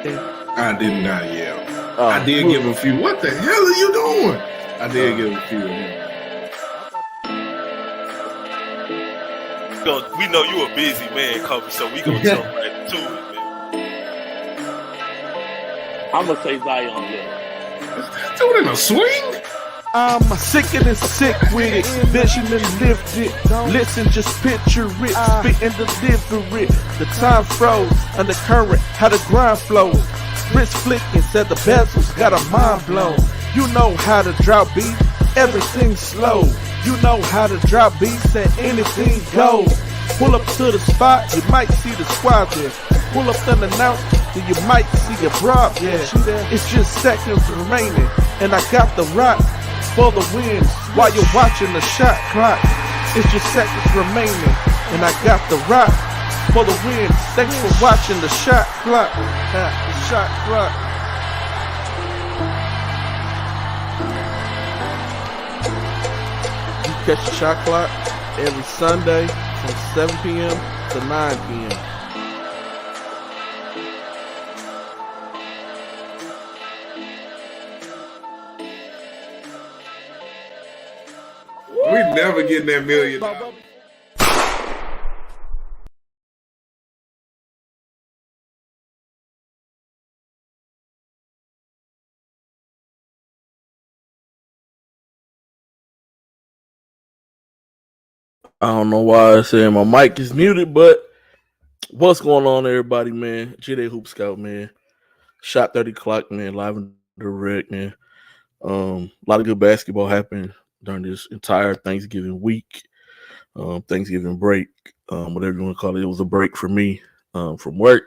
I did not yell. Oh, I did give a few. What the hell are you doing? I did give a few of them. We know you a busy man, Kobe, so we gonna jump right to it, man. I'm gonna say Zion Hill. Doing in a swing? I'm sick and sick with it, vision and lift it. Listen, just picture it, spit and deliver it. The time froze, undercurrent, how the grind flows. Wrist flicking, said the bezels, got a mind blown. You know how to drop beat, everything slow. You know how to drop beats and anything goes. Pull up to the spot, you might see the squad there. Pull up unannounced, then you might see your broad there. It's just seconds remaining, and I got the rock for the win while you're watching the shot clock. It's just seconds remaining, and I got the rock for the win. Thanks for watching the shot clock. The shot clock. You catch the shot clock every Sunday from 7 p.m. to 9 p.m. We never getting that $1 million. I don't know why I said my mic is muted, but what's going on, everybody, man? G-Day Hoop Scout, man. Shot 30 clock, man. Live and direct, man. A lot of good basketball happened during this entire Thanksgiving week, Thanksgiving break, whatever you want to call it. It was a break for me from work.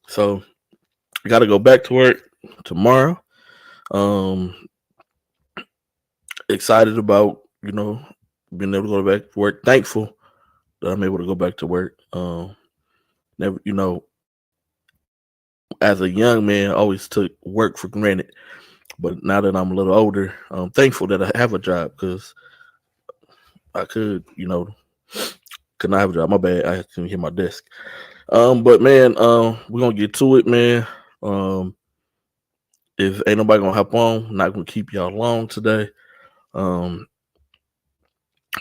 So I got to go back to work tomorrow. Excited about, being able to go back to work. Thankful that I'm able to go back to work. Never, as a young man, I always took work for granted. But now that I'm a little older, I'm thankful that I have a job because I could not have a job. My bad. I couldn't hit my desk. But man, we're gonna get to it, man. If ain't nobody gonna hop on, I'm not gonna keep y'all long today.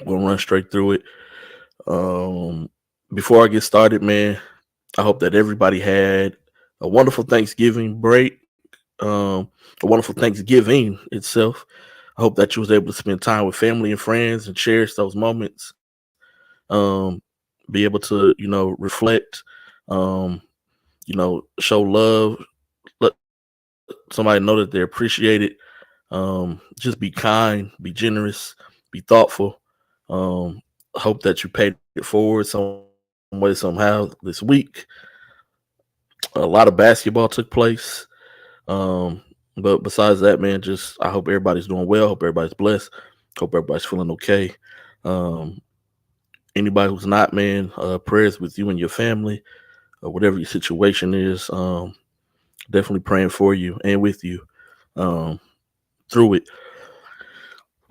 We'll run straight through it. Before I get started, man, I hope that everybody had a wonderful Thanksgiving break. A wonderful Thanksgiving itself. I hope that you was able to spend time with family and friends and cherish those moments. Be able to, reflect, show love, let somebody know that they're appreciated. Just be kind, be generous, be thoughtful. Hope that you paid it forward some way, somehow this week. A lot of basketball took place. But besides that, man, I hope everybody's doing well. Hope everybody's blessed. Hope everybody's feeling okay. Anybody who's not, man, prayers with you and your family, whatever your situation is. Definitely praying for you and with you through it.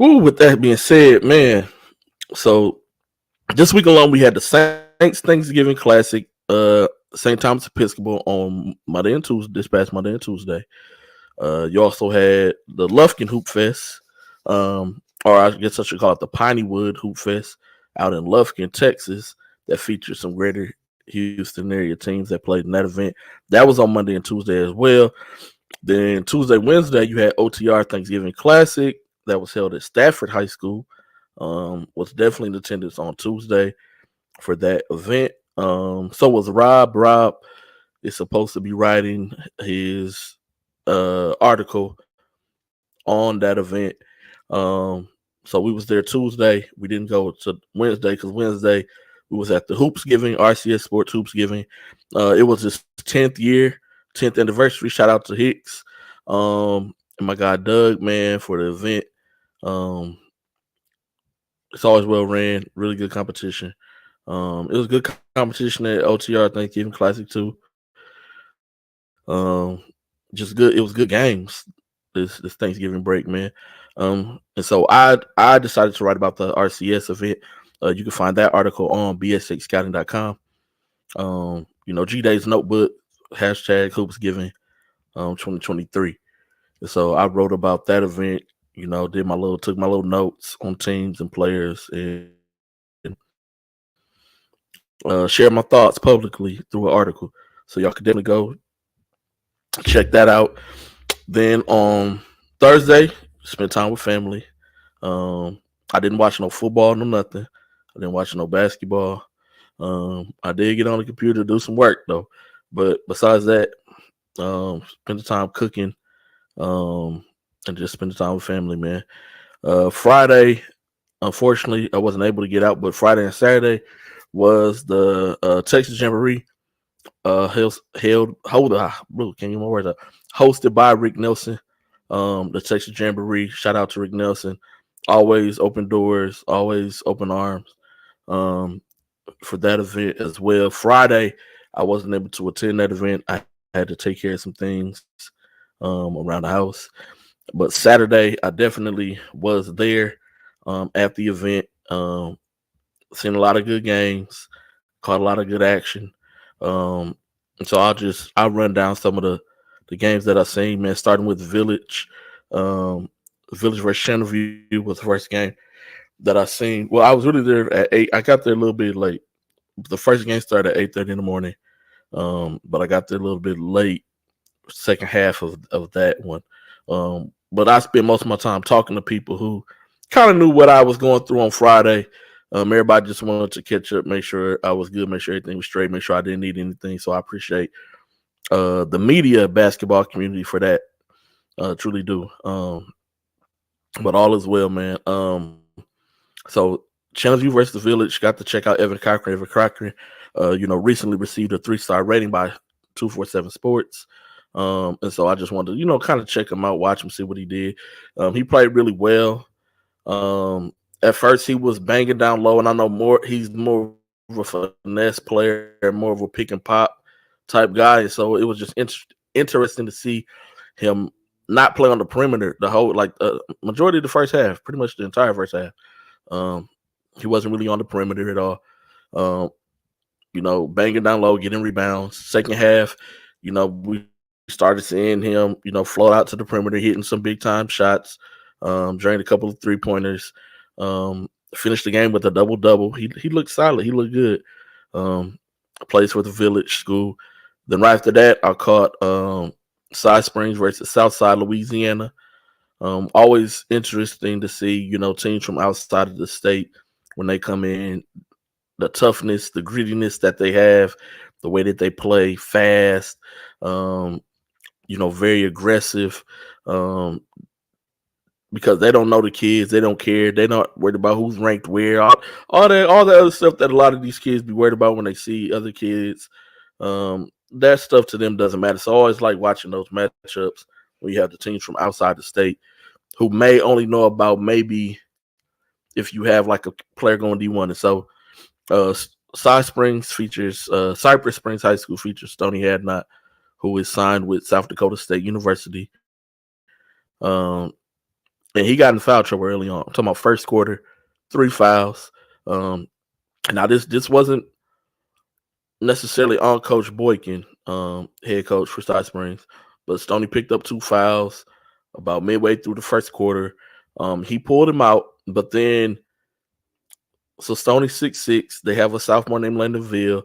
Ooh, with that being said, man, so this week alone we had the Saints Thanksgiving Classic, St. Thomas Episcopal on this past Monday and Tuesday. You also had the Lufkin Hoop Fest, or I guess I should call it the Pineywood Hoop Fest out in Lufkin, Texas, that featured some greater Houston area teams that played in that event. That was on Monday and Tuesday as well. Then Tuesday, Wednesday, you had OTR Thanksgiving Classic that was held at Stafford High School. Was definitely in attendance on Tuesday for that event. So was Rob. Rob is supposed to be writing his article on that event. So we was there Tuesday. We didn't go to Wednesday because Wednesday we was at the Hoops Giving, RCS Sports Hoops Giving. It was his 10th anniversary. Shout out to Hicks and my guy Doug, man, for the event. It's always well ran, really good competition. It was good competition at OTR Thanksgiving Classic too. Just good. It was good games this Thanksgiving break, man. And so I decided to write about the RCS event. You can find that article on bs6scouting.com. G-Day's notebook, hashtag Hoops Giving. 2023. And so I wrote about that event. Took my little notes on teams and players, and shared my thoughts publicly through an article. So y'all could definitely go check that out. Then on Thursday, spent time with family. I didn't watch no football, no nothing. I didn't watch no basketball. I did get on the computer to do some work though. But besides that, spend the time cooking, and just spend the time with family, man. Friday, unfortunately, I wasn't able to get out, but Friday and Saturday was the Texas Jamboree. Really can't get my words out. Hosted by Rick Nelson. The Texas Jamboree. Shout out to Rick Nelson. Always open doors, always open arms. For that event as well. Friday, I wasn't able to attend that event. I had to take care of some things around the house. But Saturday, I definitely was there at the event. Seen a lot of good games, caught a lot of good action. And so I'll run down some of the games that I've seen, man, starting with Village. Village versus Channelview was the first game that I seen. Well, I was really there at 8. I got there a little bit late. The first game started at 8:30 in the morning. But I got there a little bit late, second half of that one. But I spent most of my time talking to people who kind of knew what I was going through on Friday. Everybody just wanted to catch up, make sure I was good, make sure everything was straight, make sure I didn't need anything. So I appreciate the media basketball community for that. Truly do. But all is well, man. So Challengeview versus the Village, got to check out Evan Cochran. Evan Cochran, recently received a 3-star rating by 247 Sports. And so I just wanted to, kind of check him out, watch him, see what he did. He played really well. At first he was banging down low, and I know he's more of a finesse player, more of a pick and pop type guy. And so it was just interesting to see him not play on the perimeter the whole majority of the first half, pretty much the entire first half. He wasn't really on the perimeter at all. Banging down low, getting rebounds. Second half, we started seeing him, float out to the perimeter, hitting some big time shots, drained a couple of 3-pointers, finished the game with a double-double. He looked solid. He looked good. Plays for the Village School. Then right after that, I caught Side Springs versus Southside Louisiana. Always interesting to see, teams from outside of the state when they come in, the toughness, the grittiness that they have, the way that they play fast, very aggressive, because they don't know the kids. They don't care. They're not worried about who's ranked where, all the other stuff that a lot of these kids be worried about when they see other kids. That stuff to them doesn't matter. So I always like watching those matchups when you have the teams from outside the state who may only know about maybe if you have like a player going D1. And so Cypress Springs High School features Stoney Hadnot, who is signed with South Dakota State University. And he got in foul trouble early on. I'm talking about first quarter, 3 fouls. Now this wasn't necessarily on Coach Boykin, head coach for Side Springs, but Stoney picked up 2 fouls about midway through the first quarter. He pulled him out, but then so Stoney's 6'6". They have a sophomore named Landon Ville.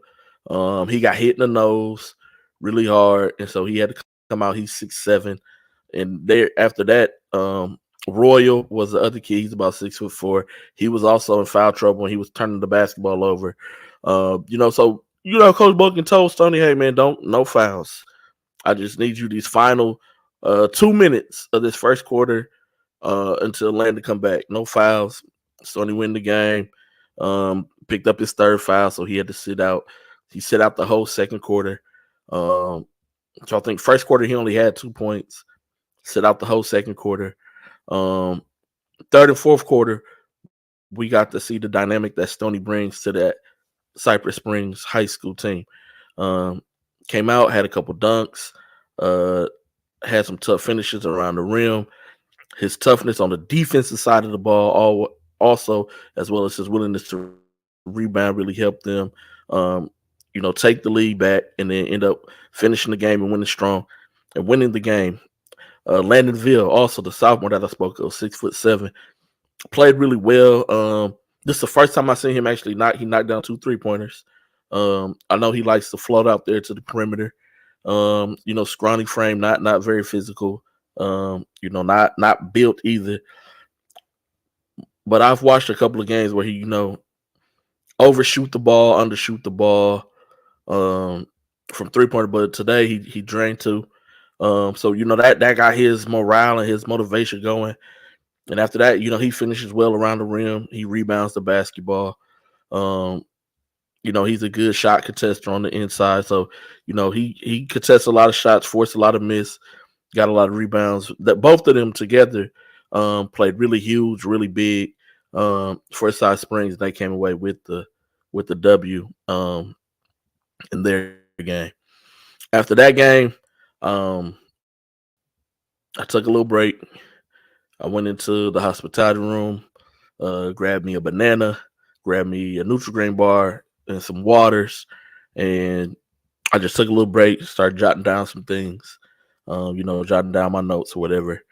He got hit in the nose really hard, and so he had to come out. He's 6'7". And there after that, Royal was the other kid. He's about 6'4". He was also in foul trouble, and he was turning the basketball over. Coach Boykin told Stoney, "Hey man, no fouls. I just need you these final 2 minutes of this first quarter until Landon come back. No fouls." Stoney win the game. Picked up his 3rd foul, so he had to sit out. He sit out the whole second quarter. So I think first quarter he only had 2 points. Sit out the whole second quarter. Third and fourth quarter, we got to see the dynamic that Stoney brings to that Cypress Springs high school team. Came out, had a couple dunks, had some tough finishes around the rim. His toughness on the defensive side of the ball, also, as well as his willingness to rebound, really helped them, take the lead back and then end up finishing the game and winning strong. and winning the game. Landonville, also the sophomore that I spoke of, 6'7", played really well. This is the first time I seen him actually knocked down 2 3-pointers. I know he likes to float out there to the perimeter. Scrawny frame, not very physical. Not built either. But I've watched a couple of games where he, overshoot the ball, undershoot the ball, from 3-pointer. But today he drained 2. So that got his morale and his motivation going. And after that, he finishes well around the rim. He rebounds the basketball. He's a good shot contester on the inside. So, he contests a lot of shots, forced a lot of miss, got a lot of rebounds. That both of them together played really huge, really big for Side Springs. They came away with the W in their game. After that game, I took a little break. I went into the hospitality room, grabbed me a banana, grabbed me a Nutri-Grain bar and some waters, and I just took a little break, started jotting down some things, jotting down my notes or whatever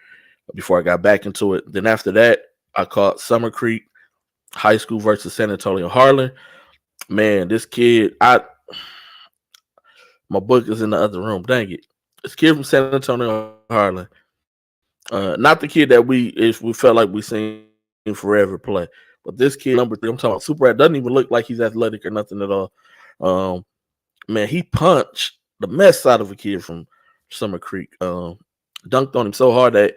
before I got back into it. Then after that, I caught Summer Creek High School versus San Antonio Harlan. Man, this kid, my book is in the other room. Dang it. This kid from San Antonio Harlan. Not the kid that we felt like we seen forever play. But this kid, number 3, I'm talking about super, doesn't even look like he's athletic or nothing at all. Man, he punched the mess out of a kid from Summer Creek. Dunked on him so hard that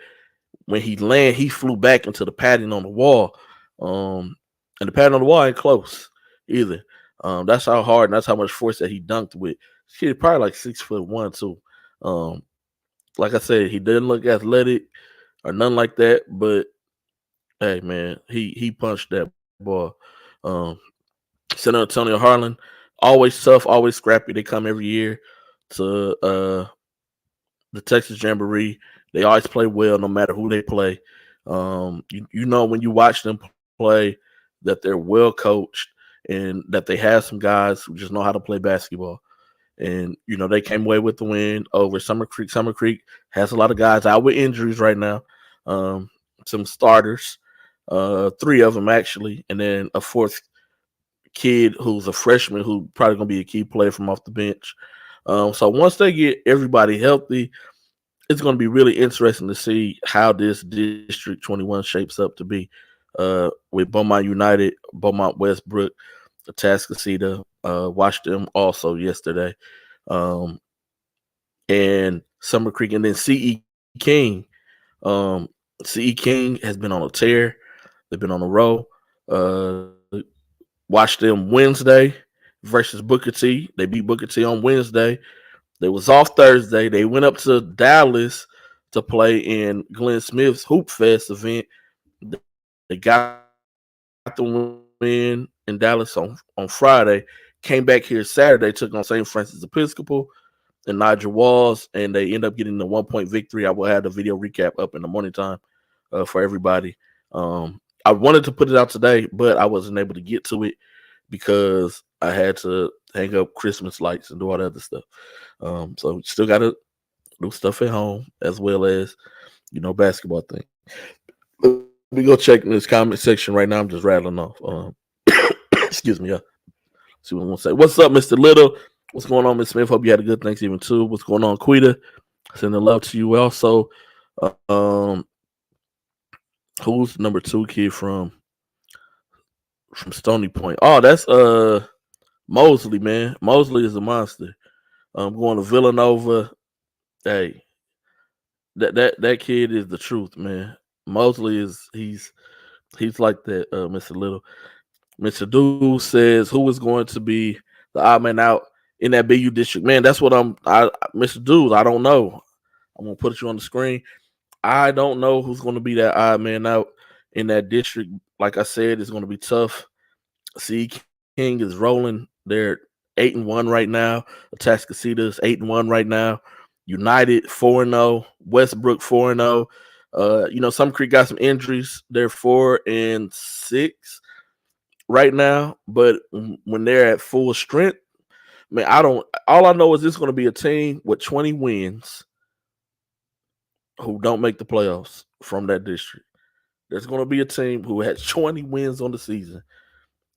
when he landed, he flew back into the padding on the wall. And the padding on the wall ain't close either. That's how hard and that's how much force that he dunked with. This kid probably like 6'1" too. Like I said, he didn't look athletic or nothing like that, but hey, man, he punched that ball. San Antonio Harlan, always tough, always scrappy. They come every year to the Texas Jamboree. They always play well, no matter who they play. When you watch them play that they're well coached and that they have some guys who just know how to play basketball. And they came away with the win over Summer Creek. Summer Creek has a lot of guys out with injuries right now. Some starters, 3 of them actually, and then a 4th kid who's a freshman who probably gonna be a key player from off the bench. So once they get everybody healthy, it's gonna be really interesting to see how this District 21 shapes up to be. With Beaumont United, Beaumont Westbrook, Atascocita, watched them also yesterday, and Summer Creek, and then C.E. King. C.E. King has been on a tear. They've been on a roll. Watched them Wednesday versus Booker T. They beat Booker T on Wednesday. They was off Thursday. They went up to Dallas to play in Glenn Smith's Hoop Fest event. They got the win in Dallas on Friday. Came back here Saturday, took on St. Francis Episcopal and Nigel Walls, and they end up getting the 1-point victory. I will have the video recap up in the morning time for everybody. I wanted to put it out today, but I wasn't able to get to it because I had to hang up Christmas lights and do all that other stuff. So still got to do stuff at home as well as, basketball thing. Let me go check in this comment section right now. I'm just rattling off. Excuse me. See what I'm going to say. What's up, Mr. Little? What's going on, Ms. Smith? Hope you had a good Thanksgiving too. What's going on, Quita? Sending love to you also. Who's the number 2 kid from Stony Point? Oh, that's Mosley, man. Mosley is a monster. I'm going to Villanova. Hey, that kid is the truth, man. Mosley he's like that, Mr. Little. Mr. Dude says, who is going to be the odd man out in that BU district? Man, that's what Mr. Dude, I don't know. I'm going to put you on the screen. I don't know who's going to be that odd man out in that district. Like I said, it's going to be tough. C. King is rolling. They're 8-1 right now. Atascocita is 8-1 right now. United 4-0. Westbrook 4-0. Some Creek got some injuries. They're 4-6 right now. But when they're at full strength, man, all I know is this is going to be a team with 20 wins who don't make the playoffs from that district. There's going to be a team who has 20 wins on the season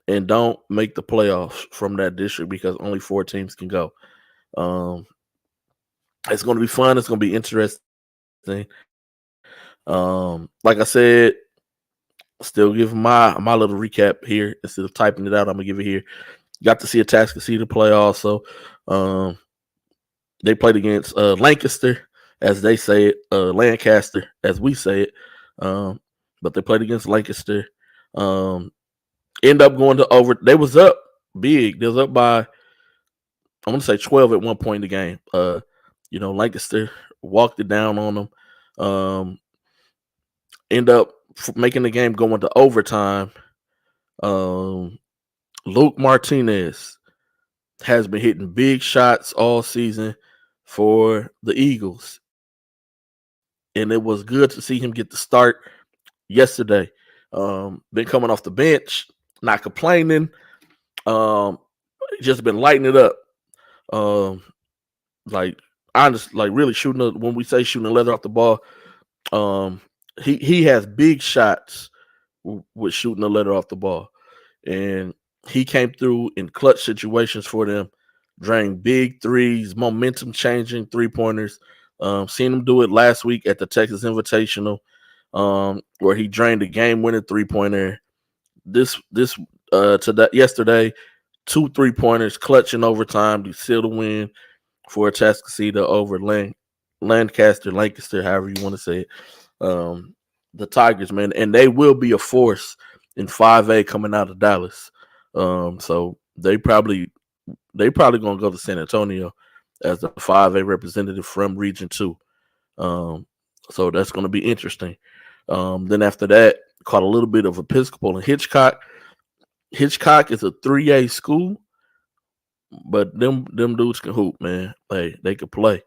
and don't make the playoffs from that district because only 4 teams can go. It's going to be fun. It's going to be interesting. Like I said, still give my little recap here instead of typing it out. I'm gonna give it here. Got to see a Atascocita play also. They played against Lancaster, as they say it, Lancaster, as we say it. But they played against Lancaster. End up going to over. They was up big. They was up by, I'm gonna say 12 at one point in the game. Lancaster walked it down on them. End up making the game go into overtime. Luke Martinez has been hitting big shots all season for the Eagles. And it was good to see him get the start yesterday. Been coming off the bench, not complaining. Just been lighting it up. Really shooting. When we say shooting the leather off the ball, he has big shots with shooting the leather off the ball, and he came through in clutch situations for them, drained big threes, momentum changing 3-pointers. Seen him do it last week at the Texas Invitational, where he drained a game-winning 3-pointer. Yesterday, 2 3-pointers, clutch in overtime to seal the win for Atascocita over Lancaster, however you want to say it. The Tigers, man, and they will be a force in 5A coming out of Dallas. So they probably gonna go to San Antonio as the 5A representative from Region 2. So that's gonna be interesting. Then after that, caught a little bit of Episcopal and Hitchcock. Hitchcock is a 3A school, but them dudes can hoop, man. They could play.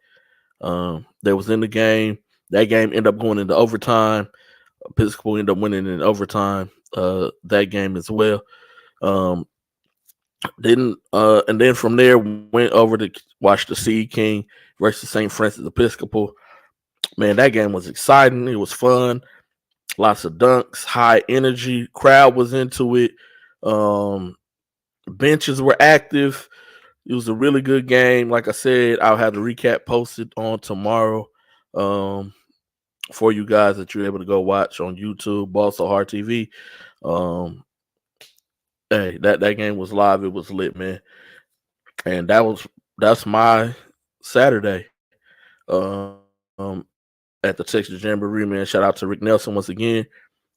They was in the game. That game ended up going into overtime. Episcopal ended up winning in overtime. That game as well. And then from there went over to watch the Seed King versus St. Francis Episcopal. Man, that game was exciting. It was fun. Lots of dunks, high energy. Crowd was into it. Benches were active. It was a really good game. Like I said, I'll have the recap posted on tomorrow for you guys that you're able to go watch on YouTube, also Hard TV. Hey, that game was live. It was lit, man. And that's my Saturday at the Texas Jamboree, man. Shout out to Rick Nelson once again,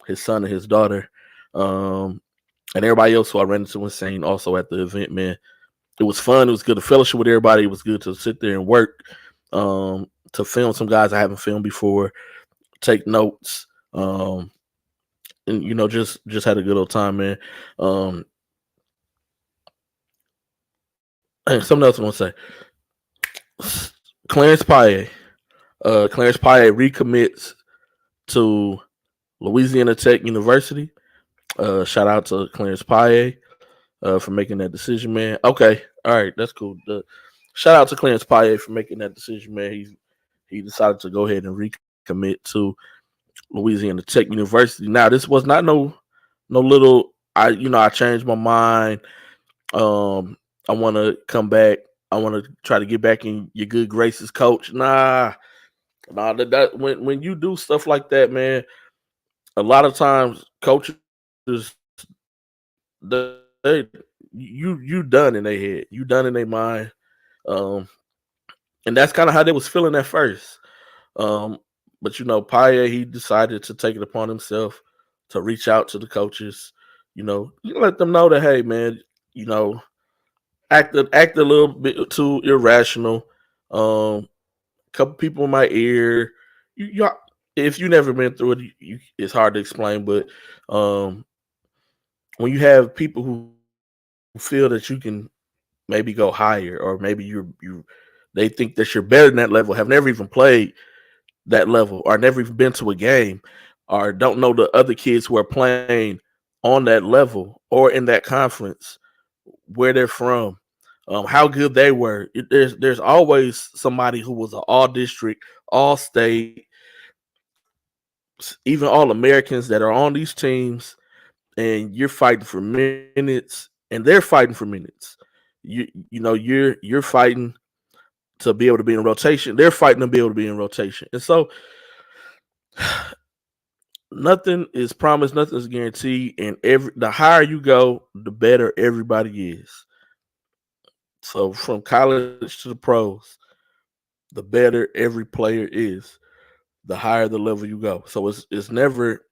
his son and his daughter, and everybody else who I ran into and seen also at the event, man. It was fun. It was good to fellowship with everybody. It was good to sit there and work, to film some guys I haven't filmed before, take notes, and just had a good old time, man. And something else I want to say. Clarence Paye recommits to Louisiana Tech University. Shout out to Clarence Paye for making that decision, man. Okay, all right, that's cool. Shout out to Clarence Paye for making that decision, man. He decided to go ahead and recommit to Louisiana Tech University. Now, this was not no little. I changed my mind. I want to come back. I want to try to get back in your good graces, coach. Nah. That when you do stuff like that, man, a lot of times coaches, you done in their head, you done in their mind, and that's kind of how they was feeling at first. But Paye, he decided to take it upon himself to reach out to the coaches. You let them know that, hey, man, act a little bit too irrational. Couple people in my ear. If you never been through it, it's hard to explain. But when you have people who feel that you can maybe go higher, or maybe they think that you're better than that level, have never even played that level, or never even been to a game, or don't know the other kids who are playing on that level or in that conference, where they're from, how good they were. There's always somebody who was an all district, all state, even all Americans that are on these teams, and you're fighting for minutes, and they're fighting for minutes. You're fighting to be able to be in rotation. They're fighting to be able to be in rotation, and so nothing is promised, nothing is guaranteed, and the higher you go, the better everybody is. So from college to the pros, the better every player is, the higher the level you go. So it's never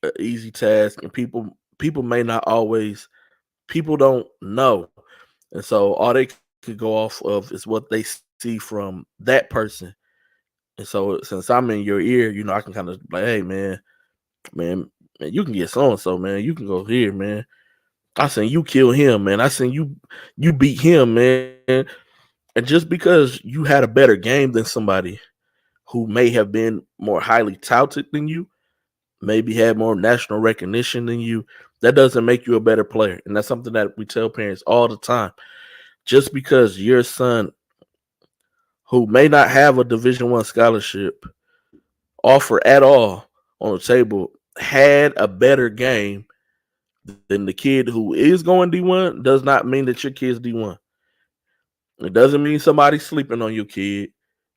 an easy task, and people may not always people don't know, and so all they could go off of is what they see from that person. And so since I'm in your ear, I can kind of like, hey man, you can get so and so, man. You can go here, man. I seen you kill him, man. I seen you beat him, man. And just because you had a better game than somebody who may have been more highly touted than you, maybe had more national recognition than you, that doesn't make you a better player. And that's something that we tell parents all the time. Just because your son, who may not have a Division I scholarship offer at all on the table, had a better game than the kid who is going D1, does not mean that your kid's D1. It doesn't mean somebody's sleeping on your kid.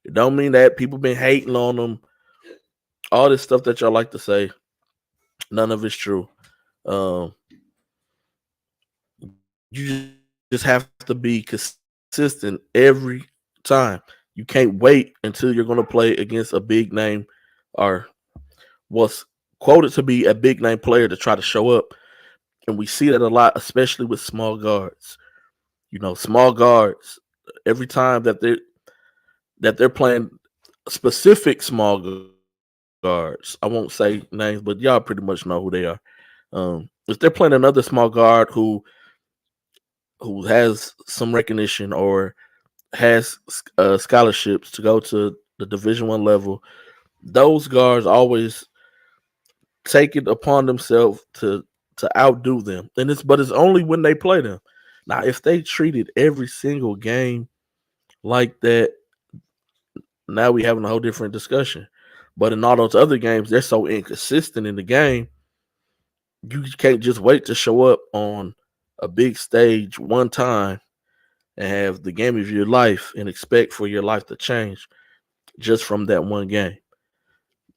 It don't mean that people been hating on them. All this stuff that y'all like to say, none of it's true. Um, you just have to be consistent every time. You can't wait until you're going to play against a big name or what's quoted to be a big name player to try to show up. And we see that a lot, especially with small guards. Small guards, every time that they're playing specific small guards. I won't say names, but y'all pretty much know who they are. If they're playing another small guard who has some recognition or has scholarships to go to the Division I level, those guards always take it upon themselves to outdo them, and it's only when they play them. Now, if they treated every single game like that, now we having a whole different discussion. But in all those other games, they're so inconsistent in the game, you can't just wait to show up on a big stage one time and have the game of your life and expect for your life to change just from that one game.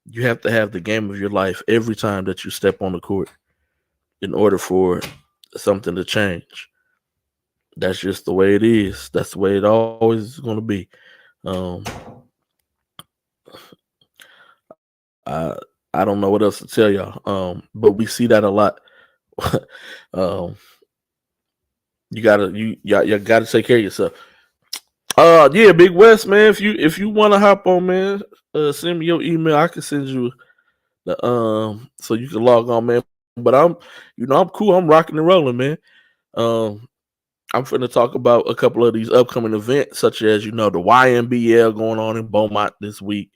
You have to have the game of your life every time that you step on the court in order for something to change. That's just the way it is. That's the way it always is going to be. Um, I I don't know what else to tell y'all. But we see that a lot. um, you gotta take care of yourself. Yeah, Big West, man. If you want to hop on, man, send me your email. I can send you the so you can log on, man. But I'm cool. I'm rocking and rolling, man. Um, I'm finna talk about a couple of these upcoming events, such as the YMBL going on in Beaumont this week.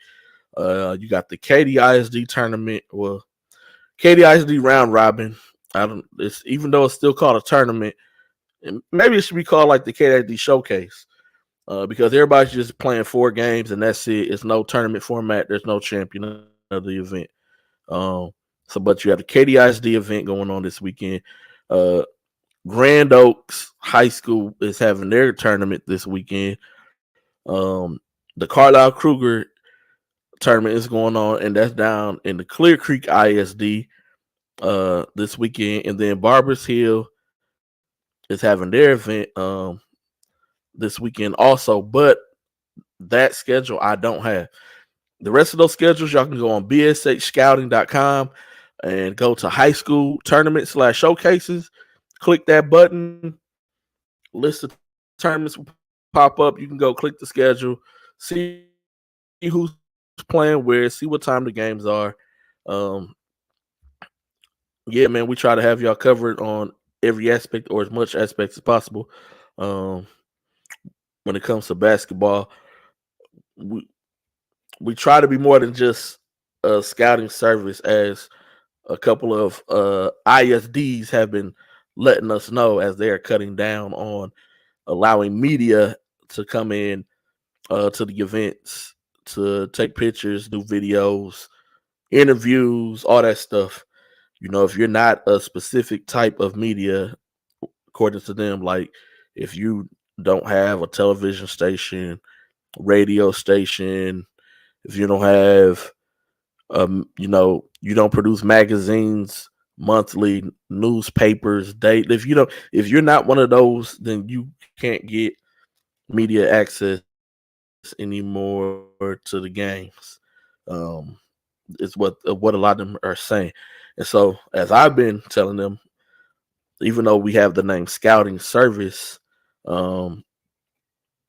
You got the KDISD tournament, well, KDISD round robin. I don't. It's even though it's still called a tournament, and maybe it should be called like the KDISD showcase, because everybody's just playing 4 games and that's it. It's no tournament format. There's no champion of the event. But you have the KDISD event going on this weekend. Grand Oaks High School is having their tournament this weekend. The Carlisle Kruger tournament is going on, and that's down in the Clear Creek ISD this weekend. And then Barbers Hill is having their event this weekend also. But that schedule I don't have. The rest of those schedules, y'all can go on bshscouting.com and go to high school tournament /showcases. Click that button. List of tournaments will pop up. You can go click the schedule, see who's playing where, see what time the games are. Yeah, man, we try to have y'all covered on every aspect or as much aspects as possible. When it comes to basketball, we try to be more than just a scouting service, as a couple of ISDs have been letting us know as they're cutting down on allowing media to come in to the events to take pictures, do videos, interviews, all that stuff. If you're not a specific type of media, according to them, like if you don't have a television station, radio station, if you don't have, you don't produce magazines, monthly newspapers, date. If you're not one of those, then you can't get media access anymore to the games. Um, is what a lot of them are saying. And so, as I've been telling them, even though we have the name scouting service, um,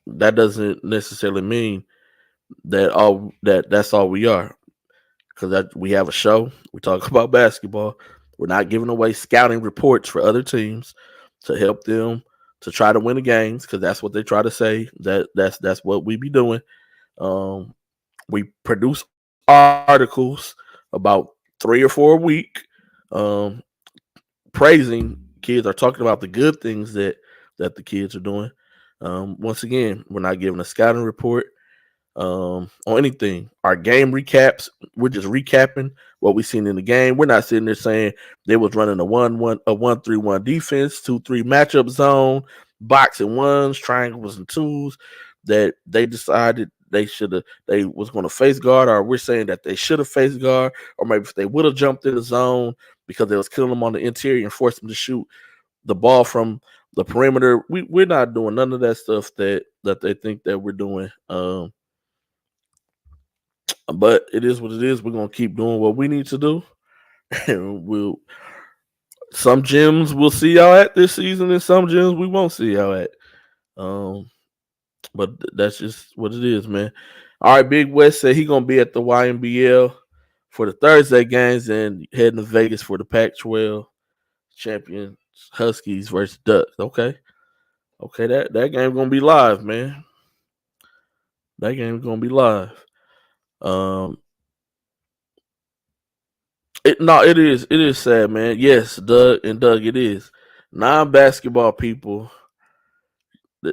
that doesn't necessarily mean that's all we are. Because we have a show, we talk about basketball. We're not giving away scouting reports for other teams to help them to try to win the games, because that's what they try to say. That's what we be doing. Um, we produce articles about 3 or 4 a week, um, praising kids, or talking about the good things that the kids are doing. Once again, we're not giving a scouting report on anything. Our game recaps, we're just recapping what we seen in the game. We're not sitting there saying they was running a 1-3-1 defense, 2-3 matchup zone, boxing ones, triangles, and twos that they decided they was going to face guard, or we're saying that they should have faced guard, or maybe if they would have jumped in the zone because they was killing them on the interior and forced them to shoot the ball from the perimeter. We're not doing none of that stuff that they think that we're doing. But it is what it is. We're gonna keep doing what we need to do, and some gyms we'll see y'all at this season, and some gyms we won't see y'all at. Um, but that's just what it is, man. All right, Big West said he gonna be at the YMBL for the Thursday games and heading to Vegas for the Pac-12 champions Huskies versus Ducks. Okay, that game gonna be live, man. That game's gonna be live. Um, it is sad, man. Yes, Doug, it is. Non-basketball people,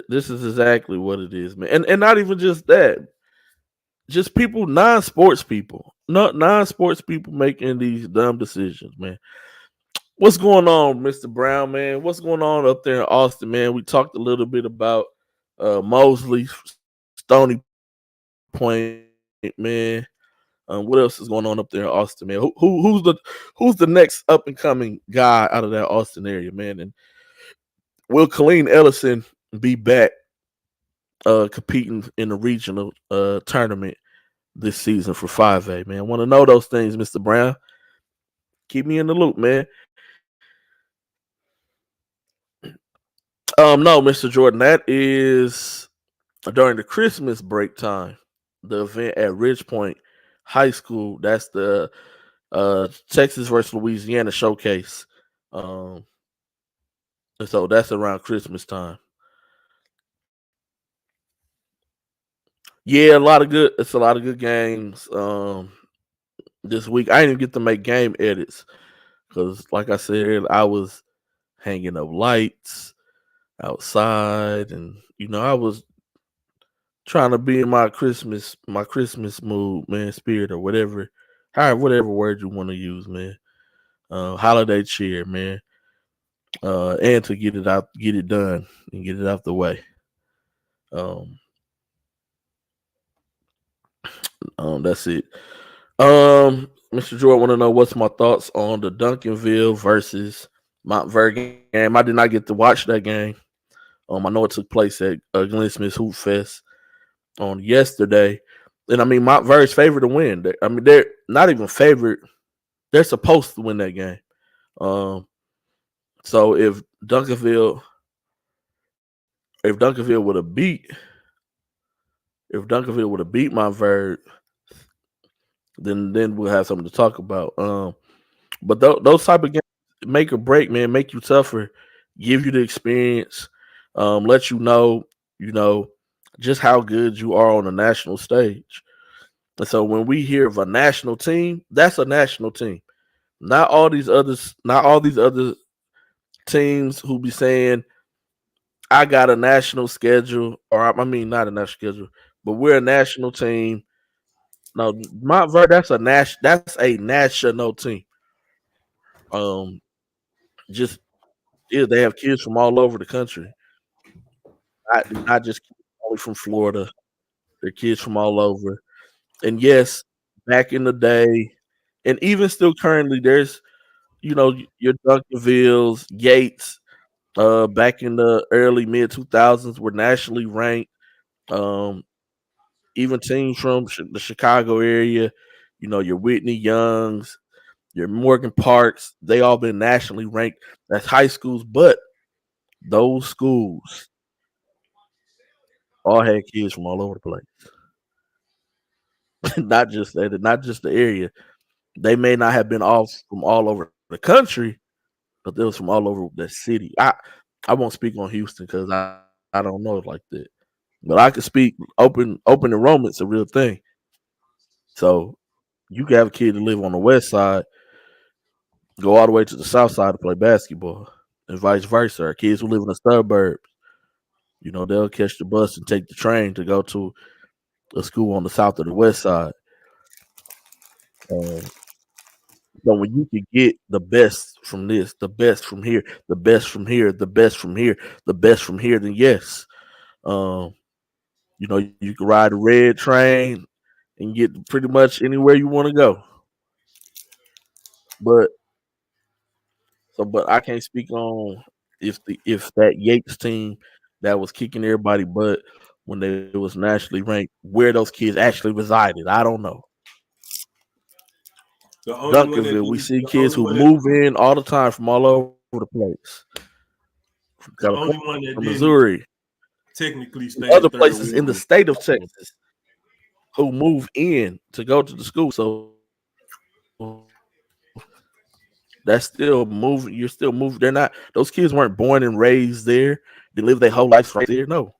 this is exactly what it is, man. And not even just that, just people, non-sports people, not non-sports people making these dumb decisions, man. What's going on, Mr. Brown, man? What's going on up there in Austin, man? We talked a little bit about Mosley, Stony Point, man. What else is going on up there in Austin, man? Who's the next up and coming guy out of that Austin area, man? And will Colleen Ellison be back competing in the regional tournament this season for 5A, man? I want to know those things, Mr. Brown. Keep me in the loop, man. No, Mr. Jordan, that is during the Christmas break time. The event at Ridge Point High School. That's the Texas versus Louisiana showcase. And so that's around Christmas time. Yeah, it's a lot of good games this week. I didn't even get to make game edits because, like I said, I was hanging up lights outside, and I was trying to be in my Christmas mood, man, spirit, or whatever word you want to use, man. Holiday cheer, man. And to get it done, and get it out the way. Um, that's it. Mr. Jordan, want to know what's my thoughts on the Duncanville versus Montverde game. I did not get to watch that game. I know it took place at Glenn Smith's Hoop Fest on yesterday, and I mean Montverde's favored to win. They're not even favored; they're supposed to win that game. So if Duncanville would have beat Montverde, then we'll have something to talk about. But those type of games make or break, man, make you tougher, give you the experience, let you know, just how good you are on a national stage. And so when we hear of a national team, that's a national team. Not all these other teams who be saying, I got a national schedule, or I mean not a national schedule, but we're a national team. No, Montverde, that's a national team. Um, just yeah, they have kids from all over the country. Not just only from Florida. They're kids from all over. And yes, back in the day, and even still currently, there's your Duncanvilles, Gates. Back in the early mid 2000s, were nationally ranked. Um, even teams from the Chicago area, your Whitney Youngs, your Morgan Parks, they all been nationally ranked as high schools, but those schools all had kids from all over the place. Not just the area. They may not have been all from all over the country, but they was from all over the city. I won't speak on Houston because I don't know it like that. But I can speak open enrollment's a real thing. So you can have a kid to live on the west side, go all the way to the south side to play basketball, and vice versa. Our kids who live in the suburbs, they'll catch the bus and take the train to go to a school on the south or the west side. Um, so when you can get the best from this, the best from here, the best from here, the best from here, the best from here, then yes, um, you can ride a red train and get pretty much anywhere you want to go. But but I can't speak on if that Yates team that was kicking everybody butt when they was nationally ranked, where those kids actually resided. I don't know. The only one that Duncanville, we did, see the kids only who one that, move in all the time from all over the place, from the only California, one that from didn't Missouri, technically from stay in other third places ward in the was state of Texas who move in to go to the school. So that's still moving. You're still moving. They're not. Those kids weren't born and raised there. They live their whole life right there. No,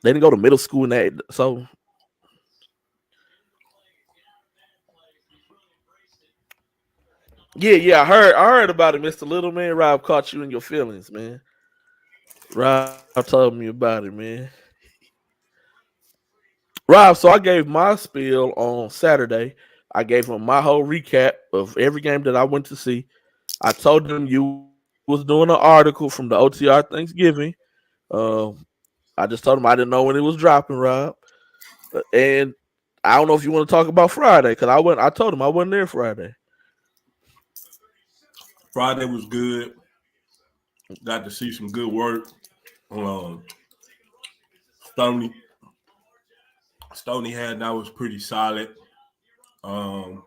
they didn't go to middle school and that. So yeah. I heard about it, Mr. Little Man. Rob caught you in your feelings, man. Rob told me about it, man. Rob, so I gave my spiel on Saturday. I gave him my whole recap of every game that I went to see. I told him you was doing an article from the OTR Thanksgiving. Um, I just told him I didn't know when it was dropping, Rob. And I don't know if you want to talk about Friday because I went. I told him I wasn't there Friday. Friday was good. Got to see some good work. Um, Stoney Stoney had that was pretty solid. Um,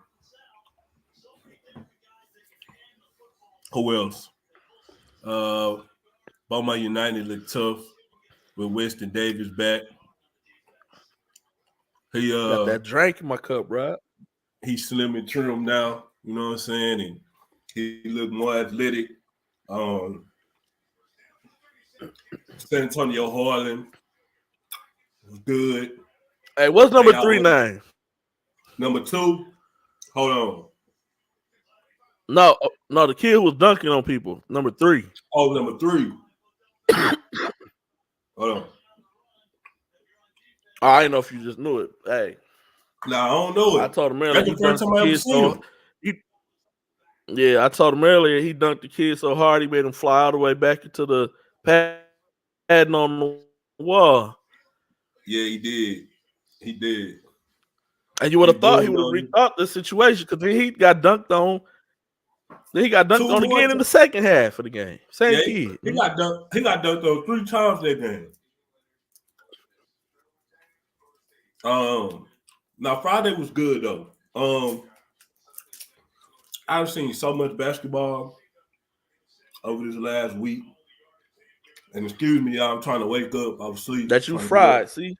who else? Uh, Beaumont United looked tough with Winston Davis back. He Got that drink in my cup, Rob. he slim and trim now. You know what I'm saying? And he looked more athletic. Um, San Antonio Harlan was good. Hey, what's They number out 3 name? number two. Hold on. No, the kid who was dunking on people. Number 3. Oh, number three. Hold on. Oh, I didn't know if you just knew it. Hey, Now I don't know I it. told him earlier That's he the first dunked the time I ever kid seen so him. he yeah, I told him earlier he dunked the kid so hard he made him fly all the way back into the padding on the wall. Yeah, he did. He did. And you would He have thought he boomed would have on rethought the situation because then he got dunked on. Then he got dunked two on more again in times. the second half of the game. Same Yeah, kid. he got dunked. He got dunked on 3 times that game. Um, Now Friday was good though. I've seen so much basketball over this last week. And excuse me, y'all, I'm trying to wake up. I was asleep, That you trying to get fried. See?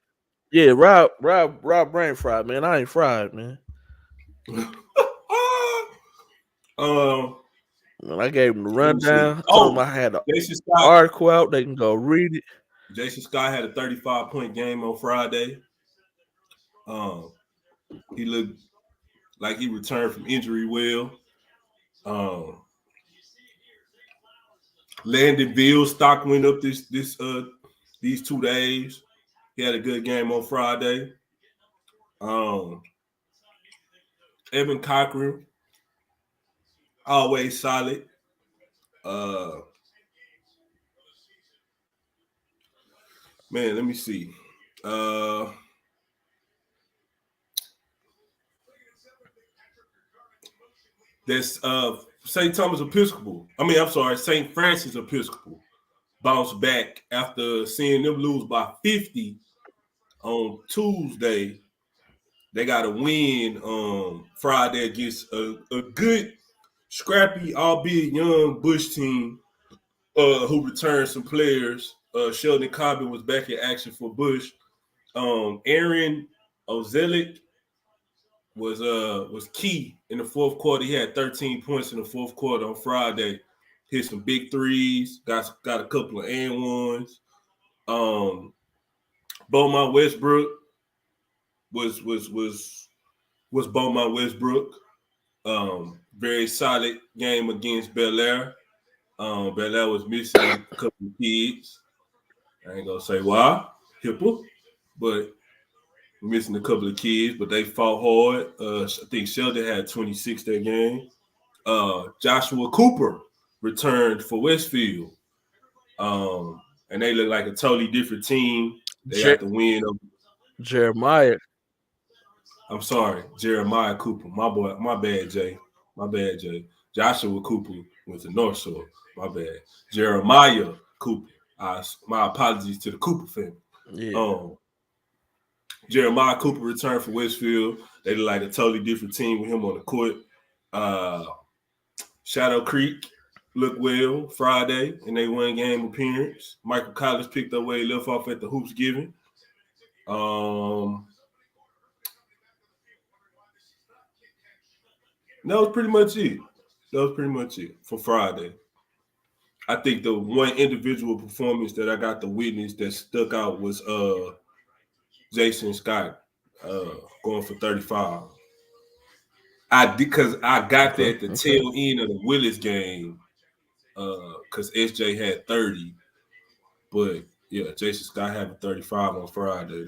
Yeah, Rob brain fried, man. I ain't fried, man. up. um, When I gave him the Let me see. rundown, told him Oh, I had an Jason Scott. article out. They can go read it. Jason Scott had a 35-point game on Friday. Um, he looked like he returned from injury well. Um, Landon Ville's stock went up these 2 days. He had a good game on Friday. Um, Evan Cochran, always solid. Uh, man, let me see. Uh, that's St. Thomas Episcopal. I'm sorry, St. Francis Episcopal bounced back after seeing them lose by 50 on Tuesday. They got a win Friday against a good, scrappy, albeit young Bush team who returned some players. Sheldon Cobbin was back in action for Bush. Aaron Ozelik was key in the fourth quarter. He had 13 points in the fourth quarter on Friday. Hit some big threes. Got a couple of and ones. Beaumont Westbrook was Beaumont Westbrook. Very solid game against Bel Air. Bel Air was missing a couple of kids. I ain't gonna say why, Hippo, but missing a couple of kids, but they fought hard. I think Sheldon had 26 that game. Joshua Cooper returned for Westfield. And they look like a totally different team. They got the win. Jeremiah. I'm sorry, Jeremiah Cooper. My boy, my bad, Jay. My bad, Jay. Joshua Cooper was the North Shore. My bad. Jeremiah Cooper. My apologies to the Cooper family. Yeah. Jeremiah Cooper returned for Westfield. They look like a totally different team with him on the court. Shadow Creek looked well Friday in their one game appearance. Michael Collins picked up where he left off at the Hoops Giving. That was pretty much it. That was pretty much it for Friday. I think the one individual performance that I got to witness that stuck out was Jason Scott going for 35. Because I got that at the tail end of the Willis game because SJ had 30. But yeah, Jason Scott having 35 on Friday.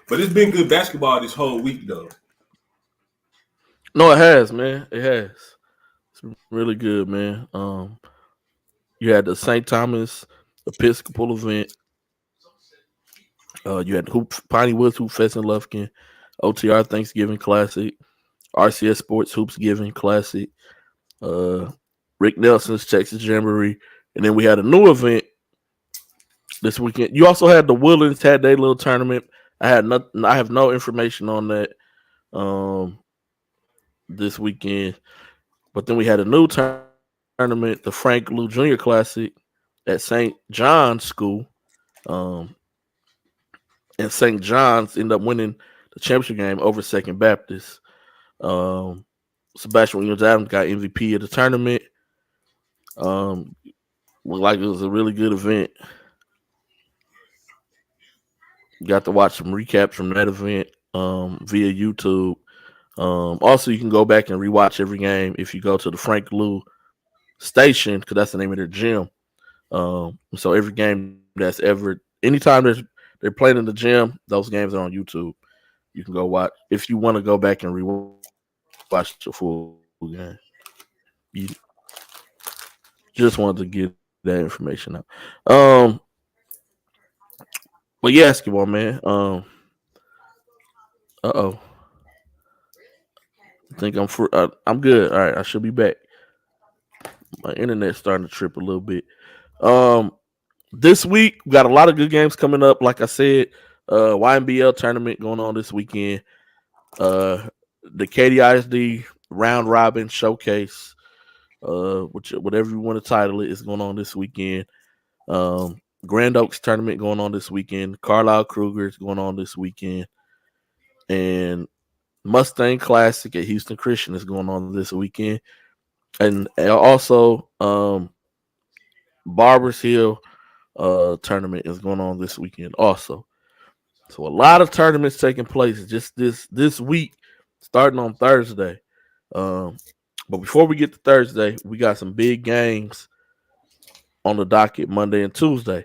But it's been good basketball this whole week though. No, it has, man. It has. It's really good, man. You had the St. Thomas Episcopal event. You had Piney Woods Hoop Fest in Lufkin, OTR Thanksgiving Classic, RCS Sports Hoops Giving Classic, Rick Nelson's Texas Jamboree, and then we had a new event this weekend. You also had the Woodlands had their little tournament. I have no information on that this weekend, but then we had a new tournament, the Frank Lou Jr. Classic at St. John's School. And St. John's ended up winning the championship game over Second Baptist. Sebastian Williams Adams got MVP of the tournament. Looked like it was a really good event. Got to watch some recaps from that event via YouTube. Also, you can go back and rewatch every game if you go to the Frank Lou Station, because that's the name of their gym. So every game that's anytime they're playing in the gym, those games are on YouTube. You can go watch if you want to go back and rewatch the full game. You just wanted to get that information out. But yeah, basketball, man. I think I'm good. All right, I should be back. My internet's starting to trip a little bit. This week we got a lot of good games coming up. Like I said, YNBL tournament going on this weekend. The KDISD round robin showcase, whatever you want to title it, is going on this weekend. Grand Oaks tournament going on this weekend. Carlisle Kruger is going on this weekend, and Mustang Classic at Houston Christian is going on this weekend, and also Barbers Hill tournament is going on this weekend also. So a lot of tournaments taking place just this week, starting on Thursday. But before we get to Thursday, we got some big games on the docket Monday and Tuesday.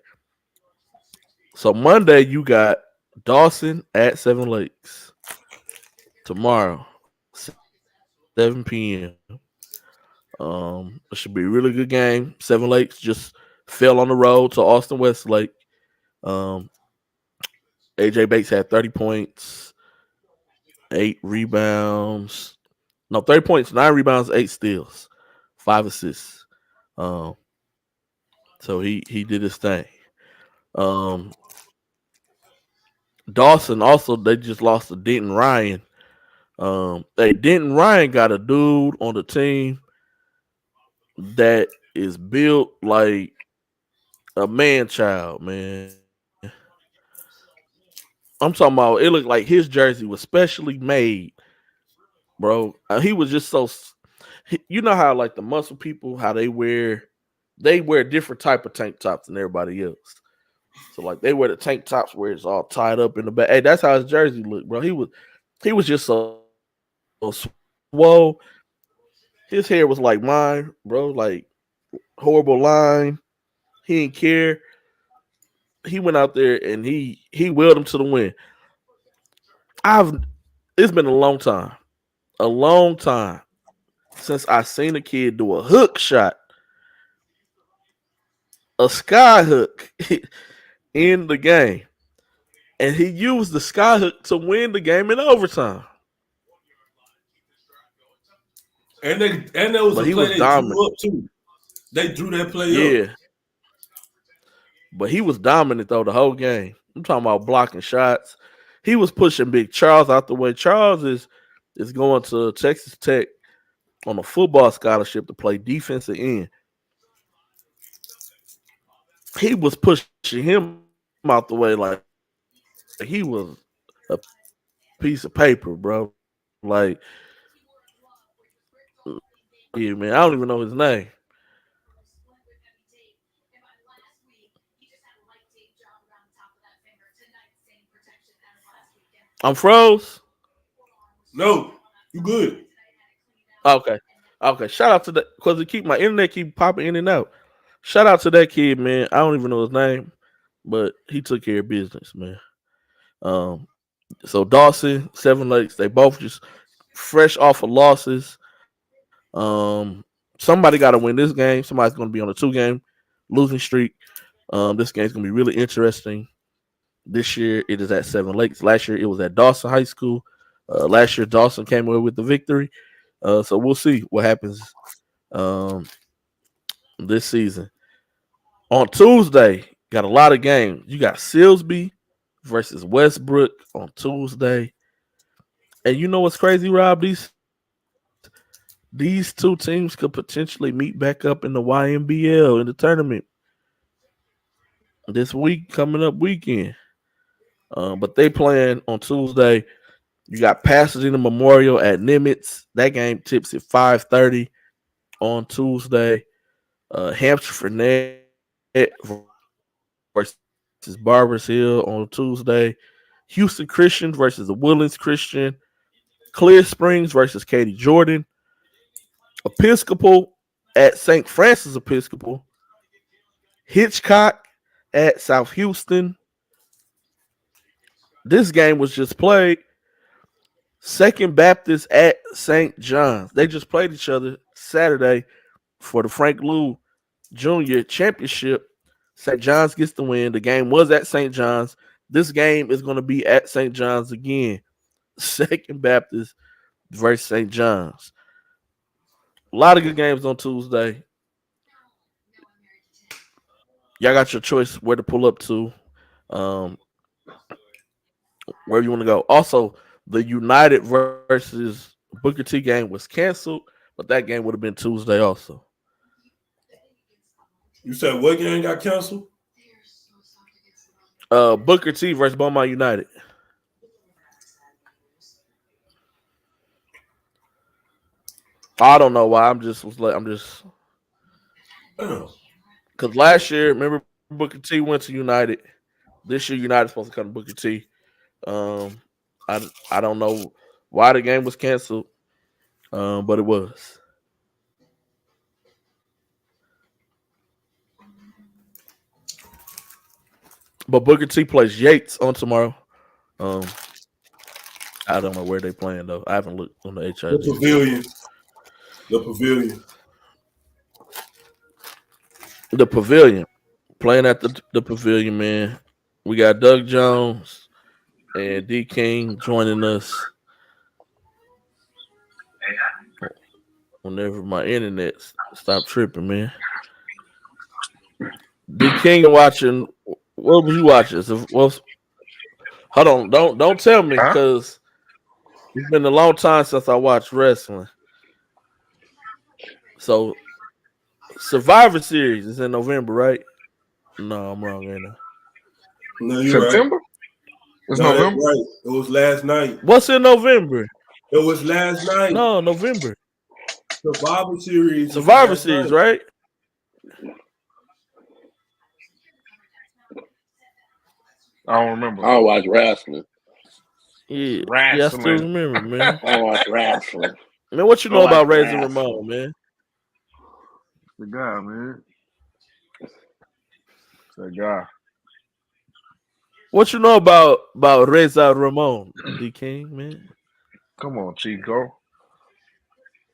So Monday you got Dawson at Seven Lakes. tomorrow, 7 p.m. It should be a really good game. Seven Lakes just fell on the road to Austin Westlake. Um, AJ Bates had 30 points, 8 rebounds. No, 30 points, 9 rebounds, 8 steals, 5 assists. Um, so he did his thing. Um, Dawson also they just lost to Denton Ryan. Denton Ryan got a dude on the team that is built like a man child, man. I'm talking about it looked like his jersey was specially made, bro. He was just so you know how like the muscle people how they wear different type of tank tops than everybody else. So like they wear the tank tops where it's all tied up in the back. Hey, that's how his jersey looked, bro. He was just so swole. His hair was like mine, bro. Like horrible line. He didn't care. He went out there and he willed him to the win. I've it's been a long time since I seen a kid do a hook shot, a sky hook in the game, and he used the sky hook to win the game in overtime. And there was But a he play was they dominant. drew up too. They drew that play up. Yeah, but he was dominant though the whole game. I'm talking about blocking shots. He was pushing Big Charles out the way. Charles is going to Texas Tech on a football scholarship to play defensive end. He was pushing him out the way like he was a piece of paper, bro. Like, yeah, man, I don't even know his name. I'm froze. No, you good. Okay, okay. Shout out to that because it keep my internet keep popping in and out. Shout out to that kid, man. I don't even know his name, but he took care of business, man. Um, so Dawson, Seven Lakes, they both just fresh off of losses. Somebody got to win this game. Somebody's going to be on a 2 game losing streak. This game's going to be really interesting. This year it is at Seven Lakes. Last year it was at Dawson High School. Last year Dawson came away with the victory. So we'll see what happens um, this season. On Tuesday, got a lot of games. You got Silsby versus Westbrook on Tuesday. And you know what's crazy, Rob? These two teams could potentially meet back up in the YMBL in the tournament this week, coming up weekend. But they playing on Tuesday. You got Pasadena Memorial at Nimitz. That game tips at 5:30 on Tuesday. Hampshire versus Barbers Hill on Tuesday. Houston Christian versus the Woodlands Christian. Clear Springs versus Katy Jordan. Episcopal at St. Francis Episcopal. Hitchcock at South Houston. This game was just played. Second Baptist at St. John's. They just played each other Saturday for the Frank Lou Jr. Championship. St. John's gets the win. The game was at St. John's. This game is going to be at St. John's again. Second Baptist versus St. John's. A lot of good games on Tuesday. Y'all got your choice where to pull up to, um, wherever you want to go. Also, the United versus Booker T game was canceled, but that game would have been Tuesday also. You said what game got canceled? Booker T versus Beaumont United. I don't know why. I'm just Oh. because last year, remember Booker T went to United. This year, United's supposed to come to Booker T. Um, I don't know why the game was canceled, but it was. But Booker T plays Yates on tomorrow. Um, I don't know where they playing though. I haven't looked on the The HIG. Pavilion. The Pavilion. The Pavilion. Playing at the Pavilion, man. We got Doug Jones and D King joining us whenever my internet stop tripping, man. D King watching. What was you watching? Hold on, don't tell me Huh? because it's been a long time since I watched wrestling. So Survivor Series is in November, right? No, I'm wrong, ain't I? No, you're right. September? It's No, that's November? right. It was last night. What's in November? It was last night. No, November. Survivor Series was Survivor last Series, night. right? I don't remember. I don't watch wrestling. Yeah, I still Wrestling. remember, man. I don't watch wrestling. Man, what you I know watch about Razor wrestling. Ramon, man? The guy, man. It's that guy. What you know about Reza Ramon, D King, man? Come on, Chico.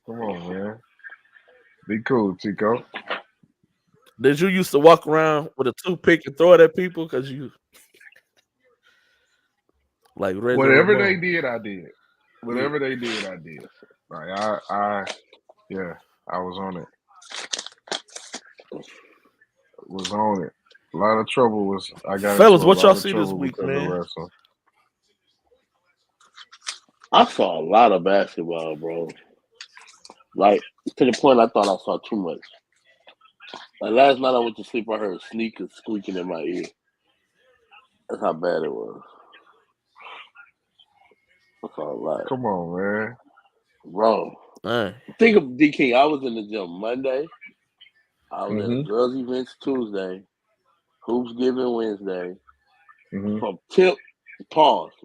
Come on, man. Be cool, Chico. Did you used to walk around with a toothpick and throw it at people because you like Reza Whatever they Ramon? did, I did. Whatever they did, I did. Like yeah, I was on it. Was on it. A lot of trouble was I got into Fellas, a what y'all lot of see this trouble week, because of man? wrestling. I saw a lot of basketball, bro. Like to the point I thought I saw too much. Like last night I went to sleep, I heard sneakers squeaking in my ear. That's how bad it was. That's all right. Come on, man. Bro. Hey, Think of D King. I was in the gym Monday. I was at a Mm-hmm. girls' events Tuesday. Hoops Giving Wednesday. Mm-hmm. From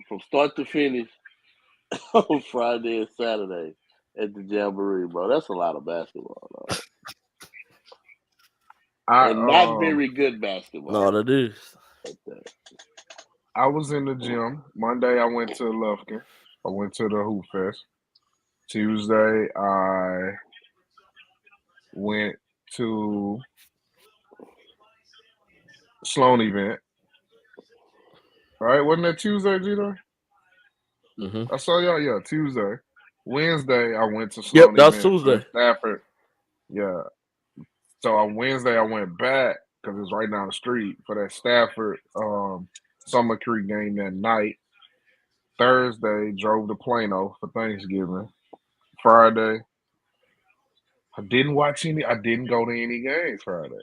from start to finish on Friday and Saturday at the Jamboree, bro. That's a lot of basketball, dog. And not I very good no, basketball that is. at that. I was in the gym. Monday I went to Lufkin. I went to the Hoop Fest. Tuesday I went to Sloan event. All right, wasn't that Tuesday, Gino? Mm-hmm. I saw y'all, yeah, Tuesday. Wednesday I went to Yep, Sloan that was event in Tuesday. Stafford. Yeah. So on Wednesday I went back because it's right down the street for that Stafford Summer Creek game that night. Thursday drove to Plano for Thanksgiving. Friday I didn't watch any. I didn't go to any games Friday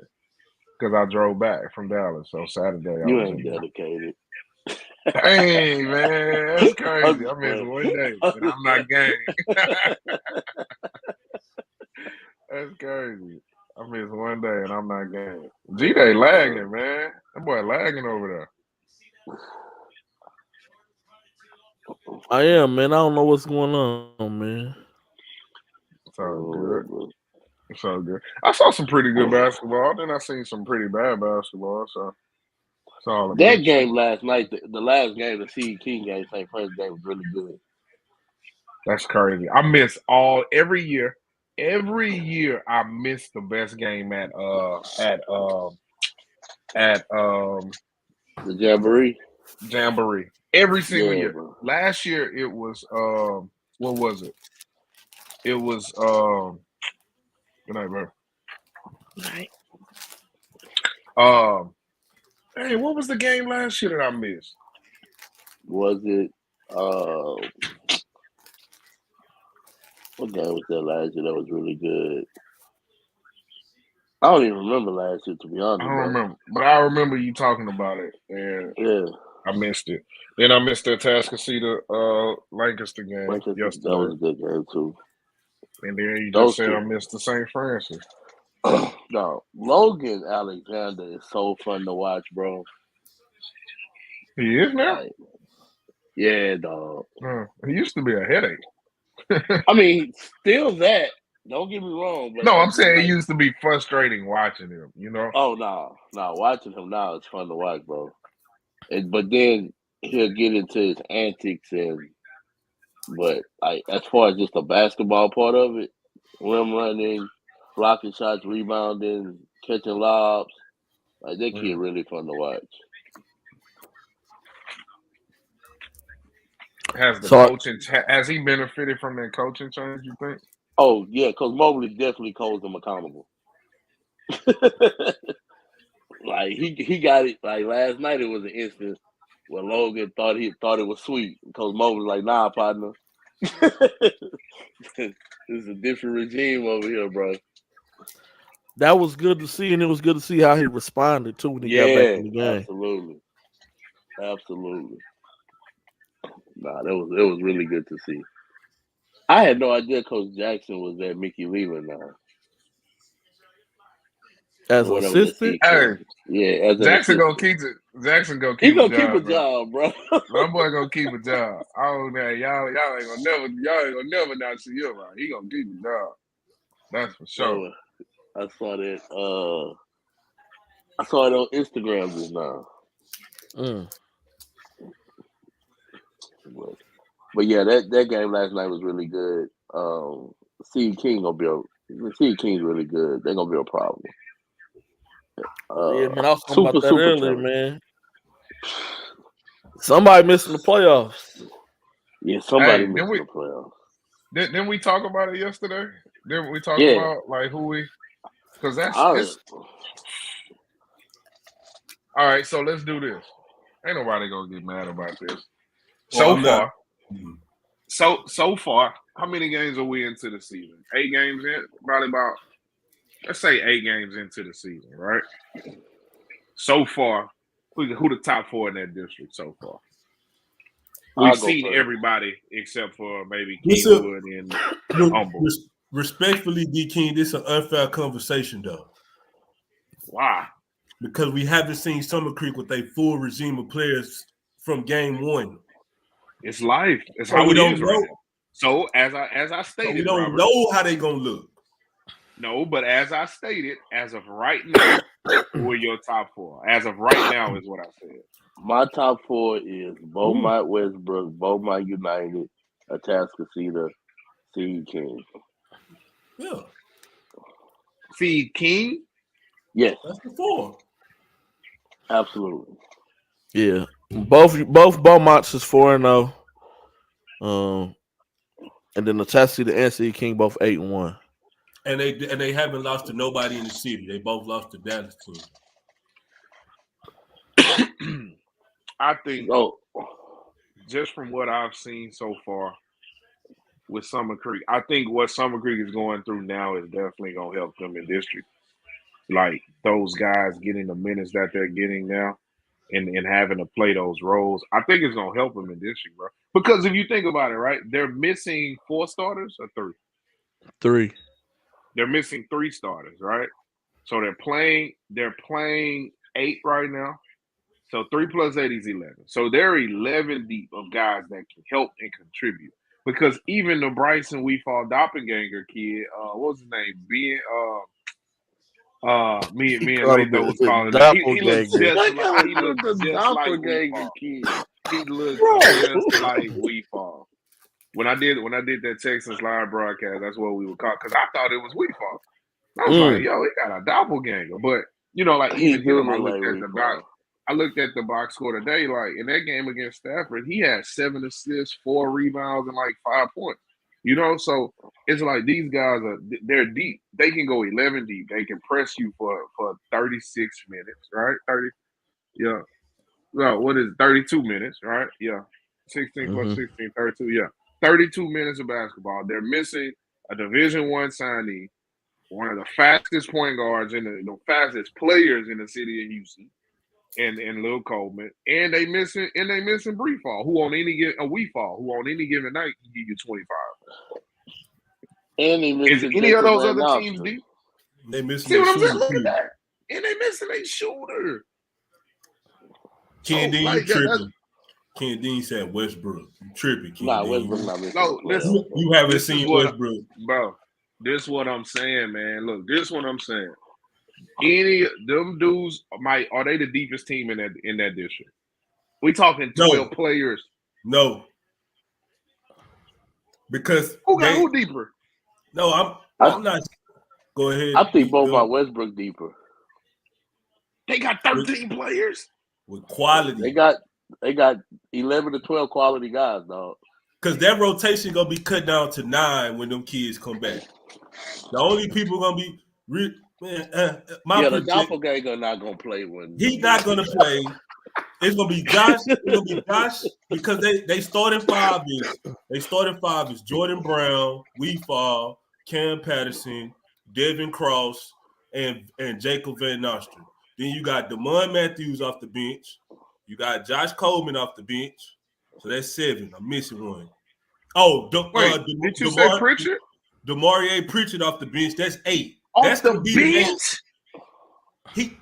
because I drove back from Dallas. So Saturday I You was ain't in there. dedicated. Dang, man, that's I'm crazy. I just missed playing. one day I'm and just I'm playing. not game. That's crazy. I missed one day and I'm not game. G Day lagging, man. That boy lagging over I am, man. I don't know what's going on, man. there. It's all good. Oh, It's all good. I saw some pretty good basketball. Then I seen some pretty bad basketball. So it's all a that mixture. game last night, the last game, the C King game, St. Francis game was really good. That's crazy. I miss every year. Every year I miss the best game at The Jamboree, Jamboree. Every single yeah, year. bro. Last year it was what was it? It was good night, bro. Um hey, what was the game last year that I missed? Was it? What game was that last year that was really good? I don't even remember last year, to be I honest, don't bro. remember. But I remember you talking about it and Yeah, I missed it. Then I missed the Tascasita Lancaster game Manchester, that yesterday. was a good game too. And then you just Those said I two. missed the St. Francis. No, Logan Alexander is so fun to watch, bro. He is now? Like, yeah, dog. He used to be a headache. I mean, still that. Don't get me wrong, but No, like, I'm saying it like, used to be frustrating watching him, you know? oh no, no, watching him now it's fun to watch, bro. But then he'll get into his antics and But like as far as just the basketball part of it, rim running, blocking shots, rebounding, catching lobs, like that kid really fun to watch. Has the So coaching has he benefited from that coaching change? You think? Oh yeah, because Mobley definitely holds them accountable. Like he got it. Like last night, it was an instance where Logan thought it was sweet. Because Mobley was like, "Nah, partner, this is a different regime over here, bro." that was good to see, and it was good to see how he responded too when he got back Yeah, in the game. absolutely, absolutely. Nah, it was really good to see. I had no idea Coach Jackson was at Mickey Leland now, As or an whatever the assistant, Sea Hey, King. Yeah, as an Jackson gonna assistant, keep it. Jackson gonna he keep a gonna keep a job, bro. job, bro. My boy gonna keep a job. Oh man, y'all ain't gonna never not see him. Right? He gonna keep a job. That's for sure. So I saw that. I saw it on Instagram just now. mm. But yeah, that game last night was really good. Steve King Steve King's really good. They're gonna be a problem. Yeah, man, I was talking about that Super earlier, talented. man. Somebody missing the playoffs. Yeah, somebody Hey, missing the playoffs. Didn't we talk about it yesterday? Didn't we talk Yeah. about like who we? Because it's all right. So let's do this. Ain't nobody gonna get mad about this. Well, So far, how many games are we into the season? 8 games in, probably about. Let's say 8 games into the season, right? So far, who the top 4 in that district so far? We've seen everybody except for maybe Kingwood and Humble. Respectfully, D King, this is an unfair conversation though. Why? Because we haven't seen Summer Creek with a full regime of players from game 1. It's life. It's So how we it don't is know. right now. So as I stated, So we don't Robert, know how they gonna look. No, but as I stated, as of right now, who are your top 4? As of right now is what I said. My top 4 is Beaumont Westbrook, Beaumont United, Atascocita, Seed King. Yeah. Seed King? Yes. That's the 4. Absolutely. Yeah. Both Beaumonts is 4-0. And then the Atascocita and Seed King both 8-1. And they haven't lost to nobody in the city. They both lost to Dallas team. I think just from what I've seen so far with Summer Creek, I think what Summer Creek is going through now is definitely gonna help them in district. Like those guys getting the minutes that they're getting now and having to play those roles. I think it's gonna help them in district, bro. Because if you think about it, right, they're missing 4 starters or 3. 3. They're missing 3 starters, right? So they're playing 8 right now. So 3 plus 8 is 11. So they're 11 deep of guys that can help and contribute. Because even the Bryson Weefall doppelganger kid, what was his name? Me and Latho was calling him. He looked just like Weefall. He looked just like Weefall. When I did that Texas live broadcast, that's what we would call, because I thought it was Weefall. I was like, yo, he got a doppelganger. But like even him, I looked at the box score today. Like in that game against Stafford, he had 7 assists, 4 rebounds, and like 5 points. So it's like these guys they're deep. They can go 11 deep. They can press you for 36 minutes, right? 30, yeah. No, what is it? 32 minutes, right? Yeah. 16 plus 16, 32, yeah. 32 minutes of basketball. They're missing a Division I signee, one of the fastest point guards and the fastest players in the city of Houston, and Lil Coleman, and they missing Breefall, who on any given night can give you 25. And they missing any of those other teams deep? They missing. See what I'm saying? Look at that, and they missing a shooter. Ken Dean, you tripping? Ken Dean said Westbrook. You tripping, Ken Dean? Westbrook not missing. No, listen, you haven't seen Westbrook, bro. This is what I'm saying, man. Look, this is what I'm saying. Any them dudes are they the deepest team in that district? We talking 12 players. No. because Who got who deeper? No, I'm not. Go ahead. I think both are Westbrook deeper. They got 13 players with quality. They got 11 to 12 quality guys, dog. Because that rotation gonna be cut down to 9 when them kids come back. The only people gonna be the doppelganger not gonna play when he's not gonna play. It's gonna be Josh. It's gonna be Josh because they starting five is Jordan Brown, Weefall, Cam Patterson, Devin Cross, and Jacob Van Nostrand. Then you got Damon Matthews off the bench. You got Josh Coleman off the bench. So that's 7. I'm missing one. Oh, did you say Pritchard? DeMaurier Pritchard off the bench. That's 8. That's the bench.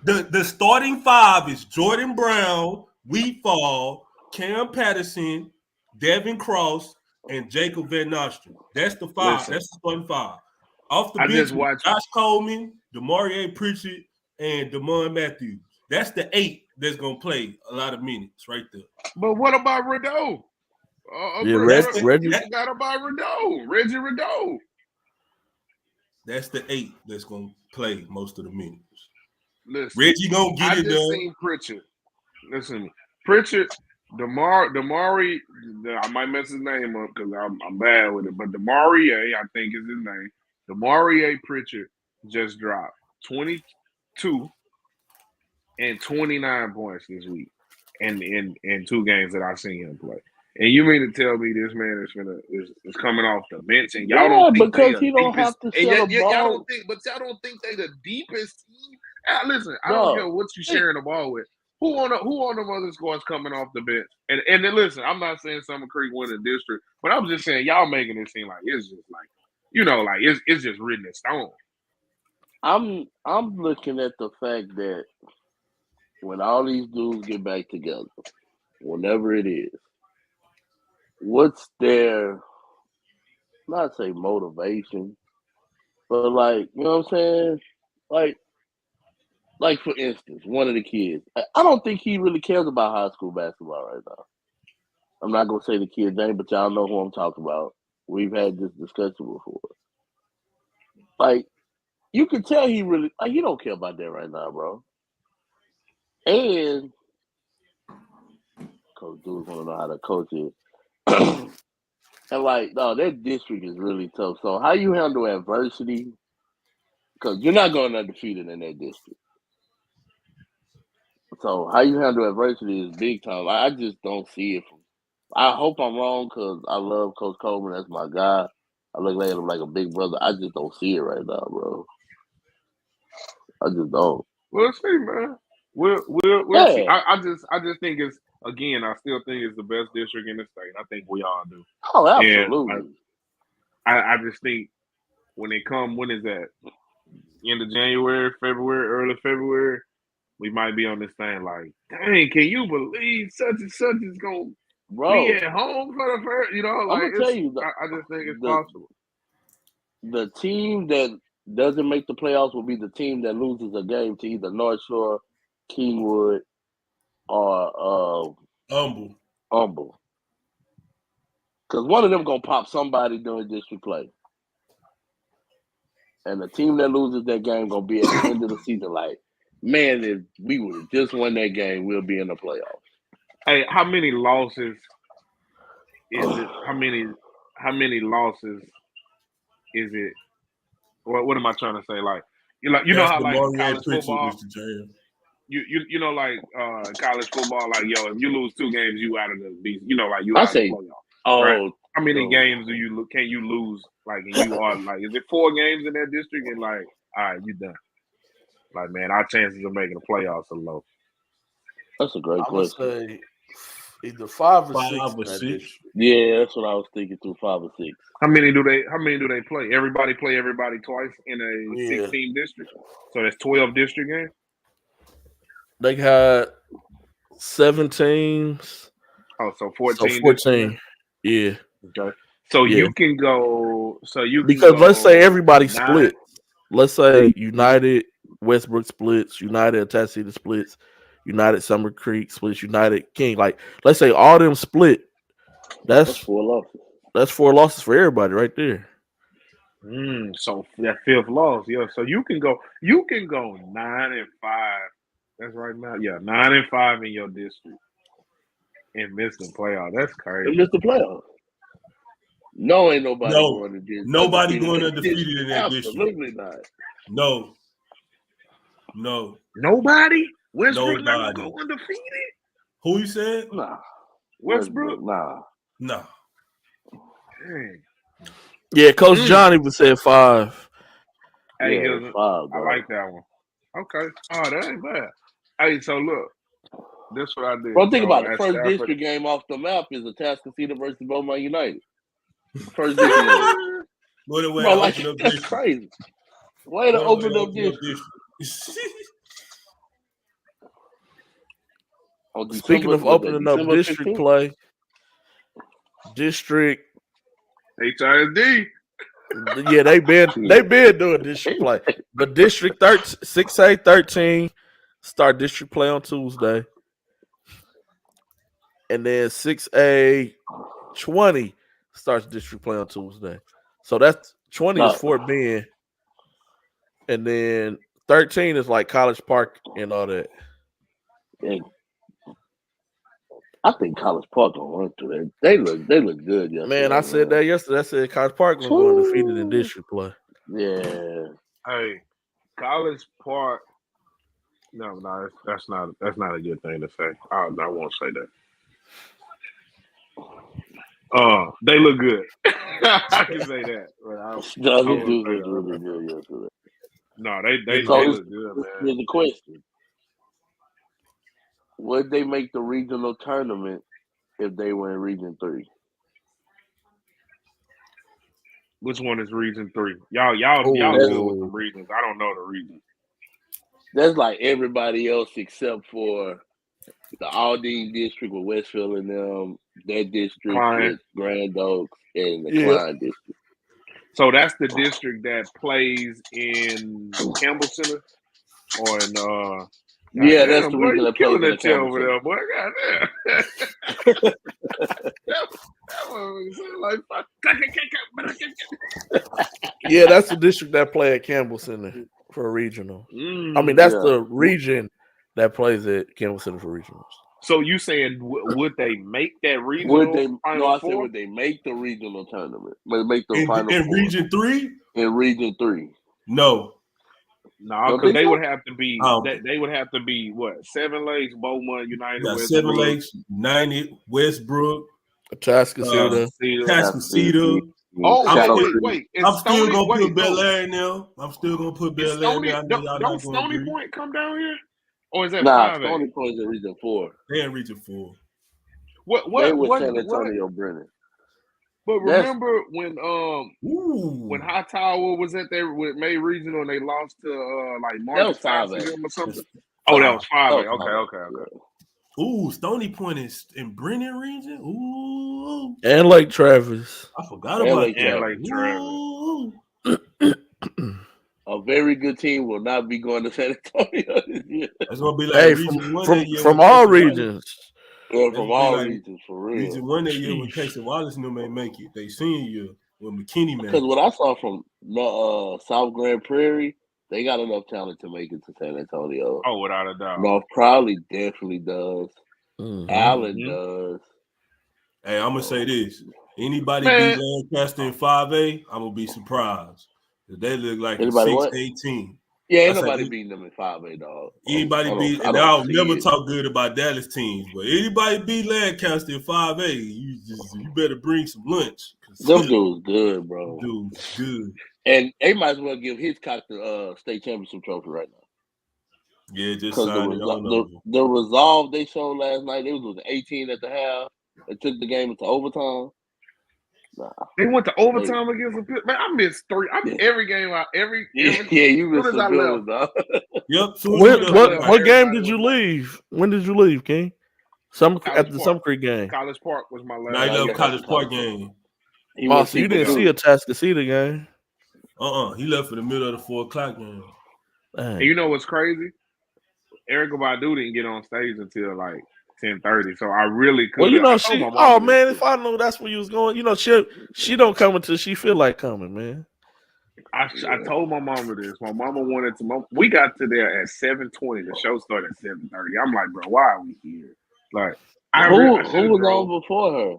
The starting 5 is Jordan Brown, Weefall, Cam Patterson, Devin Cross, and Jacob Van Nostrand. That's the 5. Listen, that's the starting 5. Off the bench, Josh Coleman, DeMaurier Pritchard, and Damon Matthews. That's the 8 that's gonna play a lot of minutes right there. But what about Rideau? Reggie. Forgot about Rideau. Reggie Rideau. That's the 8 that's gonna play most of the minutes. Listen, Reggie gonna get it done. I just seen Pritchard. Listen to me. Pritchard, Damari, I might mess his name up because I'm bad with it, but DeMaurier, I think is his name. DeMaurier Pritchard just dropped 22 and 29 points this week in 2 games that I've seen him play. And you mean to tell me this man is coming off the bench and y'all don't think because he don't have to share the ball. Y'all don't think they the deepest team? Listen, I don't care what you sharing the ball with. Who on them other squads coming off the bench? And then listen, I'm not saying Summer Creek win the district, but I'm just saying y'all making it seem like it's just like it's just written in stone. I'm looking at the fact that when all these dudes get back together, whenever it is, what's their, not say motivation, but like, you know what I'm saying? Like for instance, one of the kids, I don't think he really cares about high school basketball right now. I'm not going to say the kid's name, but y'all know who I'm talking about. We've had this discussion before. Like, you can tell he really, he don't care about that right now, bro. And Coach Dudes want to know how to coach it. And that district is really tough. So how you handle adversity? Because you're not going undefeated in that district. So how you handle adversity is big time. I just don't see it. I hope I'm wrong because I love Coach Coleman. That's my guy. I look at him like a big brother. I just don't see it right now, bro. I just don't. We'll see, man. We'll see. I just think it's, again, I still think it's the best district in the state. I think we all do. Oh, absolutely. I just think when is that? End of January, February, early February, we might be on this thing like, dang, can you believe such and such is going to be at home for the first, I'm going to tell you. I just think it's possible. The team that doesn't make the playoffs will be the team that loses a game to either North Shore, Kingwood, or Humble. Because one of them going to pop somebody during district play. And the team that loses that game going to be at the end of the season like, man, if we would have just won that game, we'll be in the playoffs. Hey, how many losses is it? How many losses is it? What am I trying to say? Like, you know how like college football, you know, like college football, like if you lose 2 games, you out of the beast. You out of the playoffs. Right? How many games can you lose? Like, and you are like, is it 4 games in that district? And like, all right, you done. Like, man, our chances of making the playoffs are low. That's a great question. I would say either 5 or 6. Yeah, that's what I was thinking too. 5 or 6. How many do they play? Everybody play everybody twice in a 16 district. So that's 12 district games. They got 7 teams. Oh, so 14. So 14. Yeah. Okay. So you can go. Because let's say everybody split. Let's say United Westbrook splits, United Atascocita splits, United Summer Creek splits, United King. Like, let's say all them split. That's 4 losses. That's 4 losses for everybody right there. So that 5th loss, yeah. So you can go 9-5. That's right now. Yeah, 9-5 in your district and miss the playoff. That's They crazy. missed the playoffs. No, ain't nobody No, going to this. nobody going in this undefeated in that district. Absolutely not. No. Nobody? Westbrook not Nobody. gonna go undefeated? Who you said? Nah. Westbrook? Nah. Nah. Dang. Yeah, Coach John even said 5. Hey, Yeah, here's it's 5, I bro. like that one. Okay. Oh, that ain't bad. Hey, so look, this what I did. Bro, think So about it. at First Stafford- district game off the map is Atascocita versus Beaumont United. First district game. What a way Bro, to like, open up that's district. crazy. Way to What a open way up district. On Speaking December, of was that opening up December district 15th? play, district, HISD. yeah, they been doing district play. But district 6A 13 start district play on Tuesday. And then 6A 20 starts district play on Tuesday. So that's 20 is Fort Bend. And then 13 is like College Park and all that. And I think College Park gonna run through that. They look good yesterday. Man, I said that yesterday. I said College Park gonna go undefeated in district play. Yeah. Hey, College Park. No, that's not a good thing to say. I won't say that. They look good. I can say that. But No, this dude looked really good yesterday. No, they So look good, man. Here's the question: would they make the regional tournament if they were in Region 3? Which one is Region 3? Y'all good with the regions. I don't know the regions. That's like everybody else except for the Aldine district with Westfield and them, that district Klein. with Grand Oaks and the Klein district. So that's the district that plays in Campbell Center or in yeah, that's the region that plays in the chair Campbell over Center. there, boy. Yeah, that's the district that play at Campbell Center for regional. I mean, that's the region that plays at Campbell Center for regionals. So you saying would they make that regional? I said would they make the regional tournament? Would they make the final in four? Region 3? In Region 3. No. No, because they would have to be. They would have to be what? 7 Lakes, Beaumont United, Yeah, Westbrook, 7 Lakes, United, Westbrook, Atascocita. Oh, wait! I'm still gonna put Bel Air now. I'm still gonna put Bel Air now. Don't Stony Point come down here, or is that 5A? Stony Point is in Region 4. They're in Region 4. They were San Antonio Brennan. But remember when High Tower was at there with May Regional and they lost to like Marcus or something? Oh, that was 5A. Okay. Ooh, Stony Point is in Brennan region. Ooh, and Lake Travis. I forgot about that. Lake Travis. A very good team will not be going to San Antonio this year. It's gonna be like from all regions. Yeah, from all regions, for real. Region 1 that year when Casey Wallace knew may make it. They senior year with McKinney, man. Because what I saw from South Grand Prairie, they got enough talent to make it to San Antonio. Oh, without a doubt. North Crowley definitely does. Allen does. Hey, I'm gonna say this: anybody beat Lancaster in 5A, I'm gonna be surprised. They look like a 6-18. Yeah, ain't nobody beating them in 5A, dog. Anybody beat, and I'll never talk good about Dallas teams, but anybody beat Lancaster in 5A, you better bring some lunch. Them dudes good, bro. Dudes good. And they might as well give Hitchcock the state championship trophy right now. Yeah, just signed the resolve they showed last night, it was 18 at the half. They took the game into overtime. They went to overtime against the Pitt. Man, I missed 3. Every game you missed the good dog. Yep. What game did you leave? When did you leave, King? At the Summer Creek game. College Park was my last. I left College Park game. So you didn't see a Atascocita game? He left for the middle of the 4 o'clock game. And you know what's crazy? Erykah Badu didn't get on stage until like 10:30. So I really could. Well, you know, I told she. my mom Oh this man, shit. if I know that's where you was going, you know, she don't come until she feel like coming, man. I told my mama this. My mama wanted to. We got to there at 7:20. The show started at 7:30. I'm like, bro, why are we here? Like, I Who should have was drove on before her?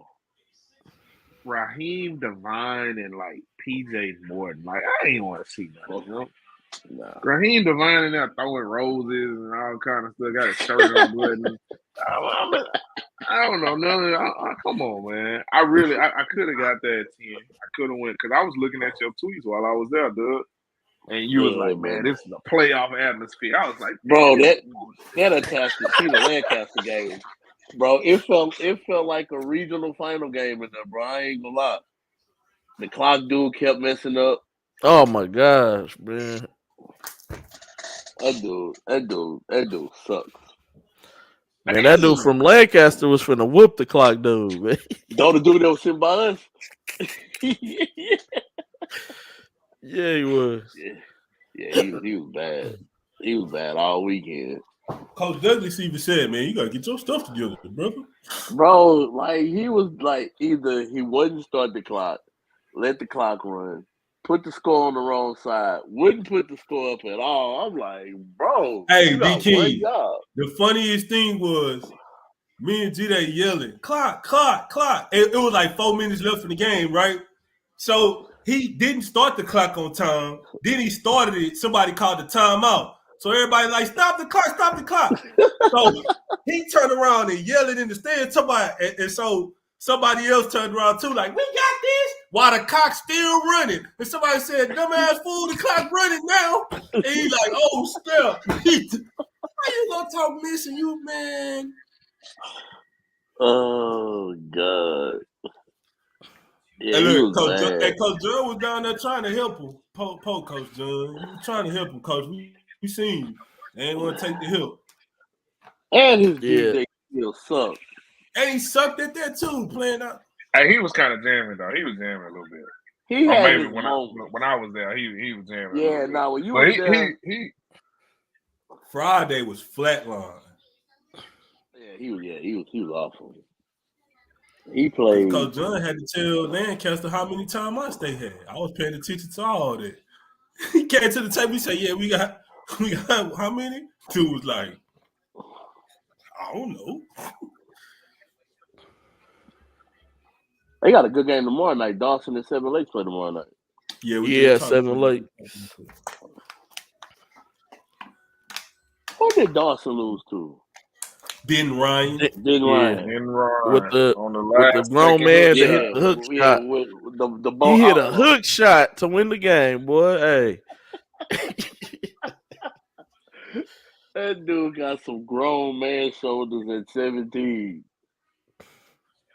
Raheem Devine and like PJ Morton. Like, I ain't want to see that. You know? Nah. Raheem Devine in there throwing roses and all kind of stuff. Got his shirt unbuttoned. I don't know. Come on, man. I could have got that at 10. I could have went because I was looking at your tweets while I was there, dude. And you was like, man, this is a playoff atmosphere. I was like, bro, that attached to see the Lancaster game. Bro, it felt like a regional final game in there, bro. I ain't gonna lie. The clock dude kept messing up. Oh my gosh, man. That dude sucks. Man, that dude from Lancaster was finna whoop the clock dude, man. Don't the dude that was sitting by us? Yeah, he was. Yeah, he was bad. He was bad all weekend. Coach Douglas even said, man, you gotta get your stuff together, brother. Bro, like he was like either he wouldn't start the clock, let the clock run, put the score on the wrong side, wouldn't put the score up at all. I'm like, bro, Hey, you got one job. the funniest thing was me and G-Day yelling, clock, clock, clock. It was like 4 minutes left in the game, right? So he didn't start the clock on time. Then he started it. Somebody called the timeout. So everybody like, stop the clock, stop the clock. So he turned around and yelled it in the stands. And so somebody else turned around too, like, we got this, while the clock's still running. And somebody said, dumbass fool, the clock running now. And he's like, oh, snap. How you gonna talk missing you, man? Oh God. Yeah, Hey, he look, was bad. Coach John was down there trying to help him. Coach John. You was trying to help him, Coach. We seen you. They ain't want to take the help. And his DJ still sucked. And he sucked at that too, playing out. Hey, he was kind of jamming though. He was jamming a little bit. He or had maybe his when moments. I was there, he was jamming. Yeah, now when you but was there, Friday was flatline. Yeah, he was awful. He played. Coach John had to tell Lancaster how many timeouts they had. I was paying attention to all that. He came to the table. He said, "Yeah, we got how many?" Dude was like, "I don't know." They got a good game tomorrow night. Dawson and Seven Lakes play tomorrow night. Yeah, Seven Lakes. Who did Dawson lose to? Ben Ryan. Ryan. With the grown second man hook. that hit the hook shot. With the He hit a hook shot to win the game, boy. Hey. That dude got some grown man shoulders at 17.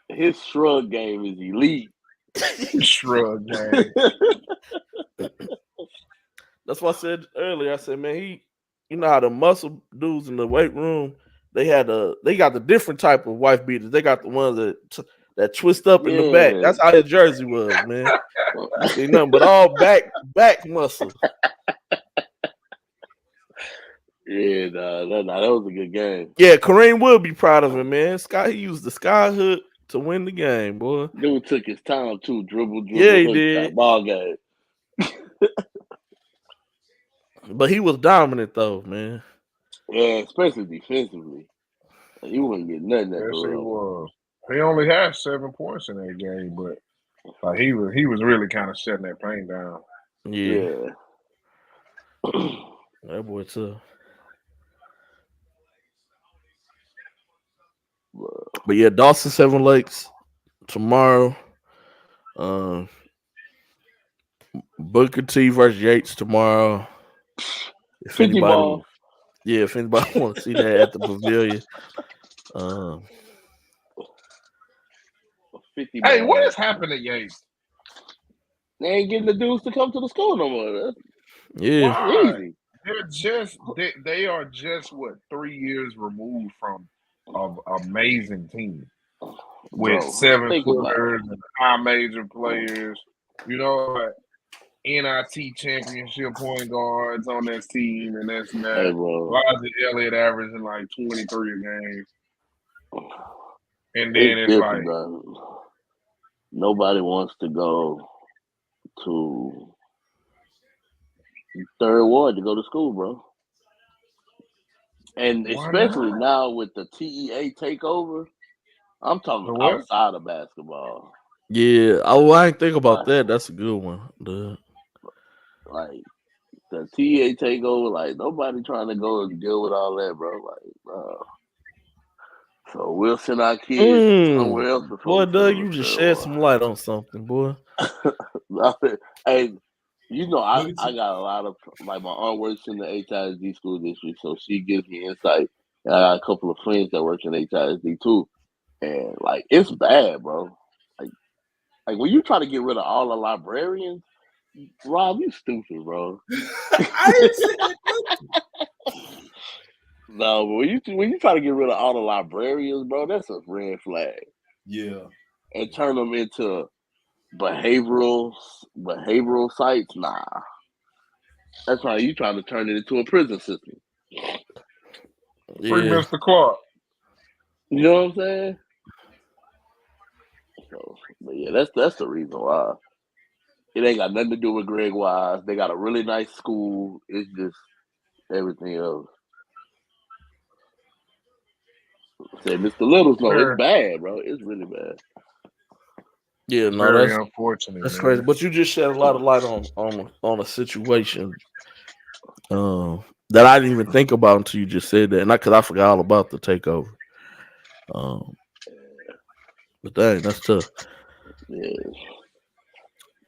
His shrug game is elite. Shrug game. That's what I said earlier. I said, man, you know how the muscle dudes in the weight room, they got the different type of wife beaters. They got the ones that twist up in the back. That's how his jersey was, man. You see nothing but all back muscle. Yeah, that was a good game. Yeah, Kareem will be proud of him, man. He used the sky hook to win the game, boy. Dude took his time too. Dribble. Yeah, he did. Ball game. But he was dominant though, man. Yeah, especially defensively. He wasn't getting nothing. Yes, he was. He only had 7 points in that game, but like he was really kind of shutting that pain down. Yeah. That boy too. But yeah, Dawson Seven Lakes tomorrow. Booker T versus Yates tomorrow. If 50 anybody, ball. Yeah, if anybody wants to see that at the pavilion. 50 Hey, ball. what has happened at Yates? They ain't getting the dudes to come to the school no more. Yeah. Why? They are just what 3 years removed from an amazing team with 7-footers and high major players. You know, NIT championship point guards on that team, and that's not. Hey, bro. Elijah Elliott averaging like 23 a game. And then It's it's like, different though. Nobody wants to go to Third Ward to go to school, bro. And why especially not? now with the TEA takeover, I'm talking The what? outside of basketball. Yeah, I ain't think about Like, that. That's a good one. like the TEA takeover, like nobody trying to go and deal with all that, bro. Like, so we'll send our kids somewhere else before Boy, we send Doug, them you to just Third shed Ward. some light on something, boy. Hey, you know, Look at I you. got a lot of, like, my aunt works in the HISD school district, so she gives me insight. And I got a couple of friends that work in HISD too. And, like, it's bad, bro. Like when you try to get rid of all the librarians, Rob, you stupid, bro. I ain't saying nothing. No, but when you try to get rid of all the librarians, bro, that's a red flag. Yeah. And turn them into behavioral sites, nah. That's why you trying to turn it into a prison system. Free Yeah. Mr. Clark. You know what I'm saying? So, but yeah, that's the reason why. It ain't got nothing to do with Greg Wise. They got a really nice school. It's just everything else. Say Mr. Littles, no, it's Very, bad, bro. It's really bad. Yeah, no, very unfortunate, that's man. crazy. But you just shed a lot of light on a situation that I didn't even think about until you just said that, and because I forgot all about the takeover. But dang, that's tough. Yeah,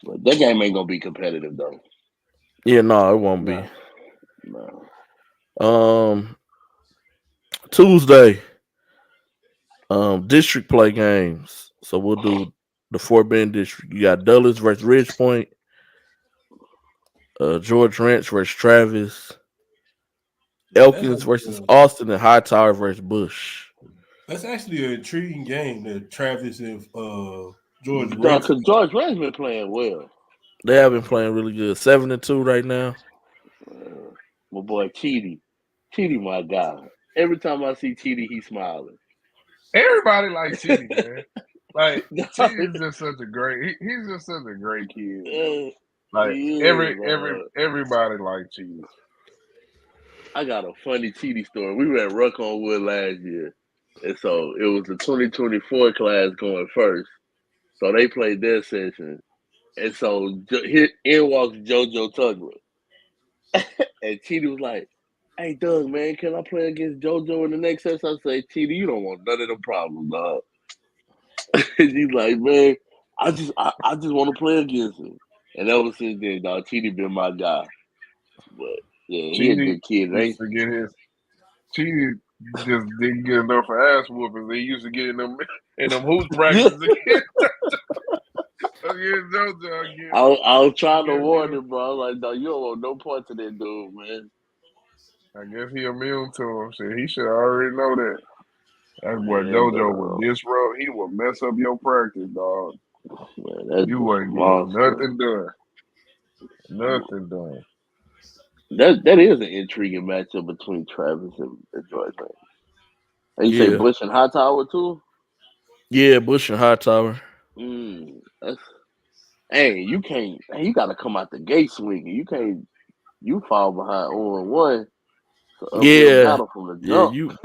but that game ain't gonna be competitive though. Yeah, no, it won't be. No, no. Tuesday, district play games. So we'll do the Fort Bend district. You got Dulles versus Ridge Point, George Ranch versus Travis, Yeah, that's Elkins versus actually Austin, and Hightower versus Bush. that's actually an intriguing game that Travis and George No, Rich. because George Rand's been playing well. They have been playing really good. 7-2 right now. My boy Cheaty, my guy. Every time I see Cheaty, he's smiling. Everybody like Cheaty, man. Like Cheaty's just such a great. He's just such a great kid, man. Like He is. everybody like Cheaty. I got a funny Cheaty story. We were at Ruck on Wood last year, and so it was the 2024 class going first. So they played their session, and so here in walks JoJo Tugler. And Cheetah was like, "Hey, Doug, man, can I play against JoJo in the next session?" I say, "Cheetah, you don't want none of them problems, dog." And he's like, "Man, I just want to play against him." And ever since then, dog, Cheetah been my guy. But yeah, he a Cheaty good kid. used Ain't to get his. Cheaty just didn't get enough ass whoopings. They used to get in them hoop practices again. Against JoJo again. I was trying to Against warn him. him, bro. I was like, "No, you don't want no part to that dude, man." I guess he immune to him. Shit, he should already know that. That's what Man, but JoJo would disrupt. He would mess up your practice, dog. man, that You dude's a wouldn't get monster. nothing done. Nothing done. That is an intriguing matchup between Travis and George. And you say Yeah. Bush and Hightower too? Yeah, Bush and Hightower. That's hey, you can't. Hey, you got to come out the gate swinging. You can't. You fall behind 0-1. It's an uphill Yeah. battle from the Yeah, jump. you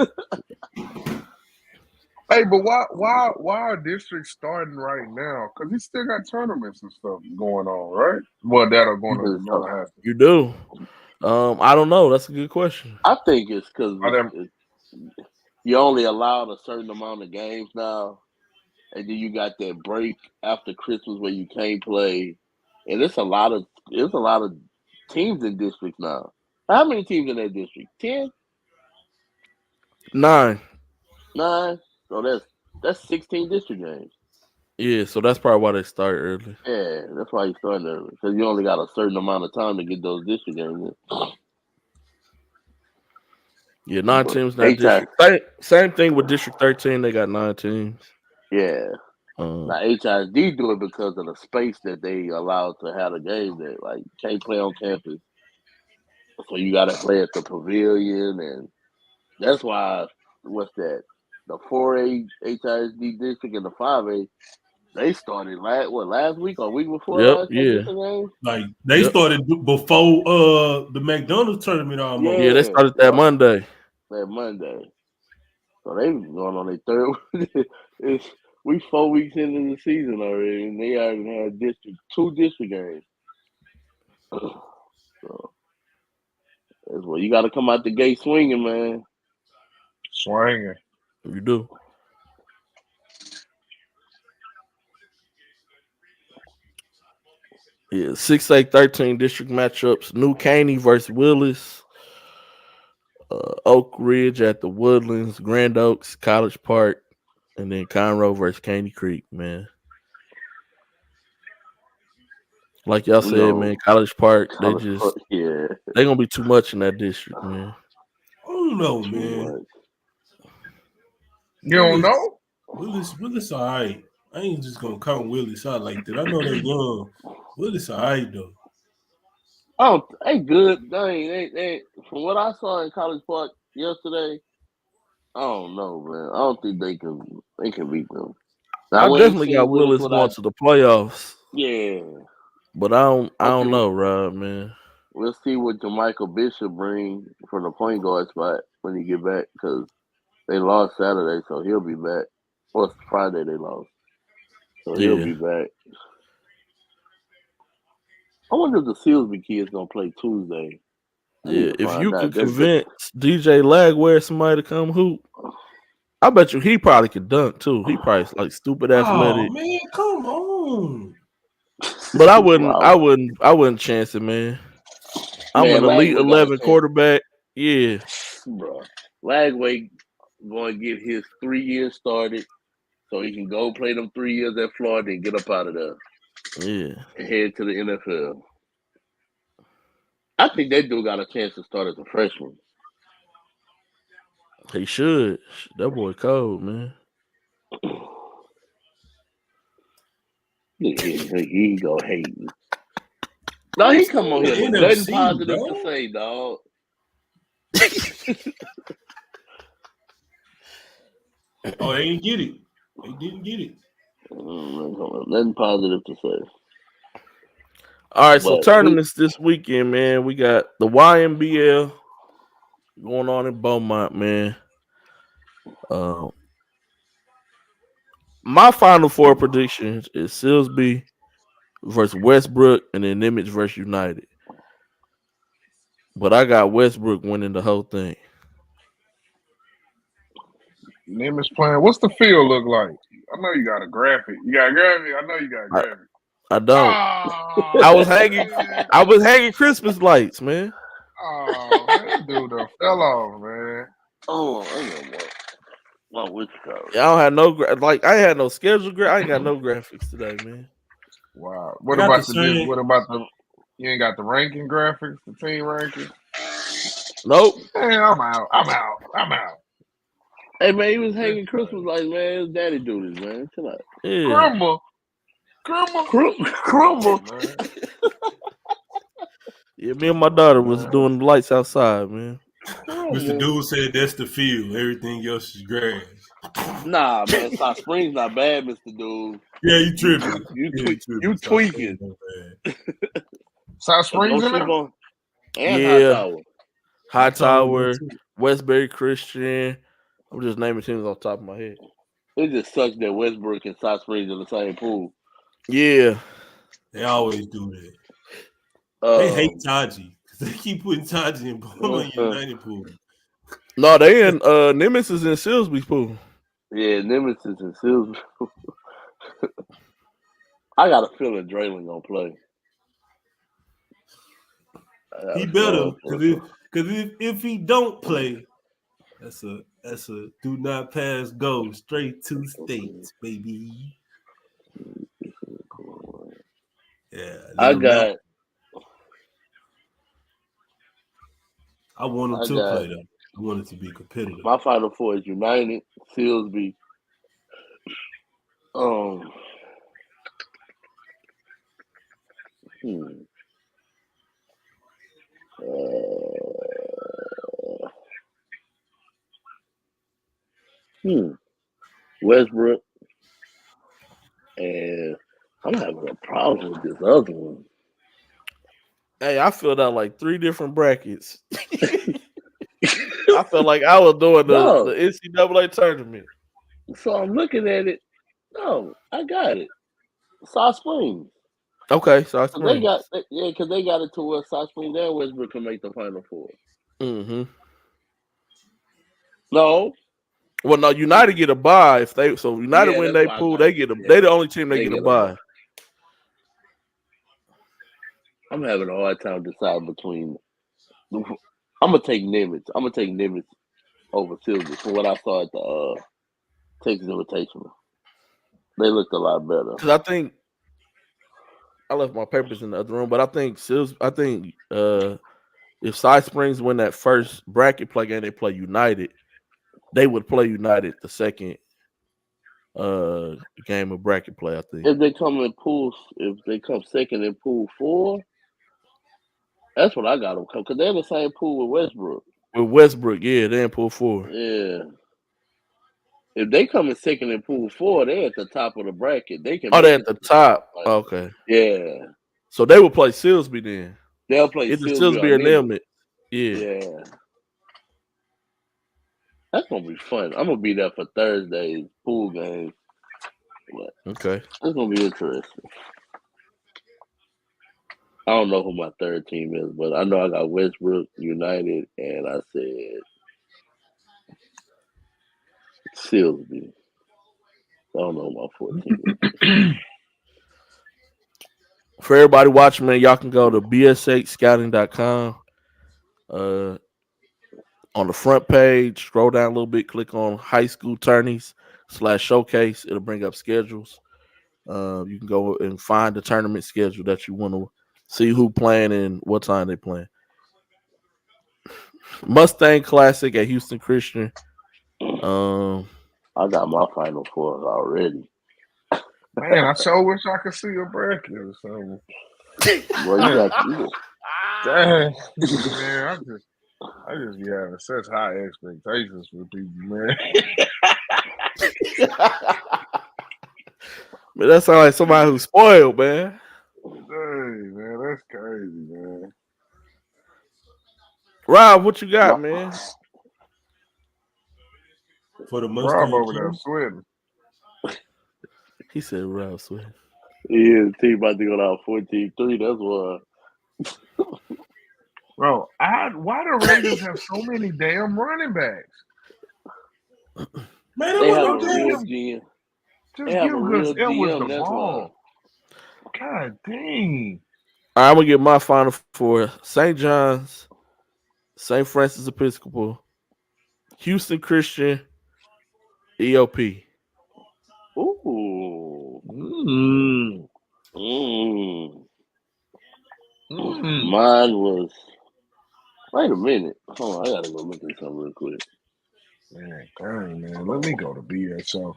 Hey, but why are districts starting right now? Because he still got tournaments and stuff going on, right? Well, that are Because gonna happen. you do. I don't know. That's a good question. I think it's because Are them you only allowed a certain amount of games now, and then you got that break after Christmas where you can't play, and it's a lot of teams in districts now. How many teams in that district? 10? 9. 9? So that's 16 district games. Yeah, so that's probably why they start early. Yeah, that's why you starting early because you only got a certain amount of time to get those district games in. Yeah, 9 But teams in that HI, district. Same thing with District 13. They got 9 teams. yeah. Um, Now HISD do it because of the space that they allow to have a game that like can't play on campus, so you got to play at the pavilion, and that's why what's that? the 4A HISD district and the 5A, they started last week or week before Yep. last Yeah. district game? Like they Yep. started before the McDonald's tournament almost. Yeah. They Yeah, started that Monday. that Monday. So they going on their third. We 4 weeks into the season already, and they already had two district games. So that's what you got to come out the gate swinging, man. Swinging. You do. Yeah. 6A 13 district matchups. New Caney versus Willis. Oak Ridge at the Woodlands. Grand Oaks, College Park, and then Conroe versus Caney Creek. Man. Like y'all We said, gonna man, College Park, they yeah, gonna be too much in that district, man. I don't know, too man. much. You don't know? Willis, all right. I ain't just gonna count Willis out like that. I know they're young. Willis, all right though. Oh, they good. They from what I saw in College Park yesterday, I don't know, man. I don't think they can beat them. I Now we ain't definitely got seen Willis Willis going without. to the playoffs, Yeah, but I I don't think know, Rob, man. we'll see what Jermichael Bishop bring from the point guard spot when he get back because they lost Saturday, so he'll be back. Well, Friday they lost, so he'll Yeah, be back. I wonder if the Sealsby kids gonna play Tuesday. I need yeah. to If find you out. could convince DJ Lagware somebody to come hoop, I bet you he probably could dunk too. He probably like stupid Oh athletic, man, come on. but Wow. I wouldn't chance it, man. I'm Man, an elite Lagway got a 11 chance, quarterback. Yeah, bro. Lagway going to get his 3 years started so he can go play them 3 years at Florida and get up out of there yeah. and head to the NFL. I think that dude got a chance to start as a freshman. He should. That boy cold, man. He go hating. No, he come on The here with nothing NFC, positive to bro. say, dog. Oh, they didn't get it. They didn't get it. Nothing positive to say. All right, so But tournaments this weekend, man. We got the YMBL going on in Beaumont, man. Uh, my final four predictions is Silsby versus Westbrook and then Nimitz versus United. But I got Westbrook winning the whole thing. Nimitz playing. What's the field look like? I know you got a graphic. You got a graphic? I know you got a I, graphic. I don't. Oh, man. I was hanging Christmas lights, man. Oh, man. Dude done fell off, man. oh, I know what which color. I don't have no I had no schedule. I ain't got no graphics today, man. Wow. I What got the about same. you ain't got the ranking graphics, the team ranking? Nope. Man, I'm out. Hey man, he was hanging Christmas lights, man. His daddy do this, man. Chill out. Yeah. Crumble. Crumble. Man. Yeah, me and my daughter was doing the lights outside, man. Mr. Dude said that's the field. Everything else is grass. Nah, man. South Springs not bad, Mr. Dude. Yeah, you tripping. You Yeah, you South Springs tweaking. not bad. South But Springs don't in sleep there? on and High Yeah. Tower. High Tower, Tower, Westbury Christian. I'm just naming teams off the top of my head. It just sucks that Westbrook and South Springs in the same pool. Yeah. They always do that. They hate Taji because they keep putting Taji in Beaumont United pool. No, they in Nimitz is in Silsby's pool. Yeah, Nemesis and Silver. I got a feeling Draylon gonna play. He better because if he don't play, that's a do not pass go straight to states, baby. Yeah, I got. I want him to play though. I want it to be competitive. My final four is United, Silsby. Hmm. Westbrook, and I'm having a problem with this other one. Hey, I filled out like 3 different brackets. I felt like I was doing the No, NCAA tournament. so I'm looking at it. No, I got it. South Springs. Okay, South So they Springs. because they got it to where South Springs and Westbrook can make the Final Four. Mm-hmm. No, Well, no, United get a bye if they. So United yeah, win that's they why I pool, got they it. get a. Yeah, They the only team they they get a get a bye. bye. I'm having a hard time deciding between. I'm gonna take Nimitz. I'm gonna take Nimitz over Silver from what I saw at the Texas Invitational. They looked a lot better. Because I think I left my papers in the other room, but I think if Side Springs win that first bracket play game, they play United. They would play United the second game of bracket play. I think If they come in pool, if they come second in pool 4, that's what I got them come because they're in the same pool with Westbrook. with Westbrook, yeah, they in pool 4. Yeah. If they come in second in pool 4, they're at the top of the bracket. They can Oh, they make at it the to the top. final. Okay, Yeah. so they would play Silsby then. They'll play Either Sylvia or Silsby or Nimitz. Nimitz. Yeah. Yeah. That's gonna be fun. I'm gonna be there for Thursday's pool game. But Okay. it's gonna be interesting. I don't know who my third team is, but I know I got Westbrook, United, and I said Silsby. I don't know who my 14 is. For everybody watching, man, y'all can go to bsh scouting.com. On the front page, scroll down a little bit, click on high school tourneys /showcase. It'll bring up schedules. You can go and find the tournament schedule that you want to see who playing and what time they playing. Mustang Classic at Houston Christian. I got my Final Four already. Man, I sure wish I could see a bracket or something. Well, you got Dang, man, I just be having such high expectations for people, man. Man, that sounds like somebody who's spoiled, man. Dang, man, that's crazy, man. Rob, what you got, man? For the Rob Mustang over there team. sweating. He said Rob Sweat. yeah, the team about to go down 14-3. That's why. Bro, why do Raiders have so many damn running backs? Man, They that have a wasn't no real damn. GM. Just They have a give real Gus Edwards GM. the That's why. ball. God dang. All right, I'm gonna get my final for St. John's, St. Francis Episcopal, Houston Christian, EOP. Ooh. Mm. Mine was. Wait a minute. Hold on, I gotta go look at something real quick. Man, dang, man. Let me go to BSO.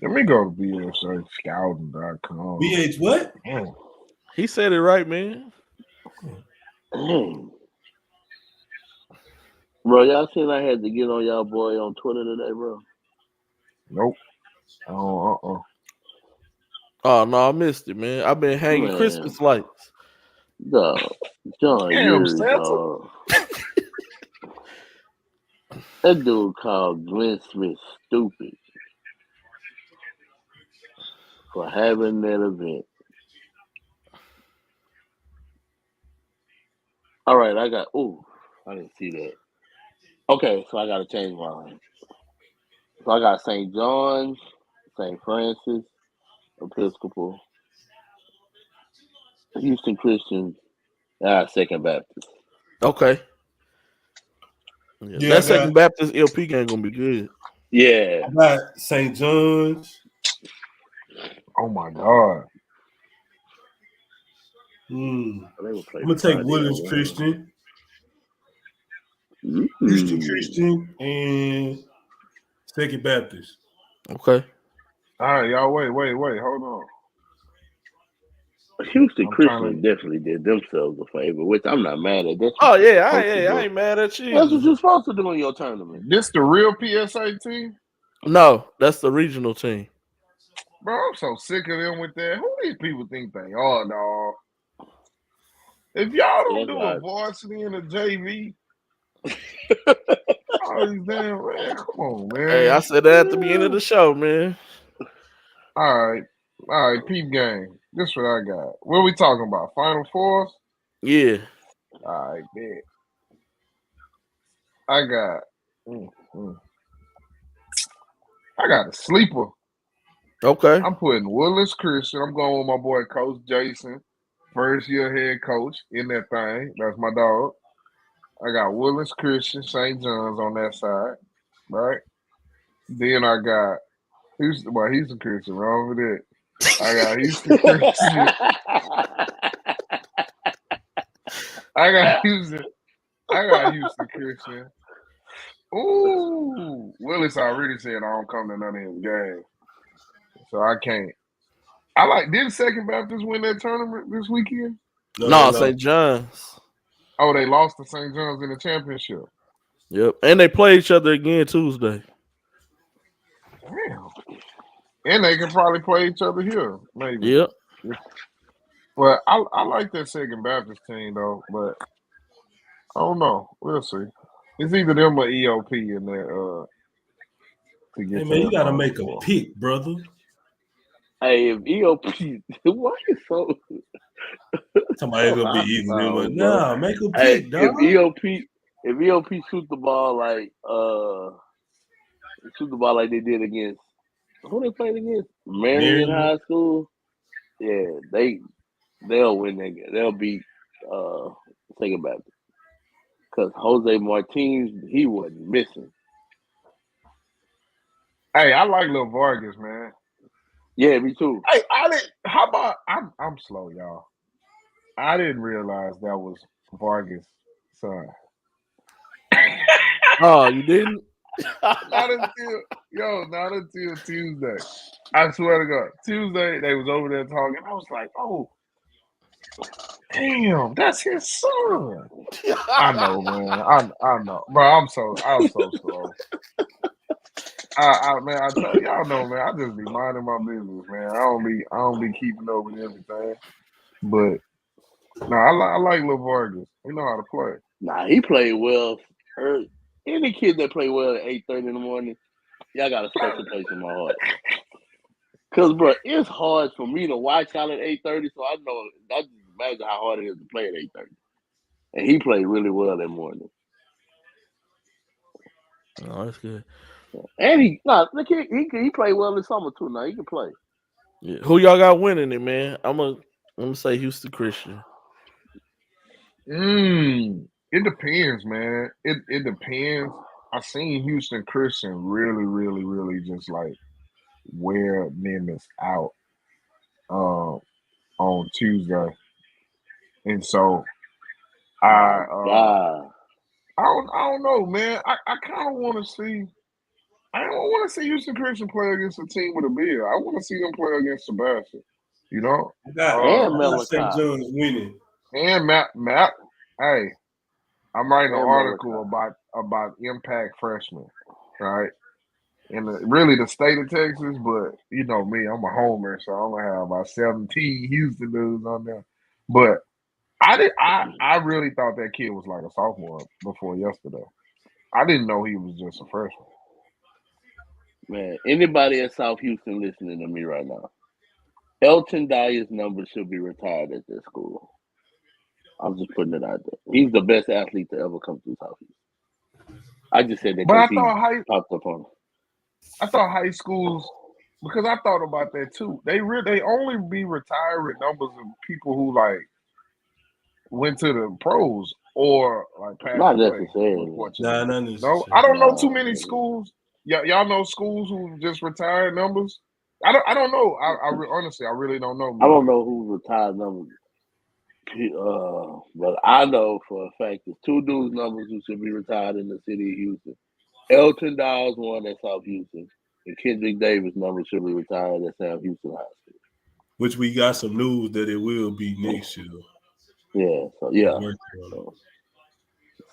Let me go to BSO scouting.com. BH what? Man. He said it right, man. Dang. Bro, y'all seen I had to get on y'all boy on Twitter today, bro? Nope. Oh, Oh no, I missed it, man. I've been hanging Man. Christmas lights. Dog. John Damn, Yuri, Santa. dog. That dude called Glenn Smith stupid for having that event. All right, I didn't see that. Okay, so I got to change mine. So I got St. John's, St. Francis, Episcopal, Houston Christian, Second Baptist. Okay. Yeah, that Second Baptist LP game gonna be good. Yeah. I got St. John's. oh my God. I'm I'm gonna take Williams Christian, Houston Christian, and Second Baptist. Okay. All right, y'all. Wait. Hold on. Houston Christian definitely did themselves a favor, which I'm not mad at. That's Oh yeah, I ain't mad at you. That's what you're supposed to do in your tournament. This the real PSA team? No, that's the regional team. Bro, I'm so sick of them with that. Who these people think they are, dog? If y'all don't That's do a right. varsity and a JV, all these damn man, come on, Hey, I man. said that at the beginning of the show, man. All right, peep game. This what I got. What we talking about? Final fours? Yeah. All right, bet. I got. mm, mm. I got a sleeper. Okay. I'm putting Willis Christian. I'm going with my boy Coach Jason, first year head coach in that thing. That's my dog. I got Willis Christian, St. John's on that side, right? Then I got Houston. Well, Houston Christian, wrong with it. I got Houston Christian. I got Houston. I got Houston Christian. Ooh, Willis already said I don't come to none of his games, so I can't. I like. Did Second Baptist win that tournament this weekend? No, they No, lost. St. John's. Oh, they lost to St. John's in the championship. Yep. And they play each other again Tuesday. Damn. And they can probably play each other here, maybe. Yep. But I like that Second Baptist team though. But I don't know. We'll see. It's either them or EOP in there to get Hey to man, you that gotta Final make a Four. pick, brother. Hey, if EOP, why you so? Somebody so gonna be either them, hostile, but bro? nah, make a Hey, pick, dog. if EOP shoot the ball like they did against who they played against? Marion Marion. High School. Yeah, they'll win that game. They'll beat Second Baptist because Jose Martinez he wasn't missing. Hey, I like Lil Vargas, man. Yeah, me too. Hey, I didn't. How about I'm slow, y'all. I didn't realize that was Vargas' son. Oh, you didn't? Not until Tuesday. I swear to God, Tuesday they was over there talking. I was like, oh, damn, that's his son. I know, man. I know, bro. I'm so slow. Man, I tell y'all know, man. I just be minding my business, man. I don't be keeping up with everything. But no, I like Lil Vargas. He know how to play. Nah, he played well. Any kid that play well at 8:30 in the morning, y'all got a special place in my heart. Cause, bro, it's hard for me to watch y'all at 8:30, so I know I just imagine how hard it is to play at 8:30. And he played really well that morning. Oh, that's good. And he played well this summer too. Now he can play. Yeah. Who y'all got winning it, man? I'm gonna say Houston Christian. It depends, man. It depends. I seen Houston Christian really just like wear Nimitz out on Tuesday, and so I God. I don't know, man. I kind of want to see. I don't want to see Houston Christian play against a team with a beard. I want to see them play against Sebastian. You know, I got And St. Malachi. John's winning. and Matt. Hey, I'm writing an And article Malachi. about impact freshmen, right? In really the state of Texas, but you know me, I'm a homer, so I'm gonna have about 17 Houston dudes on there. But I really thought that kid was like a sophomore before yesterday. I didn't know he was just a freshman. Man, anybody at South Houston listening to me right now, Elton Dyer's number should be retired at this school. I'm just putting it out there. He's the best athlete to ever come through South Houston. I just said that But because he popped up on I thought high schools because I thought about that too. They only be retiring numbers of people who like went to the pros or like passed Not away, necessarily. unfortunately. Nah, not No, necessarily. I don't know too Nah, many nigga. schools. Y'all know schools who just retired numbers. I don't know. Honestly, I really don't know, I man. don't know who retired numbers, but I know for a fact there's two dudes numbers who should be retired in the city of Houston. Elton Dawes one at South Houston, and Kendrick Davis number should be retired at South Houston High School. Which we got some news that it will be next year. Yeah, so We're yeah. working on it.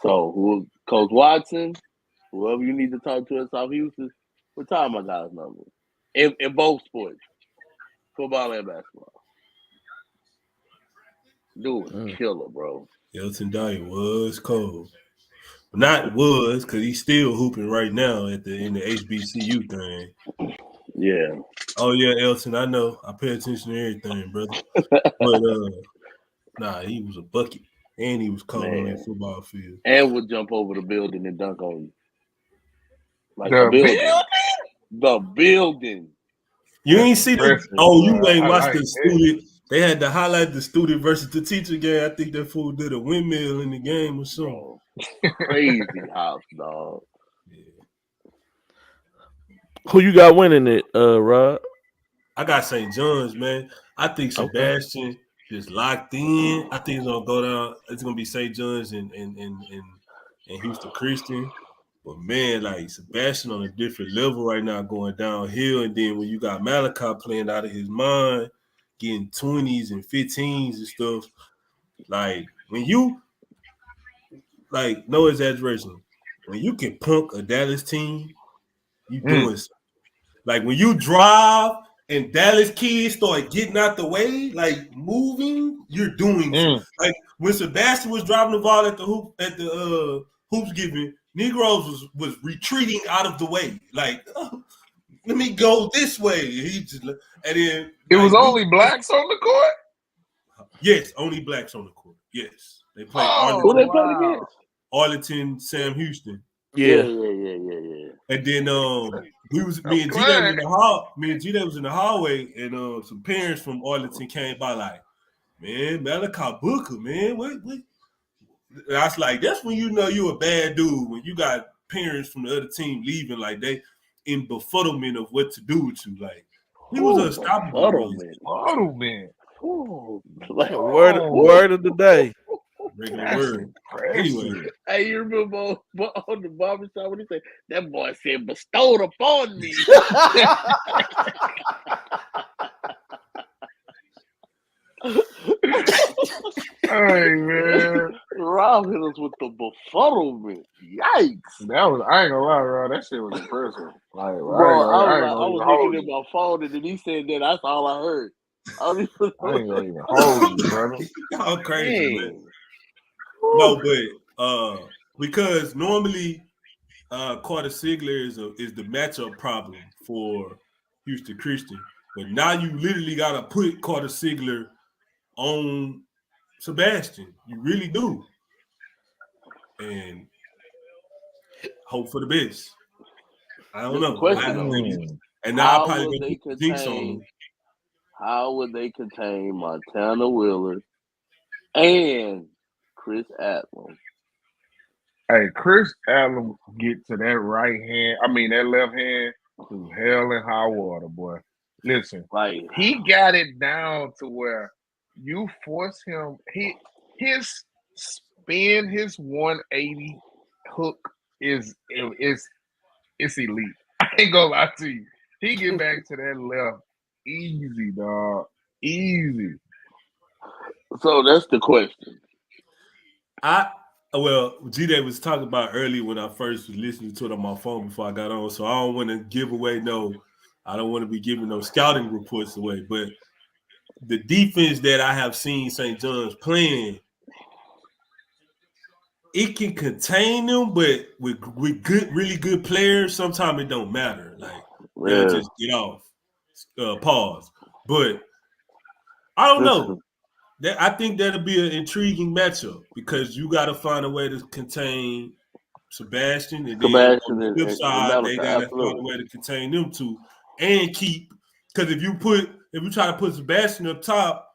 So Coach Watson, whoever you need to talk to at South Houston, Retire my guy's number in both sports, football and basketball. Dude was killer, bro. Elton Dyer was cold. Not was, because he's still hooping right now in the HBCU thing. Yeah. Oh yeah, Elton, I know. I pay attention to everything, brother. But nah, he was a bucket. And he was cold on that football field. And would jump over the building and dunk on you. Like The the building. The building. You ain't see the you ain't watched like the student. They had to highlight the student versus the teacher game. I think that fool did a windmill in the game or something. Crazy house, dog. Yeah. Who you got winning it, Rod? I got St. John's, man. I think Sebastian just locked in. I think it's gonna go down. It's gonna be St. John's and Houston Christian. But man, like Sebastian on a different level right now, going downhill. And then when you got Malachi playing out of his mind, getting 20s and 15s and stuff, like when you, like, no exaggeration, when you can punk a Dallas team, you doing something. Like when you drive and Dallas kids start getting out the way, like moving, you're doing something. Like when Sebastian was driving the ball at the hoops giving, Negroes was retreating out of the way. Like, let me go this way. He just, and then it was only blacks on the court? Yes, only blacks on the court. Yes. They played Who they played against? Arlington, Sam Houston. Yeah. And then me and G-Day was in the hall. Me and G-Day was in the hallway, and some parents from Arlington came by like, man, Malachi Booker, man, what? And I was like, that's when you know you a bad dude, when you got parents from the other team leaving, like they in befuddlement of what to do with you. Like he was unstoppable. Befuddlement. Word of the day. Regular word. Anyway. Hey, you remember on the barbershop when he said, that boy said bestowed upon me. Hey man, Rob hit us with the befuddlement. Yikes! I ain't gonna lie, Rob. That shit was impressive. Like, bro, I was looking at my phone and then he said that. That's all I heard. I ain't gonna even hold you, brother. Y'all crazy, man. No, but because normally Carter Sigler is the matchup problem for Houston Christian, but now you literally gotta put Carter Sigler on Sebastian. You really do. And hope for the best. I don't know. And now I'm probably going to put jinx on them. How would they contain Montana Willard and Chris Adlam? Hey, Chris Adlam get to that right hand. I mean, that left hand to hell and high water, boy. Listen, like he got it down to where you force him. His spin, his 180 hook is elite. I ain't gonna lie to you. He get back to that left easy, dog. Easy. So that's the question. G-Day was talking about earlier when I first was listening to it on my phone before I got on. So I don't want to give away I don't want to be giving no scouting reports away, but the defense that I have seen St. John's playing, it can contain them, but with good, really good players, sometimes it don't matter. Like they'll just get off. Pause. But I don't know. I think that'll be an intriguing matchup because you got to find a way to contain Sebastian, and then on the flip side, they got to find a way to contain them too, and keep. Because if you try to put Sebastian up top,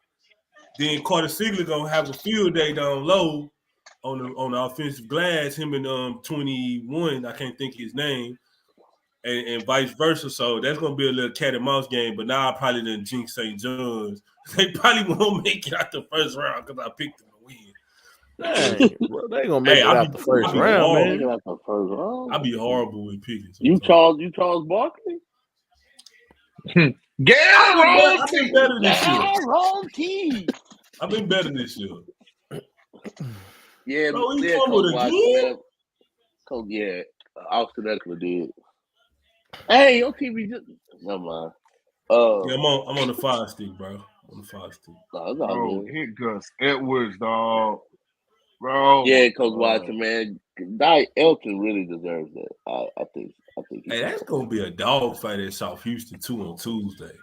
then Carter Sigler gonna have a field day down low on the offensive glass. Him and 21, I can't think of his name, and vice versa. So that's gonna be a little cat and mouse game. But now I probably didn't jinx St. John's. They probably won't make it out the first round because I picked them to win. Dang, well, they gonna make it out the first round, man. I'll be horrible with picking. You Charles Barkley? I've been better this year. I've been better this year. Yeah, Coach, Austin Eckler did. Hey, your TV just never mind. Yeah, I'm on the fire stick, bro. On the fire stick. No, it's all Bro, good. hit Gus Edwards, dog. Bro, Yeah, my Coach God. Watson, man. Guy Elton really deserves that. I think he Hey, that's gonna be a dog fight at South Houston too on Tuesday.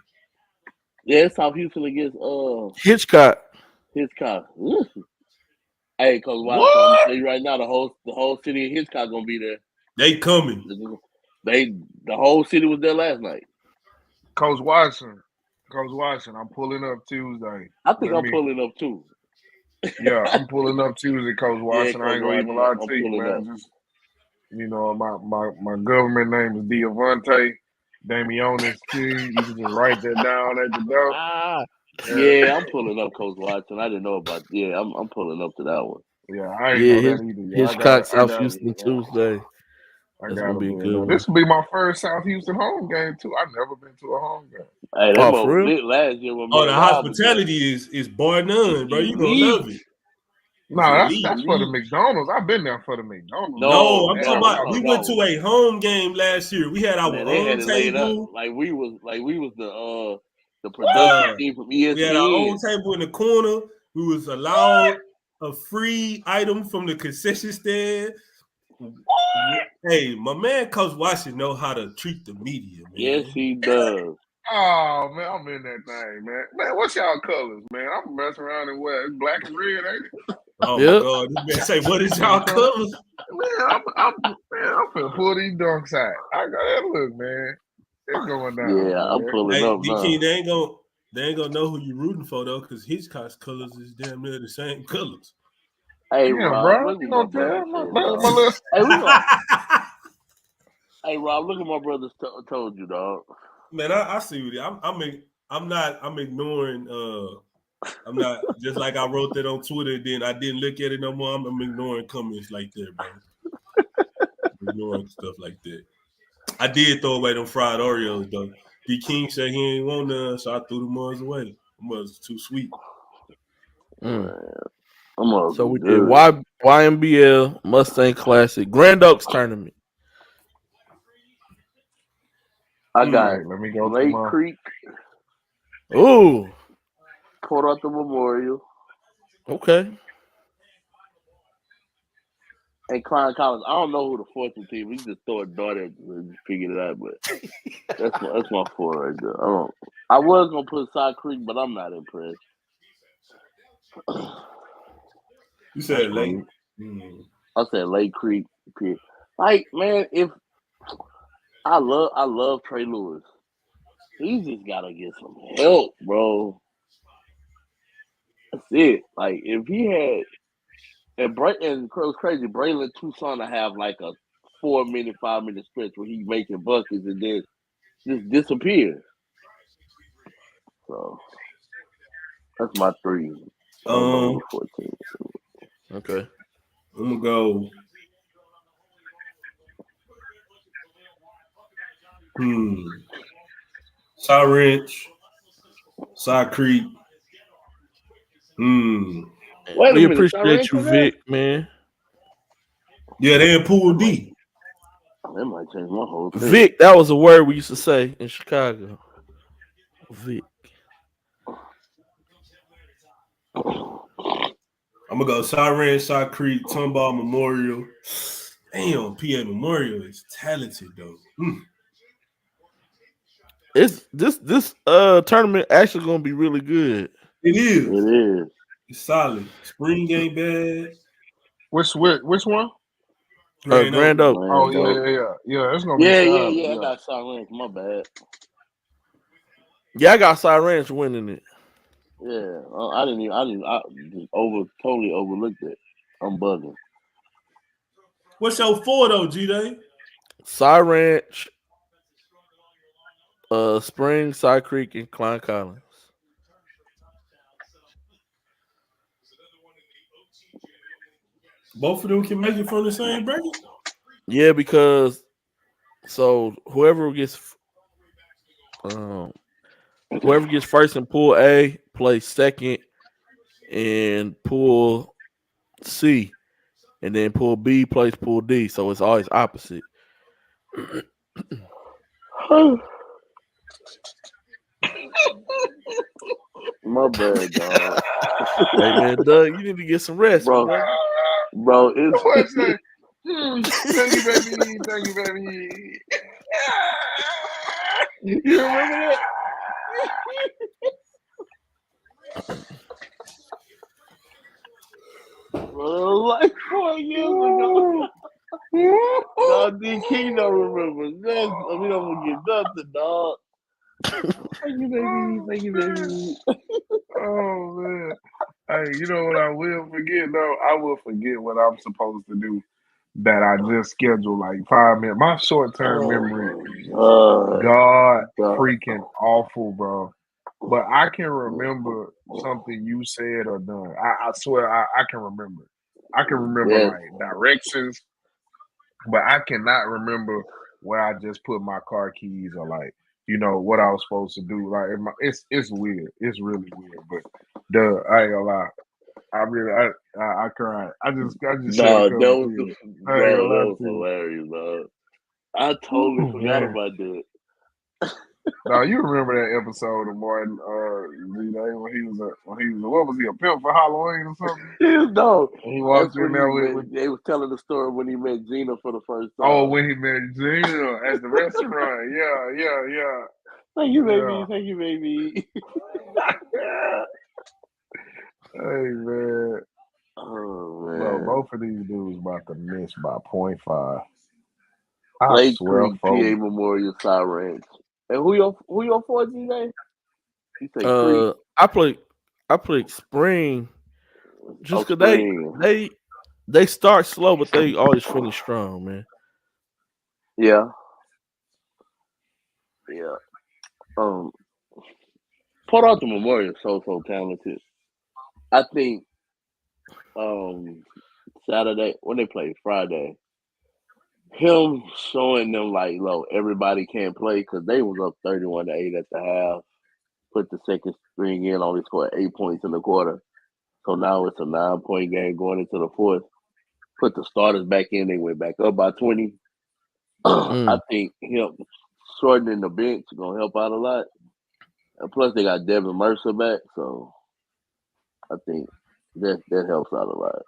Yeah, it's South Houston against Hitchcock. Hitchcock. Hey, Coach Watson, I'm gonna What? tell you right now, the whole city of Hitchcock gonna be there. They coming. The whole city was there last night. Coach Watson, I'm pulling up Tuesday. I think I'm pulling up too. Yeah, I'm pulling up Tuesday, Coach Watson. I Coach ain't gonna even Watson, lie I'm to you, pulling man. up. Just my government name is Diavante Damionis Q. You can just write that down at the door. Yeah, I'm pulling up, Coach Watson. I didn't know about. Yeah, I'm pulling up to that one. Yeah, I ain't Yeah, know that either. Yeah, Hitchcock, I South got Houston Tuesday. That's gotta gonna be a be good one. This will be my first South Houston home game too. I've never been to a home game. Hey, that Oh, for real? lit last year when Oh, the man Rob was there. hospitality is bar none, bro. You gonna Elite. love it. No, It's that's for the McDonald's. I've been there for the McDonald's. No, I'm No, talking about. We that went to was- a home game last year. We had our Man, they own had it laid up table. like we was the production team from ESPN. We had our own table in the corner. We was allowed a free item from the concession stand. Hey, my man Coach Washington know how to treat the media, man. Yes, he does. Oh man, I'm in that thing, man. Man, what's y'all colors, man? I'm messing around in what? It's black and red, ain't it? Oh my God! This man say, "What is y'all colors?" Man, I'm finna pull these dunks out. I got that look, man. It's going down. Yeah, man. I'm pulling Hey, up now. D-King, they ain't gonna know who you rooting for though, because Hitchcock's colors is damn near the same colors. Hey, Yeah, Rob, bro. look You at know, my brother. my little. Hey, Rob, look at my brother told you, dog. Man, I see what I'm ignoring. I'm not just like I wrote that on Twitter. Then I didn't look at it no more. I'm ignoring comments like that, bro. Ignoring stuff like that. I did throw away them fried Oreos though. D King said he ain't want none, so I threw them ones away. Them was too sweet. So we did YMBL Mustang Classic Grand Oaks tournament. I got Let me go Lake to Creek. Ooh. Port Arthur Memorial. Okay. And Klein College. I don't know who the 14th team. We just throw a dart at and figure it out. But that's my four right there. I was gonna put Side Creek, but I'm not impressed. You said Lake. I said Lake Creek. Like, man, if I love Trey Lewis. He just gotta get some help, bro. That's it. Like if he had and it was crazy, Braylon Tucson to have like a 4-minute, 5-minute stretch where he's making buckets and then just disappears. So that's my 3. I don't know who the 14. Okay. I'm gonna go. Side Ranch, Side Creek. We appreciate you, Vic, man. Yeah, they in Pool D. That might change my whole thing. Vic, that was a word we used to say in Chicago. Vic. I'm gonna go Side Ranch, Side Creek, Tomball Memorial. Damn, PA Memorial is talented though. It's this tournament actually gonna be really good. It is. It is. It's solid. Spring ain't bad. Which one? Grand Oak. Oh yeah. It's gonna be solid. Yeah. I got Silence. My bad. Yeah, I got Side Ranch winning it. Yeah, I just totally overlooked it. I'm bugging. What's your 4 though, G-Day? Side Ranch, Spring, Side Creek, and Klein Collins. Both of them can make it from the same bracket? Yeah, because whoever gets first in Pool A plays second in Pool C, and then Pool B plays Pool D. So it's always opposite. My bad, dog. Hey man, Doug, you need to get some rest, Bro. brother. Bro, it's What's that? Thank you, baby. Thank you, baby. You remember that? bro, like 4 years ago. Dog, D King don't remember nothing. We don't forget nothing, dog. Thank you, baby. Thank you, baby. Oh man. Hey, you know what I will forget though? I will forget what I'm supposed to do that I just scheduled like 5 minutes. My short-term memory, God freaking awful, bro. But I can remember something you said or done. I swear I can remember. I can remember Yes. like directions, but I cannot remember where I just put my car keys or like what I was supposed to do. Like it's weird. It's really weird. But I ain't gonna lie. I cried. I just said a Dog, couple things. I ain't gonna lie that was to you. hilarious, dog. I totally forgot man. about that. Now you remember that episode of Martin when he was what was he, a pimp for Halloween or something? No, And he walked that's in there when with they was telling the story when he met Gina for the first time. oh, when he met Gina at the restaurant. Yeah. Thank you, baby. Yeah. Thank you, baby. Hey man. Oh man. Bro, both of these dudes about to miss by 0.5. I Lake swear Creek, folks. PA Memorial Side Ranch. And who your 4G name? You say Creek? I played Spring just because Spring. they start slow, but they always finish strong, man. Yeah. Port Arthur Memorial is so talented. I think Saturday when they played Friday, him showing them like, look, everybody can't play because they was up 31-8 at the half. Put the second string in, only scored 8 points in the quarter. So now it's a 9-point game going into the fourth. Put the starters back in, they went back up by 20. I think him shortening the bench is gonna help out a lot. And plus they got Devin Mercer back, so I think that helps out a lot.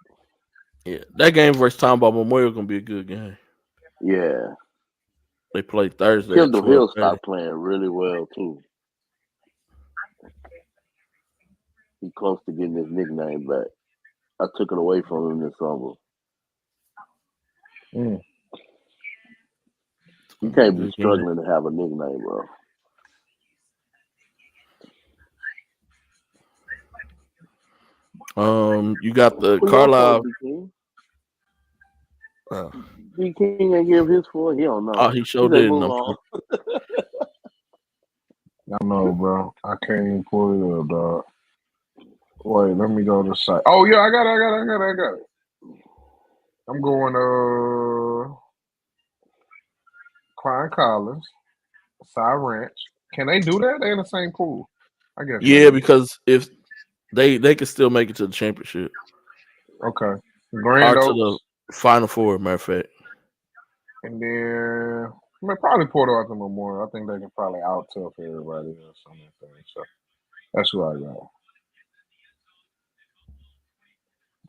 Yeah, that game versus Tomball Memorial gonna be a good game. Yeah. They play Thursday. Kendall Hill stopped playing really well too. He's close to getting his nickname back. I took it away from him this summer. You can't be struggling to have a nickname, bro. You got the Carlisle. D King ain't give his 4. He don't know. Oh, he sure didn't. I know, bro. I can't even pull it up, dog. Wait, let me go to the site. Oh yeah, I got it. I'm going Klein Collins, Side Ranch. Can they do that? They're in the same pool. I guess. Yeah, because if they can still make it to the championship. Okay. Grand Oaks. Oaks. To the Final Four, matter of fact. And then probably Port Arthur Memorial. I think they can probably out tough everybody else on that thing. So that's who I got.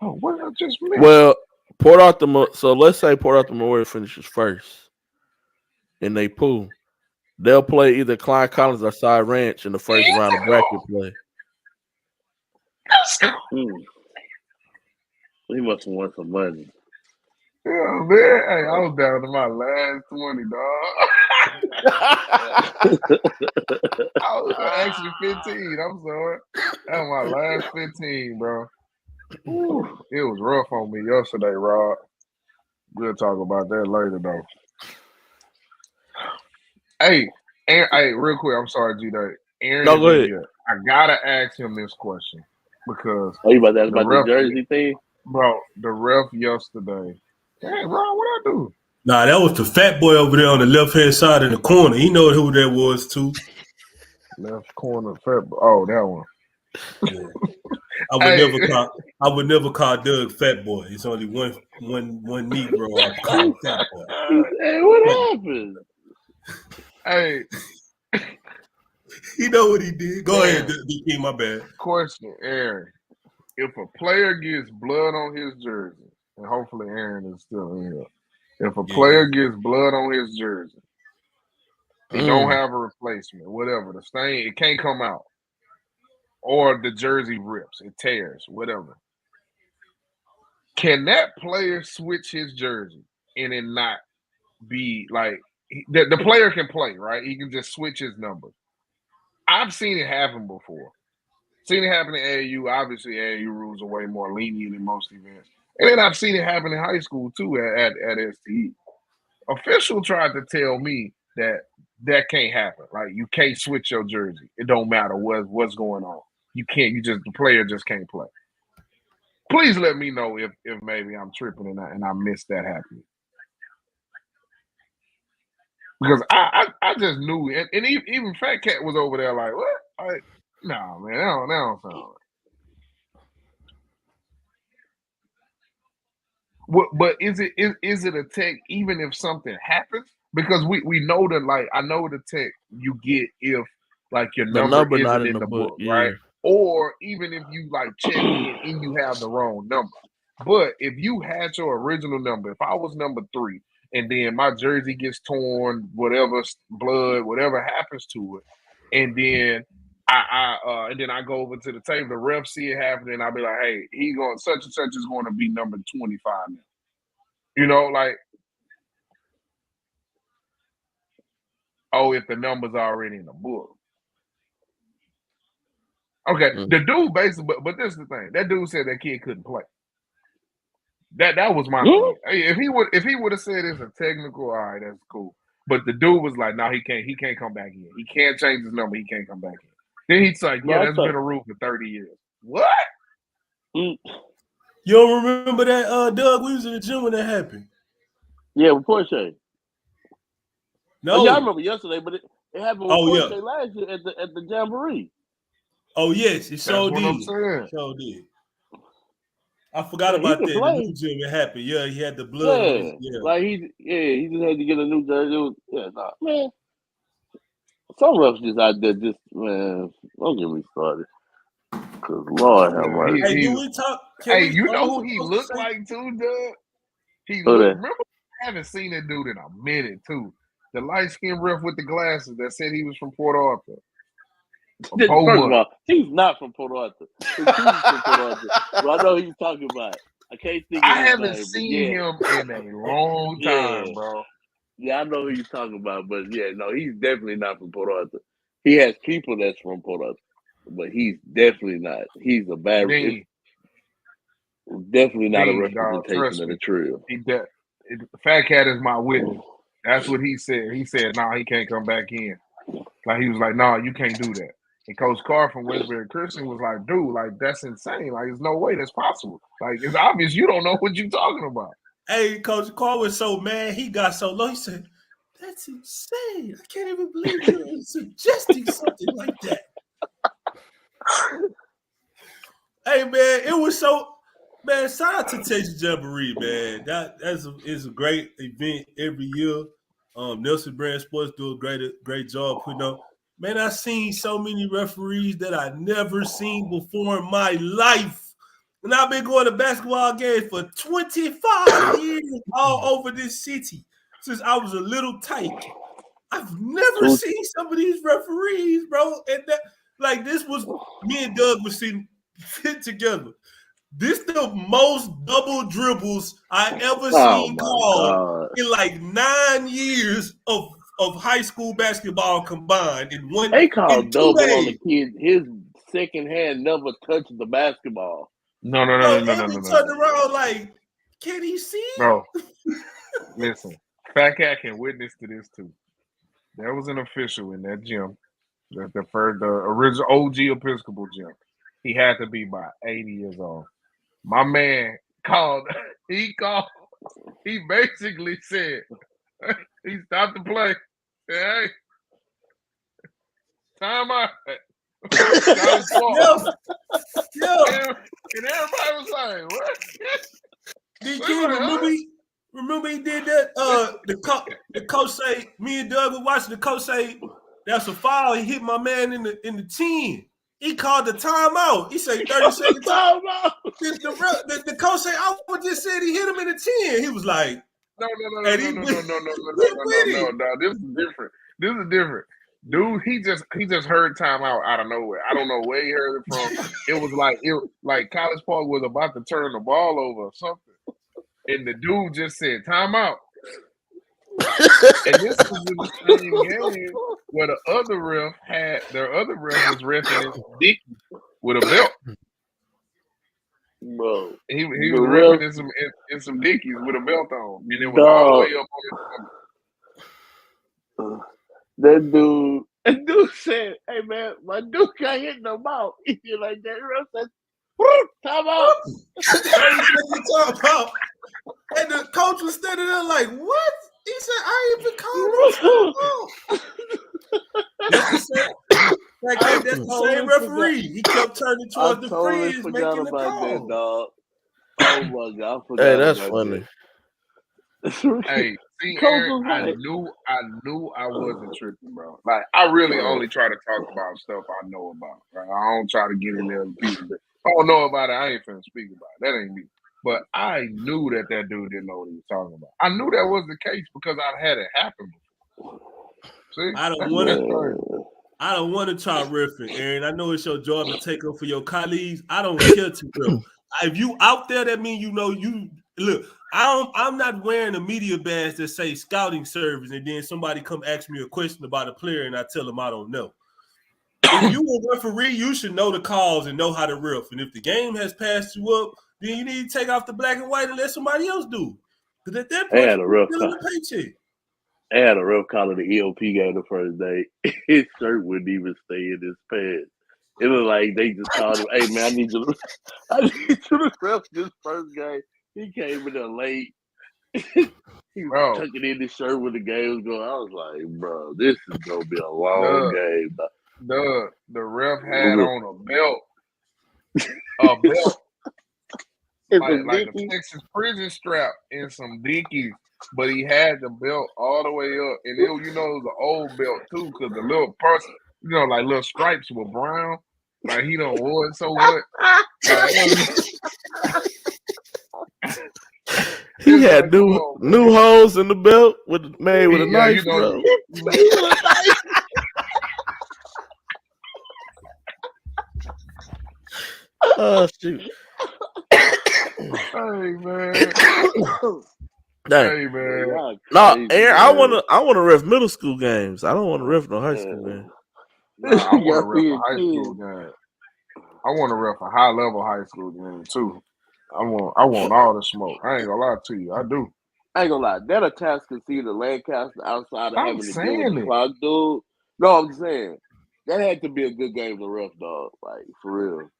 Oh, what I just missed? Well, Port Arthur. So let's say Port Arthur Memorial finishes first in they pool. They'll play either Klein Collins or Side Ranch in the first round of bracket play. He must have won some money. Yeah, man. Hey, I was down to my last 20, dog. I was actually 15. I'm sorry. That was my last 15, bro. Ooh, it was rough on me yesterday, Rod. We'll talk about that later, though. Hey, real quick. I'm sorry, G-Day. Aaron No, go ahead. Here. I gotta ask him this question because you about to ask about the jersey thing, bro? The ref yesterday. Hey, Ron, what I do? Nah, that was the fat boy over there on the left hand side in the corner. He know who that was too. Left corner, fat boy. Oh, that one. Yeah. I would never call Doug fat boy. It's only one Negro I call fat boy. Hey, what happened? Hey, He know what he did. Go Aaron. ahead, DK, my bad. Question, Aaron. If a player gets blood on his jersey, and hopefully Aaron is still in here. If a player gets blood on his jersey, they don't have a replacement, whatever, the stain, it can't come out. Or the jersey rips, it tears, whatever. Can that player switch his jersey and it not be like the player can play, right? He can just switch his number. I've seen it happen before. Seen it happen in AAU. Obviously, AAU rules are way more lenient in most events. And then I've seen it happen in high school too at STE. Official tried to tell me that can't happen. Like you can't switch your jersey. It don't matter what's going on. You can't. The player just can't play. Please let me know if maybe I'm tripping and I missed that happening. Because I just knew, and even Fat Cat was over there like, what? Like, nah, man, that don't sound right. What, but is it a tech even if something happens? Because we know that, like, I know the tech you get if like your number isn't in the book, right? Or even if you like check in and you have the wrong number. But if you had your original number, if I was number 3 and then my jersey gets torn, whatever, blood, whatever happens to it, and then I go over to the table, the ref see it happening, I'll be like, hey, such and such is going to be number 25 now. You know, like, oh, if the number's already in the book. Okay, the dude basically, but this is the thing. That dude said that kid couldn't play. That was my thing. If he would have said it's a technical, all right, that's cool. But the dude was like, no, he can't come back in. He can't change his number. He can't come back in. Then he's like, yeah, that's been a rule for 30 years. What? You don't remember that, Doug? We was in the gym when that happened. Yeah, with Porsche. No, yeah, I remember yesterday, but it happened with Porsche last year at the Jamboree. Oh yes, it sure did. Sure did. I forgot about that. The new gym it happened. Yeah, he had the blood. Like he just had to get a new jersey. Man. Some refs just out there, man. Don't get me started. Cause Lord have mercy. Hey, do we talk? You know who he looked like too, Doug? Remember, I haven't seen that dude in a minute too. The light skinned ref with the glasses that said he was from Port Arthur. First of all, he's not from Port Arthur. He's from Port Arthur. But I know who you're talking about. I can't think. I haven't seen him in a long time, bro. Yeah, I know who you're talking about, but no, he's definitely not from Port Arthur. He has people that's from Port Arthur, but he's definitely not. He's a bad. Definitely not a representation of the trio. Fat Cat is my witness. That's what he said. He said, "Nah, he can't come back in." Like he was like, "Nah, you can't do that." And Coach Carr from Westbury Christian was like, "Dude, like that's insane. Like there's no way that's possible. Like it's obvious you don't know what you're talking about." Hey, Coach Carr was so mad. He got so low. He said, "That's insane. I can't even believe you're suggesting something like that." Hey, man, it was so. Man, shout out to Texas Jamboree, man. That is a great event every year. Nelson Brand Sports do a great job putting up. Man, I've seen so many referees that I never seen before in my life. And I've been going to basketball games for 25 years all over this city since I was a little tyke. I've never seen some of these referees, bro. And that, like, this was me and Doug was sitting fit together. This the most double dribbles I ever seen called in like 9 years of high school basketball combined in one. They called double on the kid. His second hand never touched the basketball. No. Turned around like, can he see? Bro, listen, Fat Cat can witness to this too. There was an official in that gym, the original OG Episcopal gym. He had to be about 80 years old. My man called. He basically said, he stopped the play. Said, hey, time out. And everybody was like, what? Did you remember he did that? The coach say, me me and Doug were watching, the coach say that's a foul. He hit my man in the 10. He called the timeout. He said 30 seconds timeout. The coach said, I just said he hit him in the 10. He was like, no. This is different. This is different. Dude, he just heard timeout out of nowhere. I don't know where he heard it from. It was like College Park was about to turn the ball over or something. And the dude just said timeout. And this was in the same game where the other ref was reffing Dickie with a belt. Bro, he was reffing in some Dickies with a belt on, and it was all the way up on his That dude said, "Hey man, my dude got hit in the mouth." He feel like that. Ref said, "Time out." Time out. And the coach was standing there like, "What?" He said, "I ain't even called him." That's the same referee. He kept turning towards the freeze, making the call. That, dog. Oh my God, I forgot. Hey, that's funny. Hey, see, Aaron, I knew I wasn't tripping, bro. Like, I really only try to talk about stuff I know about. Right? I don't try to get in there with people. If I don't know about it, I ain't finna speak about it. That ain't me. But I knew that dude didn't know what he was talking about. I knew that was the case because I've had it happen before. See? I don't want to try riffing, Aaron. I know it's your job to take up for your colleagues. I don't care to riff. If you out there, that means you know you look. I'm not wearing a media badge that say scouting service, and then somebody come ask me a question about a player, and I tell them I don't know. If you a referee, you should know the calls and know how to riff. And if the game has passed you up, then you need to take off the black and white and let somebody else do. Because at that point, you're still in the paycheck. I had a rough call of the EOP game the first day. His shirt wouldn't even stay in his pants. It was like they just called him, "Hey man, I need you to ref this first game." He came in there late. He was tucking in his shirt when the game was going. I was like, "Bro, this is gonna be a long game." The ref had on a belt, like a Texas prison strap and some Dickies. But he had the belt all the way up, and it was the old belt too, because the little person, like little stripes were brown. Like he don't wore it so much. He had new holes in the belt made with a knife. Oh shoot! Hey man. Dang. Hey man. No, Aaron, I wanna ref middle school games. I don't want to ref no high school games. Nah, I want to ref a high school game. I want to ref a high level high school game too. I want all the smoke. I ain't gonna lie to you. I do. I ain't gonna lie. That a task to see the Lancaster outside of having to deal with the clock, dude. No, I'm saying that had to be a good game to ref, dog. Like for real.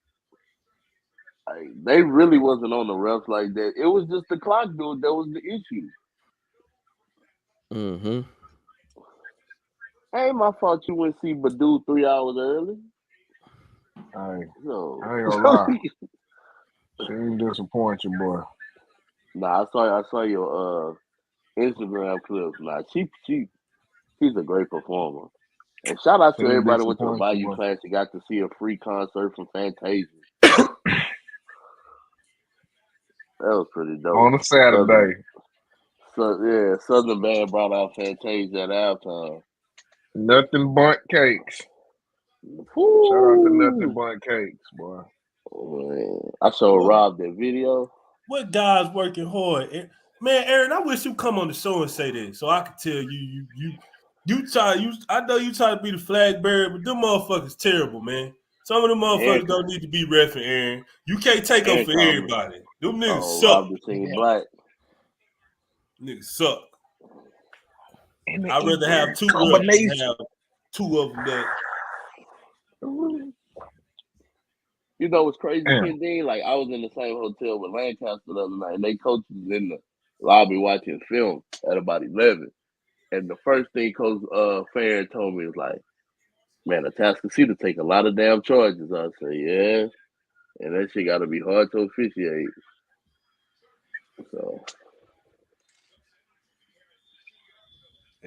Like they really wasn't on the refs like that. It was just the clock, dude. That was the issue. Mm-hmm. Ain't my fault you went see Badu 3 hours early. I ain't gonna lie. She ain't disappoint you, boy. Nah, I saw your Instagram clips. Nah, she's a great performer. And shout out to everybody who went to the Bayou class and got to see a free concert from Fantasia. That was pretty dope. On a Saturday. Southern Band brought out Fantasia at halftime. Nothing but cakes. Woo. Shout out to Nothing But Cakes, boy. Oh, man. I showed Rob that video. What guys working hard? Man, Aaron, I wish you come on the show and say that so I could tell you I know you try to be the flag bearer, but them motherfuckers terrible, man. Some of them motherfuckers don't need to be reffing, Aaron. You can't take up for everybody. Them niggas suck. Rob the Team Black. Niggas suck. I'd rather have two refs than have two of them that. You know what's crazy, Ken Dean? Like, I was in the same hotel with Lancaster the other night, and they coach was in the lobby watching film at about 11. And the first thing Coach Farron told me was like, "Man, the Atascocita take a lot of damn charges." I said, "Yeah." And that shit got to be hard to officiate. So.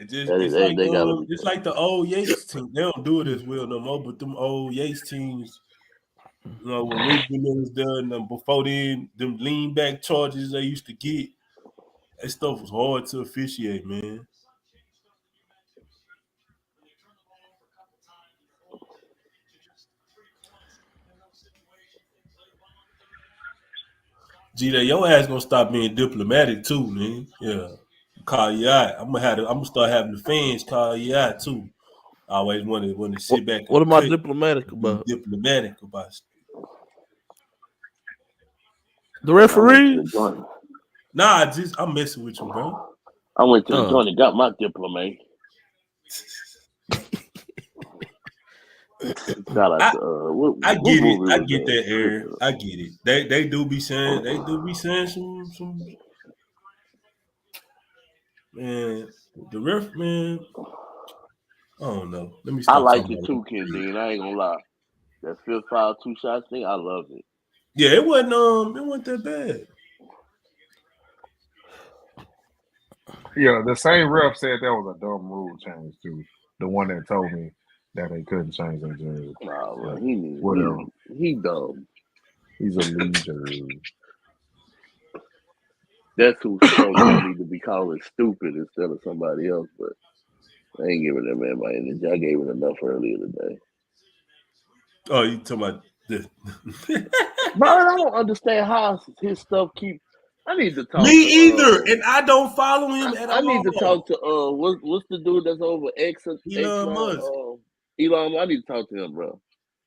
They gotta be. it's like the old Yates team. They don't do it as well no more. But them old Yates teams, when Rick was done, before then, them lean back charges they used to get, that stuff was hard to officiate, man. G, your ass gonna stop being diplomatic too, man. Yeah, call you out. I'm gonna start having the fans call you out too. I always want to sit back What and am I cut diplomatic and be about? diplomatic about stuff. The I went to the referees? joint. Nah, I'm messing with you, bro. I went to the Oh, joint and got my diploma. Shout out I to what I what get it. movie I was get that, that? Aaron. I get it. They do be saying some man. The ref man. I don't know. Let me I stop like talking it about too, Ken it. Dean. I ain't gonna lie. That fifth foul, 2 shots thing, I love it. Yeah, it wasn't that bad. Yeah, the same ref said that was a dumb rule change too. The one that told me that they couldn't change that judge. Nah, bro, But he need whatever. he dumb. He's a loser. That's who folks need to be calling stupid instead of somebody else. But I ain't giving that man my energy. I gave it enough earlier today. Oh, you talking about this? But I don't understand how his stuff keep. I need to Me talk to either, and I don't follow him at I need to all. talk to what's the dude that's over X Elon now Musk. Elon. I need to talk to him, bro.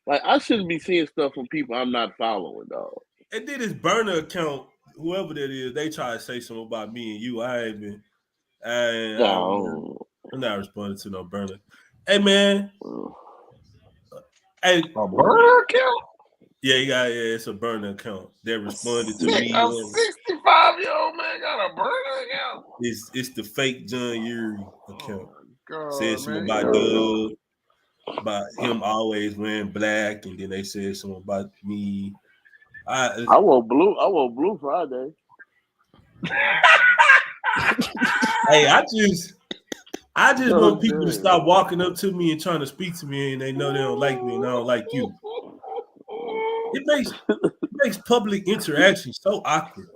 Like I shouldn't be seeing stuff from people I'm not following, dog. And then his burner account, whoever that is, they try to say something about me and you. I ain't been. No, I'm not responding to no burner. Hey man, hey, A burner account? it's a burner account that responded to me. A 65-year-old man got a burner account? It's the fake John Yuri account. Oh my Said God, something man. about Doug, about him always wearing black, and then they said something about me. I wore blue. I wore blue Friday. Hey, I just want people to Okay. stop walking up to me and trying to speak to me, and they know they don't like me, and I don't like you. It makes public interaction so awkward.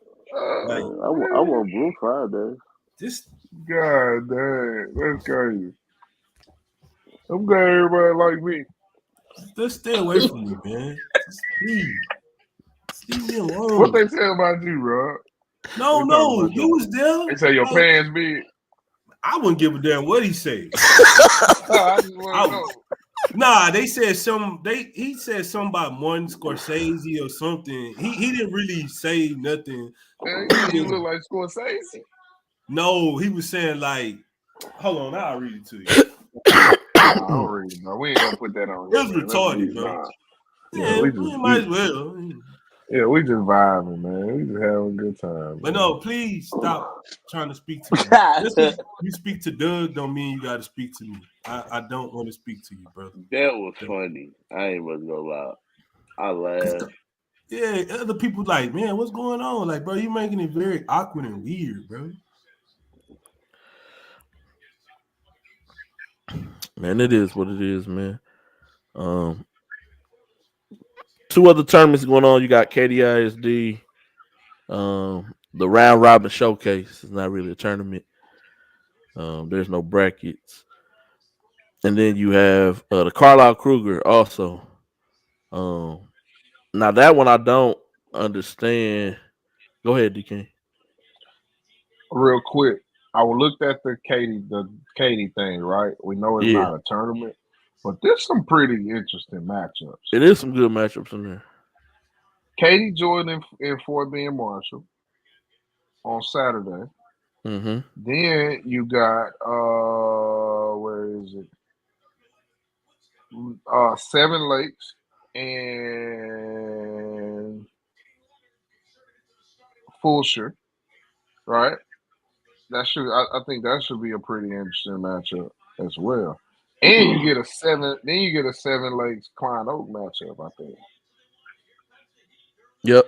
Like I wore blue Friday. just God dang, that's crazy. I'm glad everybody like me. just stay away from me, man. Just leave me alone. What they say about you, Rob? No, They talking about you you. was there. They say your Like, pants big. I wouldn't give a damn what he said. I just want to know. Nah, they said he said something about Martin Scorsese or something. He didn't really say nothing. Man, you say you look like Scorsese. No, he was saying like, hold on, I'll read it to you. I don't read it, bro. We ain't gonna put that on. It was retarded, bro. Yeah, we might as well. Yeah, we just vibing, man. We just having a good time. But man. no, please stop trying to speak to me. Just 'cause you speak to Doug don't mean you got to speak to me. I don't want to speak to you, brother. That was funny. I ain't much gonna lie. I laughed. Yeah, other people like, man, what's going on? Like, bro, you making it very awkward and weird, bro. man, it is what it is, man. Two other tournaments going on. You got KDISD, the round robin showcase. It's not really a tournament. There's no brackets. And then you have the Carlisle Kruger also. Now that one I don't understand. Go ahead, DK. Real quick, I looked at the Katie thing, right? We know it's Yeah, not a tournament, but there's some pretty interesting matchups. it is some good matchups in there. Katie Jordan in Fort Bend Marshall on Saturday. Mm-hmm. Then you got where is it? Seven Lakes and Fulshire, right? I think that should be a pretty interesting matchup as well. And you get a seven Lakes Klein Oak matchup, I think. Yep.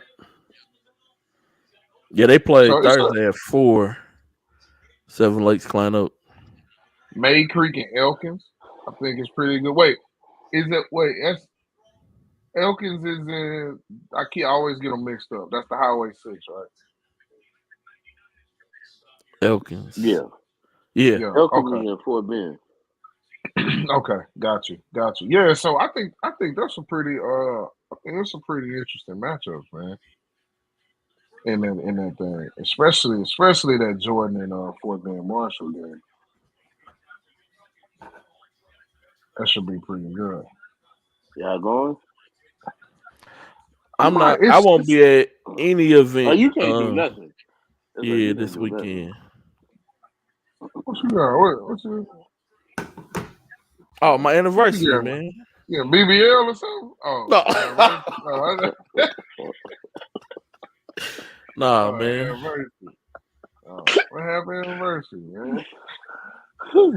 Yeah, they play So it's a Thursday at 4. Seven Lakes Klein Oak. May Creek and Elkins. I think it's pretty good. Wait, that's Elkins is in. I always get them mixed up. That's the Highway 6, right? Elkins. Yeah. Yeah. Yeah. Elkins Okay. is in Fort Bend. Okay. Got you. Yeah. So I think there's some pretty interesting matchups, man. In that thing, especially that Jordan and Fort Bend Marshall game. That should be pretty good. Y'all going? I won't be at any event. Oh, you can't do nothing. Yeah, this weekend. What you got? What you? Oh, my anniversary, man. Yeah, BBL or something? Oh, no. Nah, man. Oh, what happened anniversary, man? This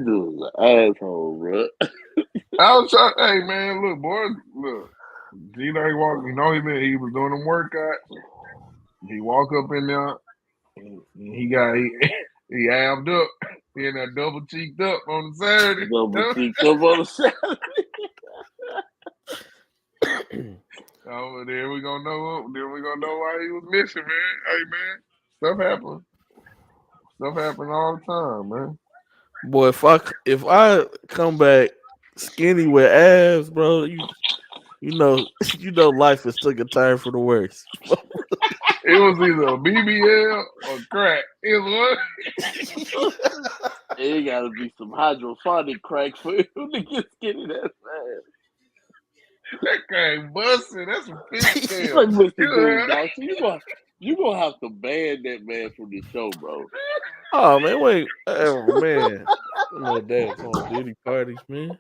dude's an asshole, bro. I was trying. Hey, man, look, boy, look. Gino, he was doing them workouts. He walked up in there. He amped up. He in that double cheeked up on the Saturday. Double cheeked up on the Saturday. Oh, then we gonna know. Then we gonna know why he was missing, man. Hey, man, stuff happens. Stuff happens all the time, man. Boy, if I come back skinny with abs, bro, you know life has took a turn for the worse. It was either a BBL or crack. It was. It gotta be some hydroponic crack for him to get skinny that fast. That crack busting. That's a fish tail. Like Mr. Dude, dog. So you gonna have to ban that man from the show, bro. Oh man, wait, man. My dad's on Diddy parties, man.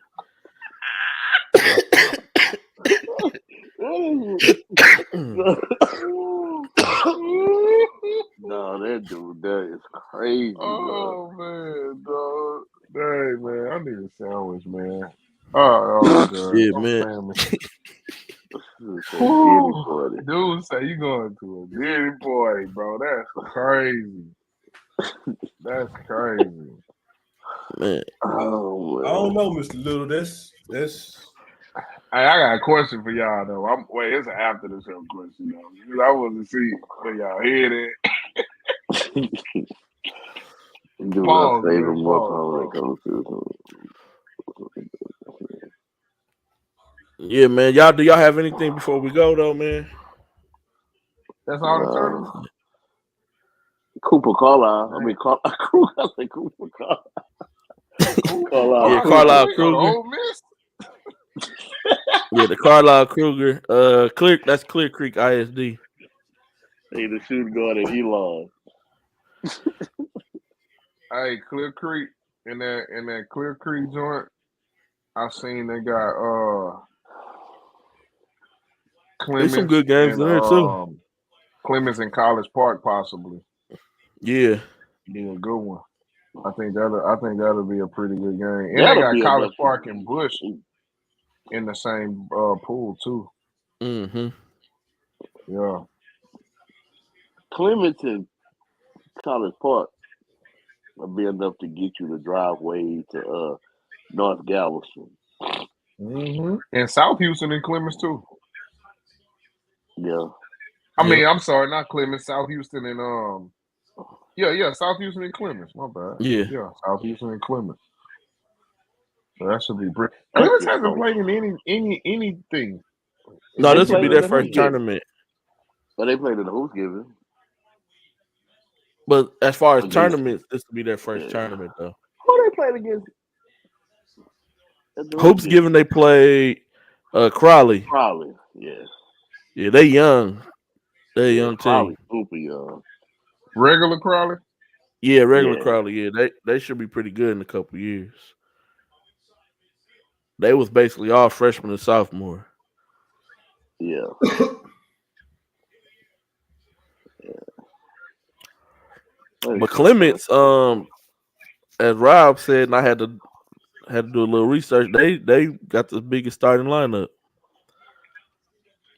No, that dude, that is crazy. Oh, man, dog. Dang, man, I need a sandwich, man. Oh, God. Yeah, man. Dude say you going to a Diddy party, bro. That's crazy. That's crazy. Man. Oh, man. I don't know, Mr. Little. That's. Hey, I got a question for y'all though. It's an after the show question though. Because I want to see where y'all head at. Do I save him more time when it comes to Yeah, man. Do y'all have anything before we go though, man? That's all the tournament. Cooper Carlisle. I mean, Cooper Carlisle. Yeah, Carlisle Kruger. Yeah, the Carlisle Kruger. That's Clear Creek ISD. Hey, the shooting guard at Elon. Hey, Clear Creek in that Clear Creek joint. I seen they got Clemens. There's some good games in there too. Clemens in College Park, possibly. Yeah. Yeah, a good one. I think that'll be a pretty good game. And That'll they be got College Park and Bush in the same pool too. Mm-hmm. Yeah. Clemens and College Park will be enough to get you the driveway to North Galveston. Mm-hmm. And South Houston and Clemens too. Yeah. I mean, I'm sorry, not Clemens. South Houston and yeah, South Houston and Clemens. My bad. Yeah, South Houston and Clemens. So that should be pretty. Clemens hasn't played in anything. No, this will be their first tournament. But they played in the Hoops Giving. But as far as tournaments, this will be their first tournament though. Who they played against? Hoops Giving, they played Crowley. Crowley, yeah. Yeah, they young. They young team. Super young. Regular Crowley? Yeah, regular Crowley. Yeah, they should be pretty good in a couple years. They was basically all freshmen and sophomore. Yeah. But Clements, as Rob said, and I had to do a little research. They got the biggest starting lineup.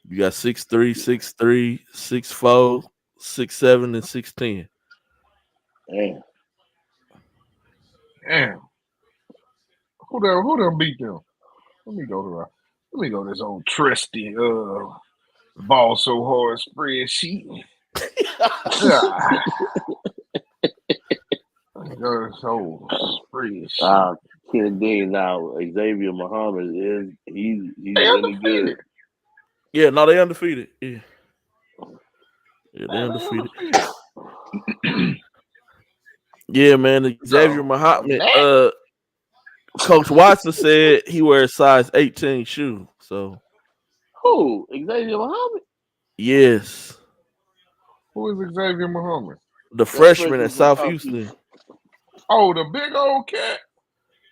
You got 6'3", 6'3", 6'4", 6'7", and 6'10". Damn. Who them beat them? Let me go to this old trusty ball so hard spreadsheet. Yeah. Let me go to this old spreadsheet. Ken Dean now. Xavier Muhammad he's They really undefeated. good. Yeah, no, they undefeated. Yeah, they They undefeated. undefeated. Yeah, man. Xavier So, Muhammad. that- Coach Watson said he wears size 18 shoe. So Who? Xavier Muhammad? yes, Who is Xavier Muhammad? the That freshman at freshman from South South Houston. Houston. Oh, the big old cat.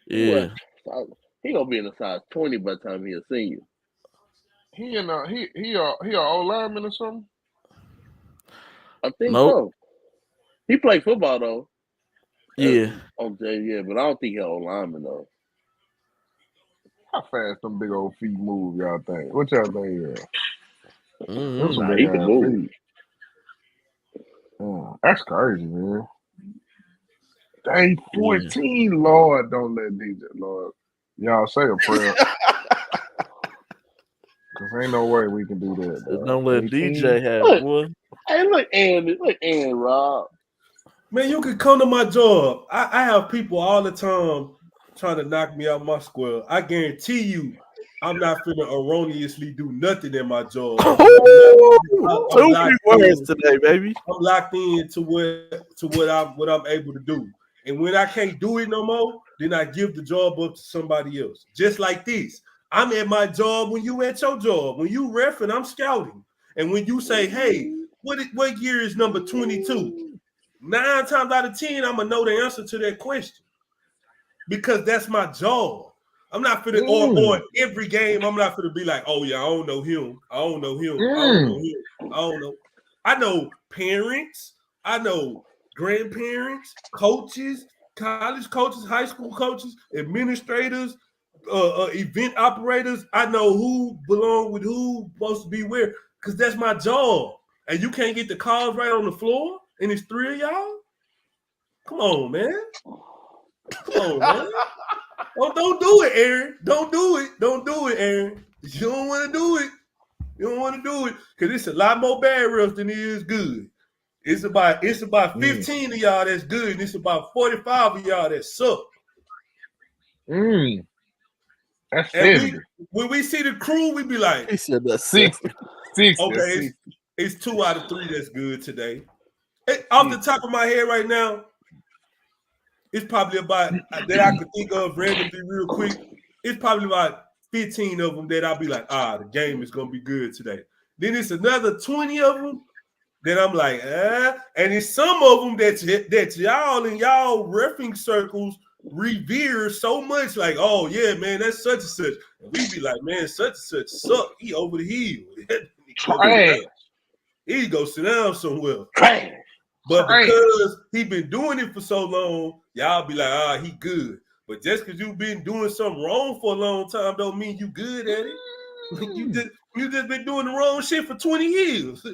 Yeah, What? He gonna be in a size 20 by the time he a senior. He a old lineman or something. I think nope. so. He played football though. Yeah, Yeah, but I don't think he's old lineman though. How fast them big old feet move, y'all think? What y'all think? Mhm. Them some Nah, big he can ass move. feet. That's crazy, man. Day 14, Lord, don't let DJ, Lord. Y'all say a prayer. Because ain't no way we can do that. Dog. Don't let 18? DJ have Look. boy. Hey, look, and Rob. Man, you can come to my job. I have people all the time trying to knock me out my square. I guarantee you, I'm not finna erroneously do nothing in my job. I'm Too many words in. today, baby. I'm locked in to what I'm able to do. And when I can't do it no more, then I give the job up to somebody else. Just like this. I'm at my job when you at your job. When you ref and I'm scouting. And when you say, hey, what year is number 22? 9 times out of 10, I'm gonna know the answer to that question because that's my job. I'm not finna or every game. I'm not finna be like, oh yeah, I don't know him. I don't know him. I don't know him. I don't know. I know parents. I know grandparents, coaches, college coaches, high school coaches, administrators, event operators. I know who belong with who, supposed to be where, because that's my job. And you can't get the calls right on the floor, and it's 3 of y'all. Come on, man. Come on, man. Don't do it, Aaron. Don't do it. Don't do it, Aaron. You don't want to do it. You don't want to do it because it's a lot more bad refs than it is good. It's about 15 of y'all that's good, and it's about 45 of y'all that suck. That's And 70. when we see the crew, we be like, He said that's 60. 60. okay, it's 2 out of 3 that's good today. Off the top of my head right now, it's probably about that I could think of randomly real quick. It's probably about 15 of them that I'll be like, the game is gonna be good today. Then it's another 20 of them that I'm like, and it's some of them that y'all in y'all reffing circles revere so much, like, oh yeah, man, that's such and such. And we be like, man, such and such suck. He over the hill. Trash. He go sit down somewhere. Trash. But because he been doing it for so long, y'all be like, he good. But just because you've been doing something wrong for a long time don't mean you good at it. You just been doing the wrong shit for 20 years.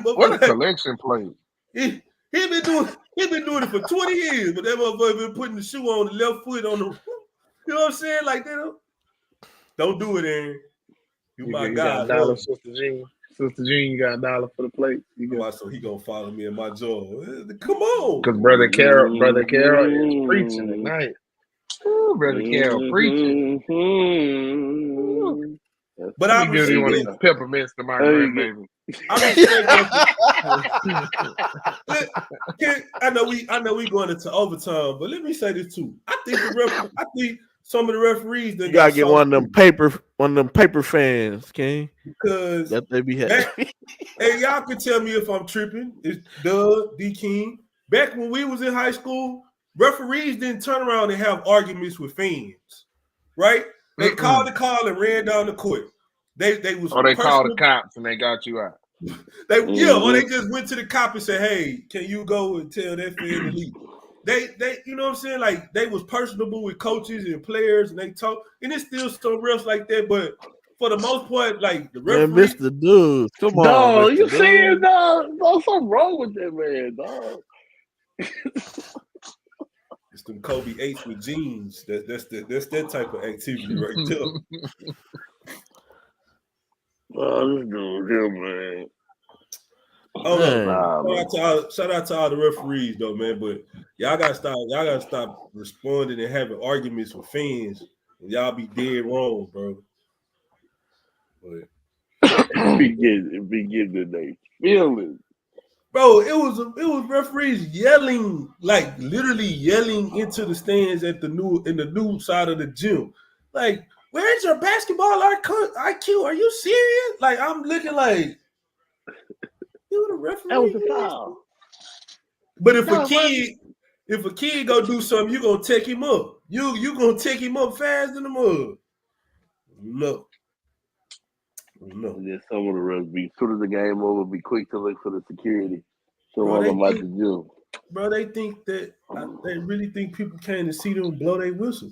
What a collection plate. He been doing it for 20 years, but that motherfucker been putting the shoe on the left foot on the, you know what I'm saying? Like that. Don't do it, Aaron. You my got God. $1, Sister Jean. Sister Jean, you got $1 for the plate. So he gonna follow me in my job. Come on. Because Brother Carol is preaching tonight. Ooh, Brother Carol preaching. But I'm give you one of these peppermints to my grandbaby. I know we going into overtime, but let me say this too. I think some of the referees you gotta get one of them paper fans, King. Because that they be happy. Hey, y'all can tell me if I'm tripping. It's Doug D King. Back when we was in high school, referees didn't turn around and have arguments with fans, right? They called the call and ran down the court. They called the cops and they got you out. Or they just went to the cop and said, "Hey, can you go and tell that fan to leave?" They, you know what I'm saying? Like they was personable with coaches and players, and they talk. And it's still some refs like that, but for the most part, like the referee, Mr. Dude, come on, dog. Mr. You Dude. see it, dog? There's something wrong with that man, dog. them Kobe 8s with jeans. That's that type of activity right there. Oh, this dude here, man. Oh no. Dang. Man. Shout out to all the referees though, man. But y'all gotta stop responding and having arguments with fans. Y'all be dead wrong, bro. But Be getting their feelings. bro, it was referees yelling, like literally yelling into the stands in the new side of the gym. Like, where's your basketball IQ? Are you serious? Like, I'm looking like you the That was referee. a foul. But No, if a kid go do something, you gonna take him up. You gonna take him up fast in the mud. No. No. and then some of the refs be, as soon as the game over, be quick to look for the security. So Bro, while they I'm out think the gym. they think that they really think people came to see them blow their whistle.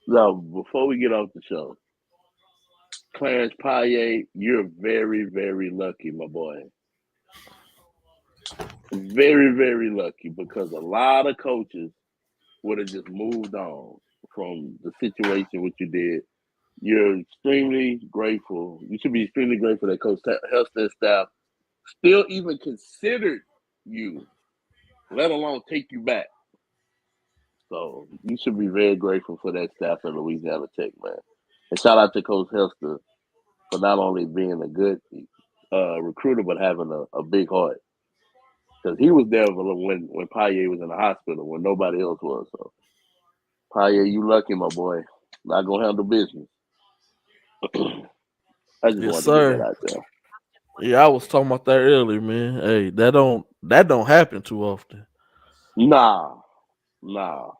Now, before we get off the show, Clarence Paye, you're very, very lucky, my boy. Very, very lucky because a lot of coaches would have just moved on from the situation what you did. You're extremely grateful. You should be extremely grateful that Coach Helston staff still even considered you, let alone take you back. So you should be very grateful for that staff at Louisiana Tech, man. And shout out to Coach Helston for not only being a good recruiter, but having a big heart. Because he was there when Paye was in the hospital when nobody else was. So Paye, you lucky, my boy. Not gonna handle business. I just Yes, wanted to get that sir. out there. Yeah, I was talking about that earlier, man. Hey, that don't happen too often. Nah.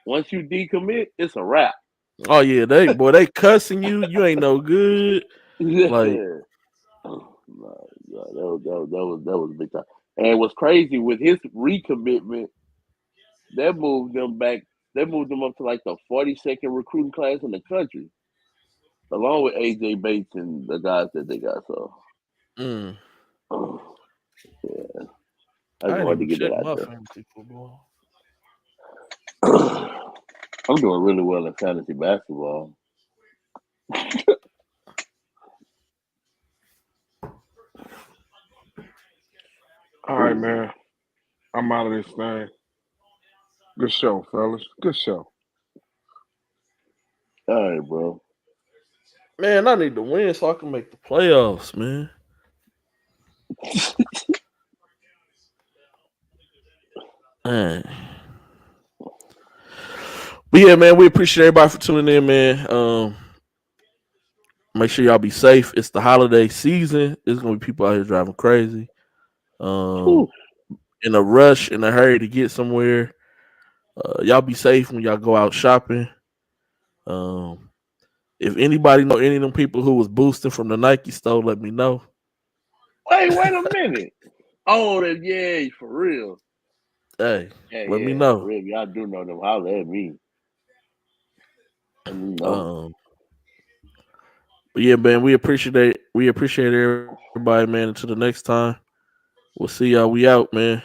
Once you decommit, it's a wrap. Oh yeah, they cussing you. You ain't no good. Yeah. Like, That was a big time. And what's crazy with his recommitment, that moved them back. That moved them up to like the 42nd recruiting class in the country, along with AJ Bates and the guys that they got. So, mm, yeah, I I just ain't wanted to even get that check out my there. fantasy football. I'm doing really well in fantasy basketball. All right, man. I'm out of this thing. Good show, fellas. Good show. All right, bro. Man, I need to win so I can make the playoffs, man. Man. But yeah, man, we appreciate everybody for tuning in, man. Make sure y'all be safe. It's the holiday season. There's gonna be people out here driving crazy. Whew. In a rush, in a hurry to get somewhere. Y'all be safe when y'all go out shopping. Um, if anybody know any of them people who was boosting from the Nike store, let me know. Wait a minute. Oh, yeah, for real. Hey, let me Yeah, for know. real. Y'all do know them. Holler at me. Let me know. But yeah, man, we appreciate everybody, man. Until the next time, we'll see y'all. We out, man.